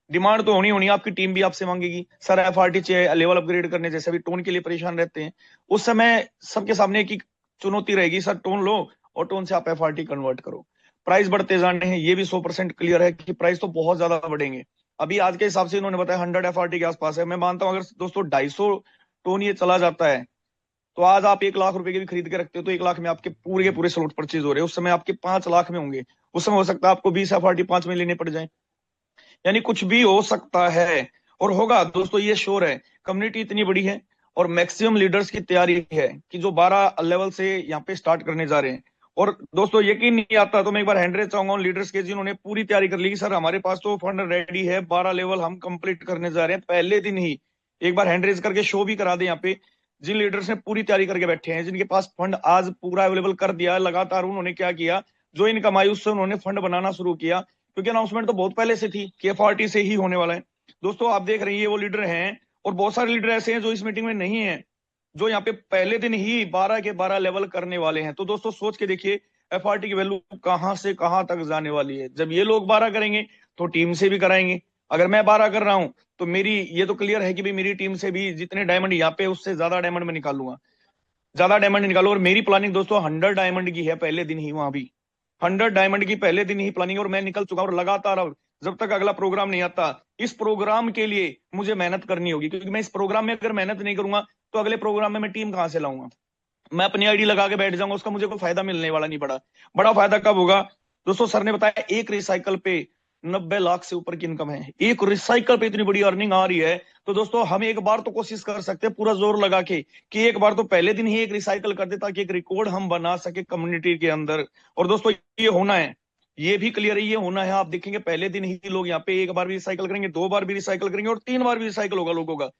डिमांड तो होनी होनी। आपकी टीम भी आपसे मांगेगी सर एफआरटी चाहिए, लेवल अपग्रेड करने, जैसे भी टोन के लिए परेशान रहते हैं, उस समय सबके सामने एक ही चुनौती रहेगी, सर टोन लो और टोन से आप एफआरटी कन्वर्ट करो। प्राइस बढ़ते जाने हैं, ये भी 100% क्लियर है कि प्राइस तो बहुत ज्यादा बढ़ेंगे। अभी आज के हिसाब से इन्होंने बताया 100 एफआरटी के आसपास है। मैं मानता हूं अगर दोस्तों 250 टोन ये चला जाता है, तो आज आप 1 लाख रुपए के भी खरीद के रखते हो, तो 1 लाख में आपके पूरे के पूरे स्लॉट परचेज हो रहे हैं। उस समय आपके 5 लाख में होंगे, उस समय हो सकता है आपको 20 एफआरटी 5 में लेने पड़ जाए, यानी कुछ भी हो सकता है और होगा। दोस्तों, ये श्योर है, कम्युनिटी इतनी बड़ी है और मैक्सिमम लीडर्स की तैयारी है कि जो 12 लेवल से यहाँ पे स्टार्ट करने जा रहे हैं। और दोस्तों, यकीन नहीं आता तो मैं एक बार हैंड रेज चाहूंगा उन लीडर्स के जिन्होंने पूरी तैयारी कर ली कि सर हमारे पास तो फंड रेडी है, 12 लेवल हम कंप्लीट करने जा रहे हैं पहले दिन ही। एक बार हैंड रेज करके शो भी करा दे यहाँ पे, जिन लीडर्स ने पूरी तैयारी करके बैठे हैं, जिनके पास फंड आज पूरा अवेलेबल कर दिया, लगातार उन्होंने क्या किया, जो इनकम आई उससे उन्होंने फंड बनाना शुरू किया, क्योंकि अनाउंसमेंट तो बहुत पहले से थी कि FRT से ही होने वाला है। दोस्तों आप देख रहे हैं ये वो लीडर हैं, और बहुत सारे लीडर ऐसे हैं जो इस मीटिंग में नहीं है, जो यहाँ पे पहले दिन ही 12 के 12 लेवल करने वाले हैं। तो दोस्तों सोच के देखिए FRT की वैल्यू कहां से कहां तक जाने वाली है। जब ये लोग 12 करेंगे तो टीम से भी कराएंगे। अगर मैं 12 कर रहा हूं तो मेरी ये तो क्लियर है कि भाई मेरी टीम से भी जितने डायमंड यहाँ पे उससे ज्यादा डायमंड में निकालूंगा, ज्यादा डायमंड निकालो। और मेरी प्लानिंग दोस्तों 100 डायमंड की है पहले दिन ही, वहां भी 100 डायमंड की पहले दिन ही प्लानिंग, और मैं निकल चुका हूं। और लगातार अब जब तक अगला प्रोग्राम नहीं आता, इस प्रोग्राम के लिए मुझे मेहनत करनी होगी, क्योंकि मैं इस प्रोग्राम में अगर मेहनत नहीं करूंगा तो अगले प्रोग्राम में मैं टीम कहां से लाऊंगा। मैं अपनी आईडी लगा के बैठ जाऊंगा, उसका मुझे कोई फायदा मिलने वाला नहीं। बड़ा फायदा कब होगा दोस्तों? सर ने बताया एक रिसाइकल पे 90 लाख से ऊपर की इनकम है, एक रिसाइकल पे इतनी बड़ी अर्निंग आ रही है। तो दोस्तों हम एक बार तो कोशिश कर सकते हैं पूरा जोर लगा के कि एक बार तो पहले दिन ही एक रिसाइकल कर दे, ताकि एक रिकॉर्ड हम बना सके कम्युनिटी के अंदर। और दोस्तों ये होना है, ये भी क्लियर है, ये होना है। आप देखेंगे पहले दिन ही लोग यहाँ पे एक बार भी रिसाइकल करेंगे, 2 बार भी रिसाइकल करेंगे, और 3 बार भी रिसाइकल होगा लोगों का।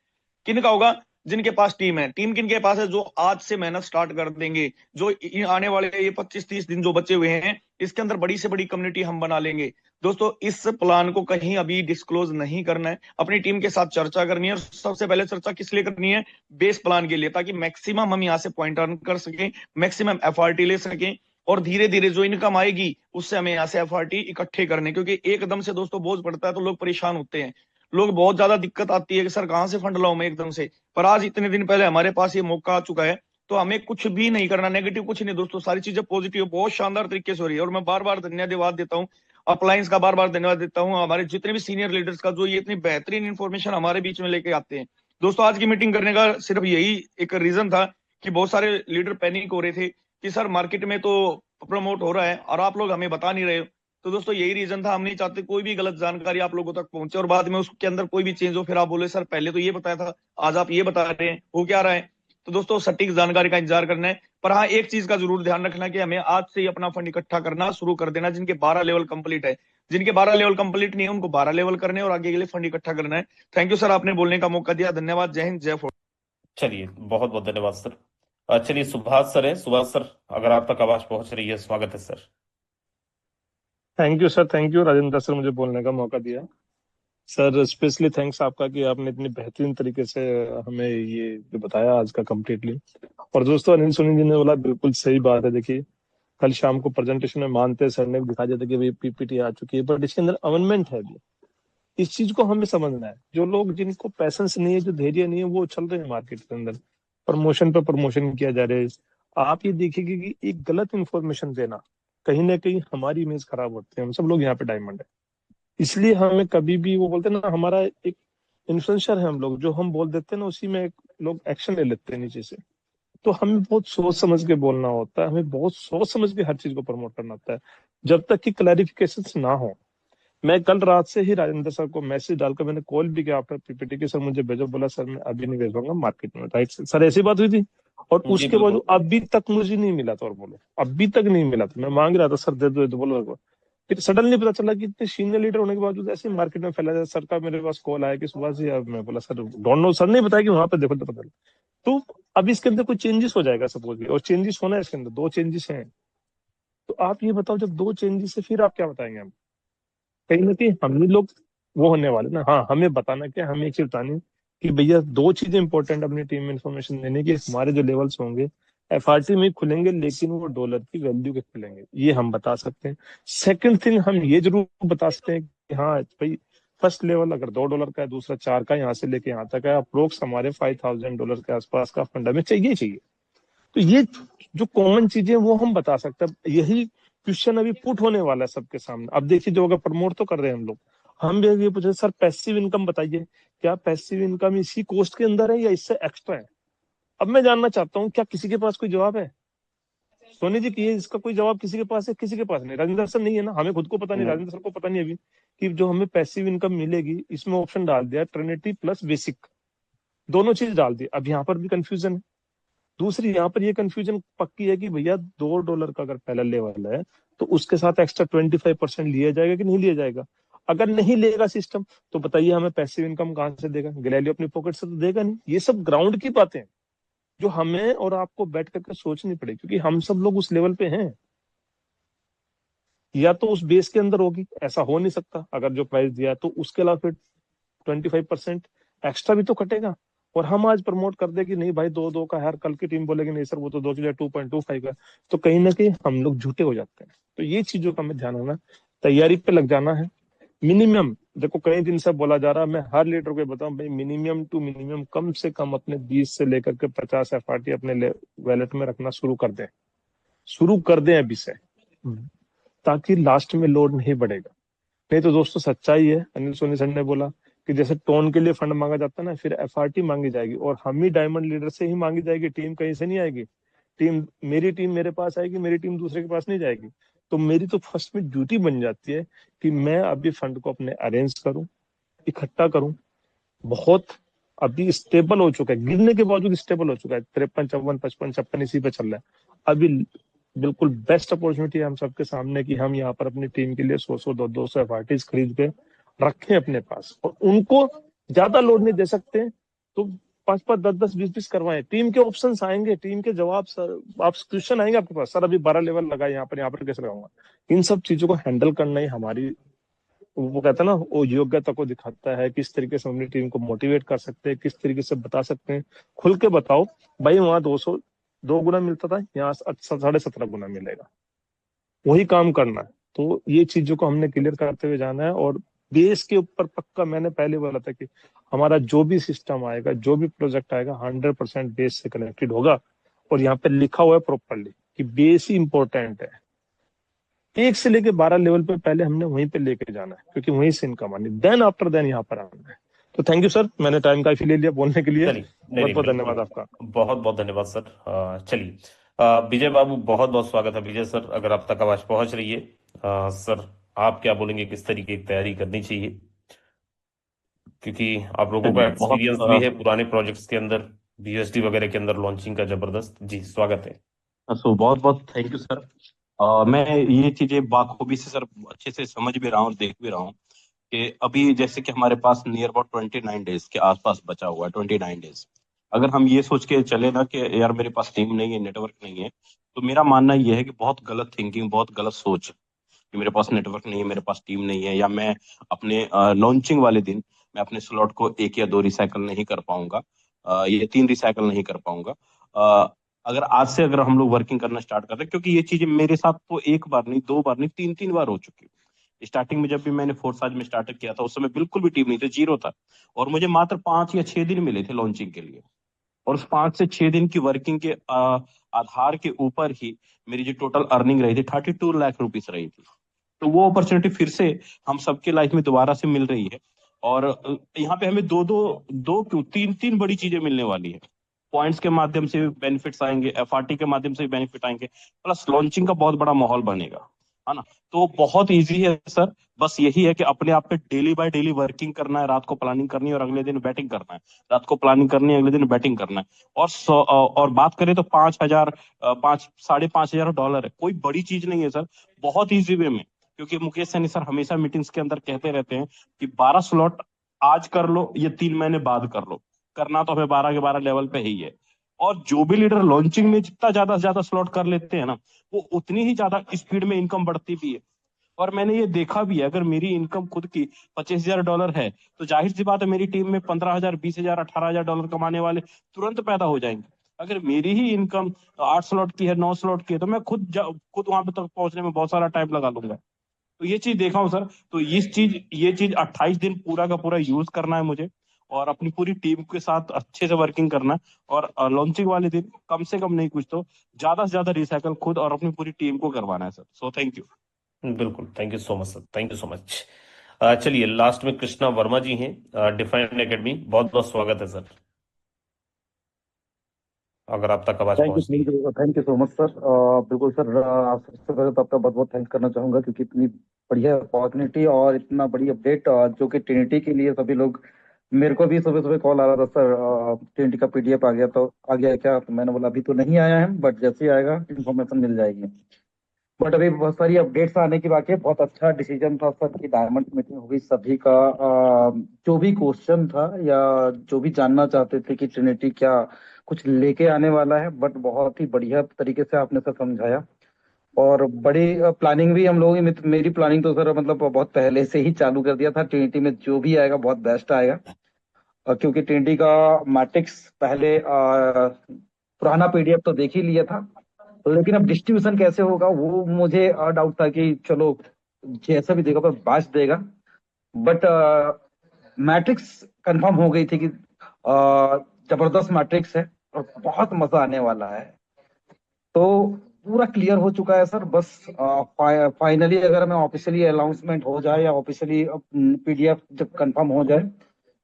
किन का होगा? जिनके पास टीम है। टीम किन के पास है? जो आज से मेहनत स्टार्ट कर देंगे, जो आने वाले ये 25-30 दिन जो बचे हुए हैं, इसके अंदर बड़ी से बड़ी कम्युनिटी हम बना लेंगे। दोस्तों इस प्लान को कहीं अभी डिस्क्लोज नहीं करना है, अपनी टीम के साथ चर्चा करनी है। और सबसे पहले चर्चा किस लिए करनी है? बेस प्लान के लिए, ताकि मैक्सिमम हम यहाँ से पॉइंट अर्न कर सकें, मैक्सिमम FRT ले सकें, और धीरे धीरे जो इनकम आएगी उससे हमें यहाँ से FRT इकट्ठे करने। क्योंकि एकदम से दोस्तों बोझ पड़ता है तो लोग परेशान होते हैं, लोग बहुत ज्यादा दिक्कत आती है कि सर कहां से फंड लाऊं मैं एकदम से। पर आज इतने दिन पहले हमारे पास ये मौका आ चुका है, तो हमें कुछ भी नहीं करना, नेगेटिव कुछ नहीं दोस्तों, सारी चीजें पॉजिटिव बहुत शानदार तरीके से हो रही है। और मैं बार बार धन्यवाद देता हूँ अपलायंस का, बार बार धन्यवाद देता हूँ हमारे जितने भी सीनियर लीडर्स का, जो ये इतनी बेहतरीन इन्फॉर्मेशन हमारे बीच में लेके आते हैं। दोस्तों आज की मीटिंग करने का सिर्फ यही एक रीजन था कि बहुत सारे लीडर पैनिक हो रहे थे कि सर मार्केट में तो प्रमोट हो रहा है और आप लोग हमें बता नहीं रहे हो। तो दोस्तों यही रीजन था, हम नहीं चाहते कोई भी गलत जानकारी आप लोगों तक पहुंचे और बाद में उसके अंदर कोई भी चेंज हो, फिर आप बोले सर पहले तो ये बताया था, आज आप ये बता रहे हैं, हो क्या रहा है। तो दोस्तों सटीक जानकारी का इंतजार करना है। पर हाँ एक चीज का जरूर ध्यान रखना कि हमें आज से ही अपना फंड इकट्ठा करना शुरू कर देना। जिनके 12 लेवल कंप्लीट है, जिनके 12 लेवल कंप्लीट नहीं है, उनको 12 लेवल करने और आगे के लिए फंड इकट्ठा करना है। थैंक यू सर, आपने बोलने का मौका दिया, धन्यवाद। जय हिंद, जय फोर्ट। चलिए बहुत बहुत धन्यवाद सर। चलिए सुभाष सर है, सुभाष सर अगर आप तक आवाज पहुंच रही है, स्वागत है sir. Thank you sir, thank you Rajendra sir, मुझे बोलने का मौका दिया। सर स्पेशली थैंक्स आपका कि आपने इतनी बेहतरीन तरीके से हमें ये जो बताया आज का कम्प्लीटली। और दोस्तों अनिल सुनील जी ने बोला बिल्कुल सही बात है। देखिए कल शाम को प्रेजेंटेशन में मानते सर ने दिखा दिया था कि भाई PPT आ चुकी है, बट इसके अंदर अमेंडमेंट है भी। इस चीज को हमें समझना है। जो लोग जिनको पैसेंस नहीं है, जो धैर्य नहीं है, वो चल रहे हैं मार्केट के अंदर, प्रमोशन पे प्रमोशन किया जा रहा है। आप ये देखिए कि एक गलत इंफॉर्मेशन देना कहीं ना कहीं हमारी इमेज खराब होती है। हम सब लोग यहाँ पे डायमंड है, इसलिए हमें कभी भी वो बोलते हैं ना, हमारा एक इन्फ्लुएंसर है हम लोग, जो हम बोल देते हैं ना उसी में लोग एक्शन ले लेते हैं नीचे से। तो हमें बहुत सोच समझ के बोलना होता है, हमें बहुत सोच समझ के हर चीज को प्रमोट करना होता है, जब तक कि क्लैरिफिकेशन ना हो। मैं कल रात से ही राजेंद्र सर को मैसेज डालकर मैंने कॉल भी किया आफ्टर PPT के, सर मुझे भेजो। बोला सर मैं अभी नहीं भेज पाऊंगा मार्केट में, राइट सर, ऐसी बात हुई थी। और जी उसके बाद बिल्कुल। अभी तक मुझे नहीं मिला था, और बोलो अभी तक नहीं मिला था। मैं मांग रहा था सर दे दो, बोलो। फिर सडनली पता चला कि इतने सीनियर लीडर होने के बावजूद ऐसे मार्केट में फैला जाए। सर का मेरे पास कॉल आया कि सुबह से, अब मैं बोला सर डोंट नो, सर ने बताया कि वहां पर देखो तो पता लगा। तो अब इसके अंदर कोई चेंजेस हो जाएगा सपोज भी, और चेंजेस होना है इसके अंदर, 2 चेंजेस हैं। तो आप ये बताओ जब 2 चेंजेस है फिर आप क्या बताएंगे? हम कहीं ना कहीं हम ही लोग वो होने वाले ना। हाँ हमें बताना क्या, हमें एक चीज बतानी कि भैया 2 चीजें इंपॉर्टेंट अपनी टीम में इन्फॉर्मेशन देने की। हमारे जो लेवल्स होंगे FRT में खुलेंगे, लेकिन वो डॉलर की वैल्यू के खुलेंगे, ये हम बता सकते हैं। सेकंड थिंग हम ये जरूर बता सकते हैं कि हाँ भाई फर्स्ट लेवल अगर $2 का है, दूसरा 4 का, यहाँ से लेके यहाँ तक है, अप्रोक्स हमारे $5,000 के आसपास का फंड हमें चाहिए। तो ये जो कॉमन चीजें वो हम बता सकते हैं। यही क्वेश्चन अभी पुट होने वाला है सबके सामने। अब देखिए जो अगर प्रमोट तो कर रहे हैं हम लोग, हम भी ये पूछे सर पैसिव इनकम बताइए, क्या पैसिव इनकम इसी कॉस्ट के अंदर है या इससे एक्स्ट्रा है? अब मैं जानना चाहता हूँ क्या किसी के पास कोई जवाब है? सोनी जी की इसका कोई जवाब किसी के पास है? किसी के पास नहीं। राजेंद्र सर नहीं है ना, हमें खुद को पता नहीं, राजेंद्र सर को पता नहीं अभी कि जो हमें पैसिव इनकम मिलेगी। इसमें ऑप्शन डाल दिया ट्रिनिटी प्लस बेसिक, दोनों चीज डाल दी। अब यहाँ पर भी कंफ्यूजन है। दूसरी यहाँ पर ये कंफ्यूजन पक्की है कि भैया $2 का अगर पहला लेवल है तो उसके साथ एक्स्ट्रा 25% लिया जाएगा कि नहीं लिया जाएगा? अगर नहीं लेगा सिस्टम तो बताइए हमें पैसिव इनकम कहां से देगा? गैलेलियो अपनी पॉकेट से तो देगा नहीं। ये सब ग्राउंड की बातें हैं, जो हमें और आपको बैठ करके सोचनी पड़ेगी, क्योंकि हम सब लोग उस लेवल पे हैं। या तो उस बेस के अंदर होगी, ऐसा हो नहीं सकता, अगर जो प्राइस दिया है तो उसके अलावा फिर 25% एक्स्ट्रा भी तो कटेगा। और हम आज प्रमोट कर दे कि नहीं भाई 2-2 का है, कल की टीम बोलेगी नहीं सर वो तो 2.25 है, तो कहीं ना कहीं हम लोग झूठे हो जाते हैं। तो ये चीजों का हमें ध्यान रखना, तैयारी पे लग जाना है। मिनिमम देखो कई दिन से बोला जा रहा है, मैं हर लीडर को बताऊं भाई मिनिमम टू मिनिमम कम से कम अपने 20 से लेकर के 50 एफआरटी अपने वैलेट में रखना शुरू कर दें अभी से, ताकि लास्ट में लोड नहीं बढ़ेगा। नहीं तो दोस्तों सच्चाई है, अनिल सोनी सर ने बोला कि जैसे टोन के लिए फंड मांगा जाता है ना, फिर एफआरटी मांगी जाएगी, और हम ही डायमंड लीडर से ही मांगी जाएगी, टीम कहीं से नहीं आएगी। मेरी टीम मेरे पास आएगी, मेरी टीम दूसरे के पास नहीं जाएगी। तो मेरी तो फर्स्ट में ड्यूटी बन जाती है कि मैं अभी फंड को अपने अरेंज करूं, इकट्ठा करूं। बहुत अभी स्टेबल हो चुका है, गिरने के बावजूद स्टेबल हो चुका है, 53, 54, 55, 56 इसी पे चल रहा है अभी। बिल्कुल बेस्ट अपॉर्चुनिटी है हम सबके सामने कि हम यहाँ पर अपनी टीम के लिए 100-100, 200 एफआरटीज खरीद के रखें अपने पास, और उनको ज्यादा लोड नहीं दे सकते तो 5-5, 10-10, 20-20 करवाएं। टीम के ऑप्शंस आएंगे, टीम के जवाब, सर आप क्वेश्चन आएंगे आपके पास, सर अभी 12 लेवल लगा यहाँ पर कैसे लगाऊंगा। इन सब चीजों को हैंडल करना ही हमारी, वो कहता है ना, वो योग्यता को दिखाता है, किस तरीके से अपनी टीम को मोटिवेट कर सकते हैं, किस तरीके से बता सकते हैं। खुल के बताओ भाई, वहां 2 गुना मिलता था, यहाँ 17.5 गुना मिलेगा, वही काम करना है। तो ये चीजों को हमने क्लियर करते हुए जाना है, और बेस के ऊपर पक्का, मैंने पहले बोला था कि हमारा जो भी सिस्टम आएगा, जो भी प्रोजेक्ट आएगा, 100% बेस से कनेक्टेड होगा। और यहाँ पे लिखा हुआ है प्रॉपरली कि बेस ही इंपॉर्टेंट है, 1 से लेके 12 लेवल पे पहले हमने वहीं पे लेके जाना है, क्योंकि वहीं से इनकम आनी, देन आफ्टर देन यहाँ पर आना है। तो थैंक यू सर, मैंने टाइम काफी ले लिया बोलने के लिए। चलिए, नहीं बहुत नहीं बहुत बिल्कुल, धन्यवाद आपका। बहुत बहुत धन्यवाद सर। चलिए, विजय बाबू बहुत बहुत स्वागत है। विजय सर, अगर आप तक आवाज पहुंच रही है, सर आप क्या बोलेंगे, किस तरीके की तैयारी करनी चाहिए, क्योंकि आप लोगों का बहुत एक्सपीरियंस भी है पुराने प्रोजेक्ट्स के अंदर, बीएसडी वगैरह के अंदर लॉन्चिंग का जबरदस्त। जी स्वागत है। बहुत बहुत थैंक यू सर। मैं ये चीजें बाखूबी से सर अच्छे से समझ भी रहा हूँ, देख भी रहा हूँ कि अभी जैसे कि हमारे पास नियर अबाउट 29 डेज के आसपास बचा हुआ है, 29 डेज। अगर हम ये सोच के चले ना कि यार मेरे पास टीम नहीं है, नेटवर्क नहीं है, तो मेरा मानना यह है कि बहुत गलत थिंकिंग, बहुत गलत सोच है कि मेरे पास नेटवर्क नहीं है, मेरे पास टीम नहीं है, या मैं अपने लॉन्चिंग वाले दिन मैं अपने स्लॉट को 1 या 2 रिसाइकल नहीं कर पाऊंगा, ये 3 रिसाइकल नहीं कर पाऊंगा। अगर आज से अगर हम लोग वर्किंग करना स्टार्ट करते हैं, क्योंकि ये चीजें मेरे साथ तो 1 बार नहीं, 2 बार नहीं, 3-3 बार हो चुकी है। स्टार्टिंग में जब भी मैंने फोर्स आज में स्टार्ट किया था, उस समय बिल्कुल भी टीम नहीं थी, जीरो था, और मुझे मात्र 5 या 6 दिन मिले थे लॉन्चिंग के लिए। और उस 5 से 6 दिन की वर्किंग के आधार के ऊपर ही मेरी जो टोटल अर्निंग रही थी 32 लाख रुपीस रही थी। तो वो अपॉर्चुनिटी फिर से हम सबके लाइफ में दोबारा से मिल रही है। और यहाँ पे हमें दो क्यों 3-3 बड़ी चीजें मिलने वाली है। पॉइंट्स के माध्यम से भी बेनिफिट्स आएंगे, एफआरटी के माध्यम से भी बेनिफिट आएंगे, प्लस लॉन्चिंग का बहुत बड़ा माहौल बनेगा, है ना। तो बहुत इजी है सर, बस यही है कि अपने आप पे डेली बाय डेली वर्किंग करना है, रात को प्लानिंग करनी है और अगले दिन बैटिंग करना है, रात को प्लानिंग करनी है, अगले दिन बैटिंग करना है। और बात करें तो 5,000, 5,500 $5,500 है, कोई बड़ी चीज नहीं है सर, बहुत ईजी वे में। क्योंकि मुकेश सैनी सर हमेशा मीटिंग्स के अंदर कहते रहते हैं कि 12 स्लॉट आज कर लो, ये 3 महीने बाद कर लो, करना तो हमें 12 के 12 लेवल पे ही है। और जो भी लीडर लॉन्चिंग में जितना ज्यादा से ज्यादा स्लॉट कर लेते हैं ना, वो उतनी ही ज्यादा स्पीड में इनकम बढ़ती भी है। और मैंने ये देखा भी है, अगर मेरी इनकम खुद की $25,000 है, तो जाहिर सी बात है मेरी टीम में 15,000, 20,000, $18,000 कमाने वाले तुरंत पैदा हो जाएंगे। अगर मेरी ही इनकम 8 स्लॉट की है, 9 स्लॉट की है, तो मैं खुद वहां पे तक पहुंचने में बहुत सारा टाइम लगा लूंगा। तो ये चीज देखा हूँ सर। तो ये चीज 28 दिन पूरा का पूरा यूज करना है मुझे, और अपनी पूरी टीम के साथ अच्छे से वर्किंग करना है। और लॉन्चिंग वाले दिन कम से कम नहीं कुछ तो ज्यादा से ज्यादा रिसाइकल खुद और अपनी पूरी टीम को करवाना है सर। So thank you. बिल्कुल, thank you so much sir, thank you so much. चलिए, लास्ट में कृष्णा वर्मा जी हैं, डिफाइंड एकेडमी, बहुत बहुत स्वागत है सर, अगर आप तक आवाज थैंक पहुंचती है। You thank you so much sir. बिल्कुल सर, सबसे पहले तो आपका बहुत बहुत थैंक्स करना चाहूंगा, क्योंकि इतनी बढ़िया अपॉर्चुनिटी और इतना बड़ी अपडेट, जो कि ट्रिनिटी के लिए सभी लोग, मेरे को भी सुबह सुबह कॉल आ रहा था सर, ट्रिनिटी का पीडीएफ आ गया, तो आ गया क्या, तो मैंने बोला अभी तो नहीं आया है, बट जैसे ही आएगा इन्फॉर्मेशन मिल जाएगी। बट अभी बहुत सारी अपडेट्स आने की बाकी है। बहुत अच्छा डिसीजन था सर की डायमंड मीटिंग हो गई सभी का। जो भी क्वेश्चन था या जो भी जानना चाहते थे कि ट्रिनिटी क्या कुछ लेके आने वाला है, बट बहुत ही बढ़िया तरीके से आपने सर समझाया। और बड़ी प्लानिंग भी हम लोगों की मेरी प्लानिंग तो सर मतलब बहुत पहले से ही चालू कर दिया था। ट्रिनिटी में जो भी आएगा बहुत बेस्ट आएगा। क्योंकि ट्रिनिटी का मैट्रिक्स पहले पुराना पीडीएफ तो देख ही लिया था, लेकिन अब डिस्ट्रीब्यूशन कैसे होगा वो मुझे डाउट था कि चलो जैसा भी देगा पर बैच देगा। बट मैट्रिक्स कंफर्म हो गई थी कि जबरदस्त मैट्रिक्स है और बहुत मजा आने वाला है। तो पूरा क्लियर हो चुका है सर। बस फाइनली अगर हमें ऑफिशियली अनाउंसमेंट हो जाए या ऑफिशियली पीडीएफ जब कंफर्म हो जाए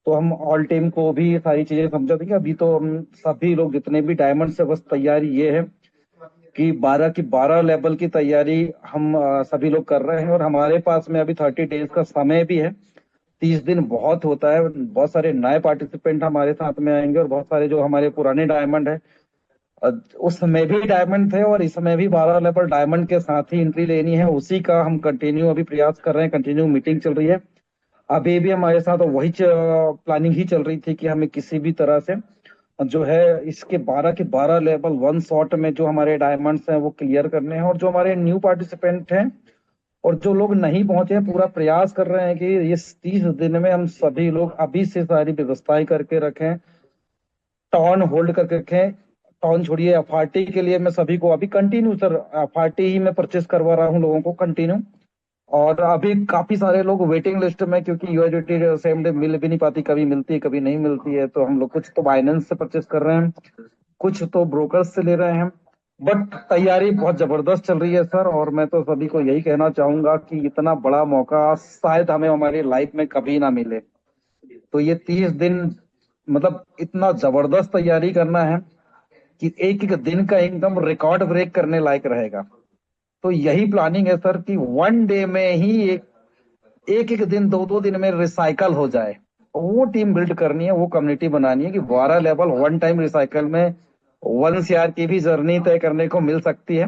तो हम ऑल टीम को भी सारी चीजें समझा देंगे। अभी तो हम सभी लोग जितने भी डायमंड से बस तैयारी ये है कि 12 की 12 लेवल की तैयारी हम सभी लोग कर रहे हैं। और हमारे पास में अभी 30 डेज का समय भी है। 30 दिन बहुत होता है। बहुत सारे नए पार्टिसिपेंट हमारे साथ में आएंगे और बहुत सारे जो हमारे पुराने डायमंड है उस समय भी डायमंड थे और इस समय भी 12 लेवल डायमंड के साथ ही एंट्री लेनी है। उसी का हम कंटिन्यू अभी प्रयास कर रहे हैं। कंटिन्यू मीटिंग चल रही है। अभी भी हमारे साथ वही प्लानिंग ही चल रही थी कि हमें किसी भी तरह से जो है इसके 12 के 12 लेवल वन शॉट में जो हमारे डायमंड्स हैं वो क्लियर करने हैं। और जो हमारे न्यू पार्टिसिपेंट हैं और जो लोग नहीं पहुंचे हैं पूरा प्रयास कर रहे हैं कि इस 30 दिन में हम सभी लोग अभी से सारी व्यवस्थाएं करके रखें, टॉन होल्ड करके रखें। टॉन छोड़िए, एफआरटी के लिए मैं सभी को अभी कंटिन्यू सर एफआरटी ही मैं परचेस करवा रहा हूँ लोगों को कंटिन्यू। और अभी काफी सारे लोग वेटिंग लिस्ट में, क्योंकि यूएसडीटी सेम डे मिल भी नहीं पाती, कभी मिलती है कभी नहीं मिलती है। तो हम लोग कुछ तो बाइनेंस से परचेस कर रहे हैं, कुछ तो ब्रोकर्स से ले रहे हैं। बट तैयारी बहुत जबरदस्त चल रही है सर। और मैं तो सभी को यही कहना चाहूंगा कि इतना बड़ा मौका शायद हमें हमारी लाइफ में कभी ना मिले। तो ये 30 दिन मतलब इतना जबरदस्त तैयारी करना है कि एक एक दिन का इनकम रिकॉर्ड ब्रेक करने लायक रहेगा। तो यही प्लानिंग है सर कि वन डे में ही एक दिन 2 दिन में रिसाइकल हो जाए। वो टीम बिल्ड करनी है, वो कम्युनिटी बनानी है कि 12 लेवल वन टाइम रिसाइकल में 1 CR की भी जर्नी तय करने को मिल सकती है।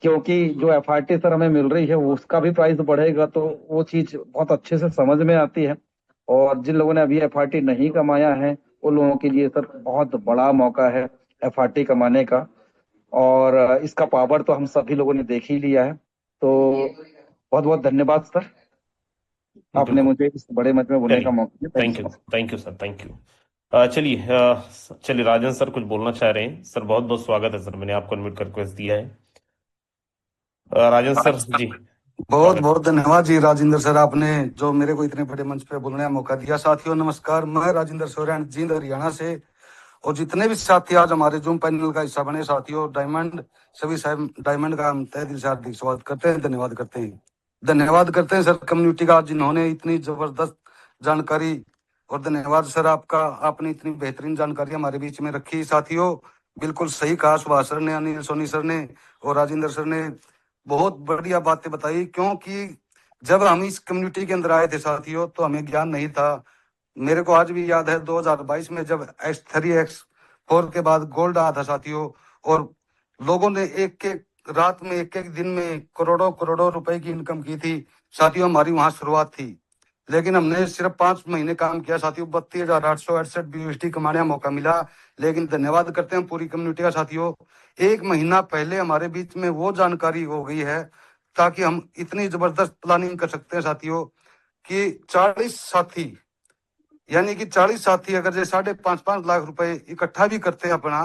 क्योंकि जो एफआरटी सर हमें मिल रही है उसका भी प्राइस बढ़ेगा, तो वो चीज बहुत अच्छे से समझ में आती है। और जिन लोगों ने अभी एफआरटी नहीं कमाया है उन लोगों के लिए सर बहुत बड़ा मौका है एफआरटी कमाने का। और इसका पावर तो हम सभी लोगों ने देख ही लिया है। तो बहुत बहुत धन्यवाद सर, आपने बिल्कुल, मुझे इस बड़े मंच में बोलने का चलिए, मौका दिया। Thank you, thank you sir, thank you. चलिए राजन सर कुछ बोलना चाह रहे हैं। सर बहुत बहुत स्वागत है सर, मैंने आपको अनम्यूट कर रिक्वेस्ट दिया है। राजन सर जी, बहुत स्वागत। बहुत धन्यवाद जी राजेंद्र सर, आपने जो मेरे को इतने बड़े मंच पे बोलने का मौका दिया। साथियों नमस्कार, मैं राजेंद्र सोरेन जींद हरियाणा से। और जितने भी साथी आज हमारे जूम पैनल का हिस्सा बने साथियों, डायमंड सभी साहब डायमंड का हम तहे दिल से हार्दिक स्वागत करते हैं, धन्यवाद करते हैं। धन्यवाद करते हैं सर कम्युनिटी का जिन्होंने इतनी जबरदस्त जानकारी, और धन्यवाद सर आपका, आपने इतनी बेहतरीन जानकारी हमारे बीच में रखी। साथियों बिल्कुल सही कहा सुभाष सर ने, अनिल सोनी सर ने और राजेंद्र सर ने, बहुत बढ़िया बातें बताई। क्योंकि जब हम इस कम्युनिटी के अंदर आए थे साथियों तो हमें ज्ञान नहीं था। मेरे को आज भी याद है 2022 में जब X3 X4 के बाद गोल्ड आया था साथियों, और लोगों ने एक एक रात में एक एक दिन में करोड़ों करोड़ों रुपए की इनकम की थी साथियों। हमारी वहां शुरुआत थी, लेकिन हमने सिर्फ 5 महीने काम किया साथियों, 32,868 BUSD कमाने का मौका मिला। लेकिन धन्यवाद करते हैं पूरी कम्युनिटी का साथियों, 1 महीना पहले हमारे बीच में वो जानकारी हो गई है ताकि हम इतनी जबरदस्त प्लानिंग कर सकते हैं साथियों कि 40 साथी, यानी कि 40 साथी अगर जैसे 5.5 लाख रुपए इकट्ठा भी करते हैं अपना,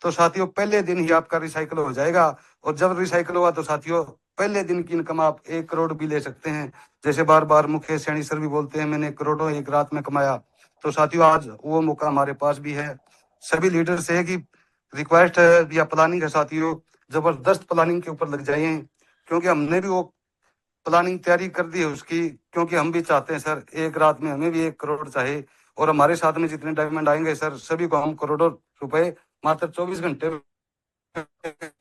तो साथियों पहले दिन ही आपका रिसाइकल हो जाएगा। और जब रिसाइकल हुआ तो साथियों पहले दिन की इनकम आप 1 करोड़ भी ले सकते हैं। जैसे बार बार मुकेश सैनी सर भी बोलते हैं मैंने करोड़ों एक रात में कमाया, तो साथियों आज वो मौका हमारे पास भी है। सभी लीडर से है कि रिक्वेस्ट है या प्लानिंग है साथियों, जबरदस्त प्लानिंग के ऊपर लग जाइए, क्योंकि हमने भी वो प्लानिंग तैयारी कर दी है उसकी। क्योंकि हम भी चाहते हैं सर एक रात में हमें भी 1 करोड़ चाहे, और हमारे साथ में जितने डायमंड आएंगे सर सभी को हम करोड़ों रुपए मात्र 24 घंटे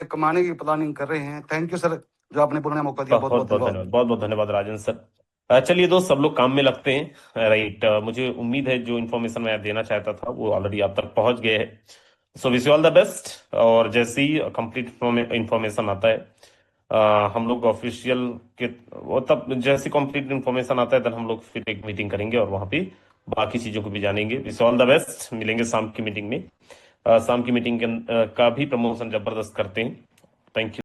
कमाने की प्लानिंग कर रहे हैं। थैंक यू सर, जो आपने बोलने का मौका दिया, बहुत बहुत धन्यवाद। बहुत बहुत धन्यवाद राजन सर। चलिए दोस्त, सब लोग काम में लगते हैं, राइट। मुझे उम्मीद है जो इन्फॉर्मेशन मैं देना चाहता था वो ऑलरेडी आप तक पहुंच गए हैं। So wish you all the best, और जैसे ही कंप्लीट इन्फॉर्मेशन आता है हम लोग ऑफिशियल के वो तब जैसे कंप्लीट इन्फॉर्मेशन आता है तब हम लोग फिर एक मीटिंग करेंगे और वहां पे बाकी चीजों को भी जानेंगे। विश ऑल द बेस्ट, मिलेंगे शाम की मीटिंग में। शाम की मीटिंग का भी प्रमोशन जबरदस्त करते हैं। Thank you.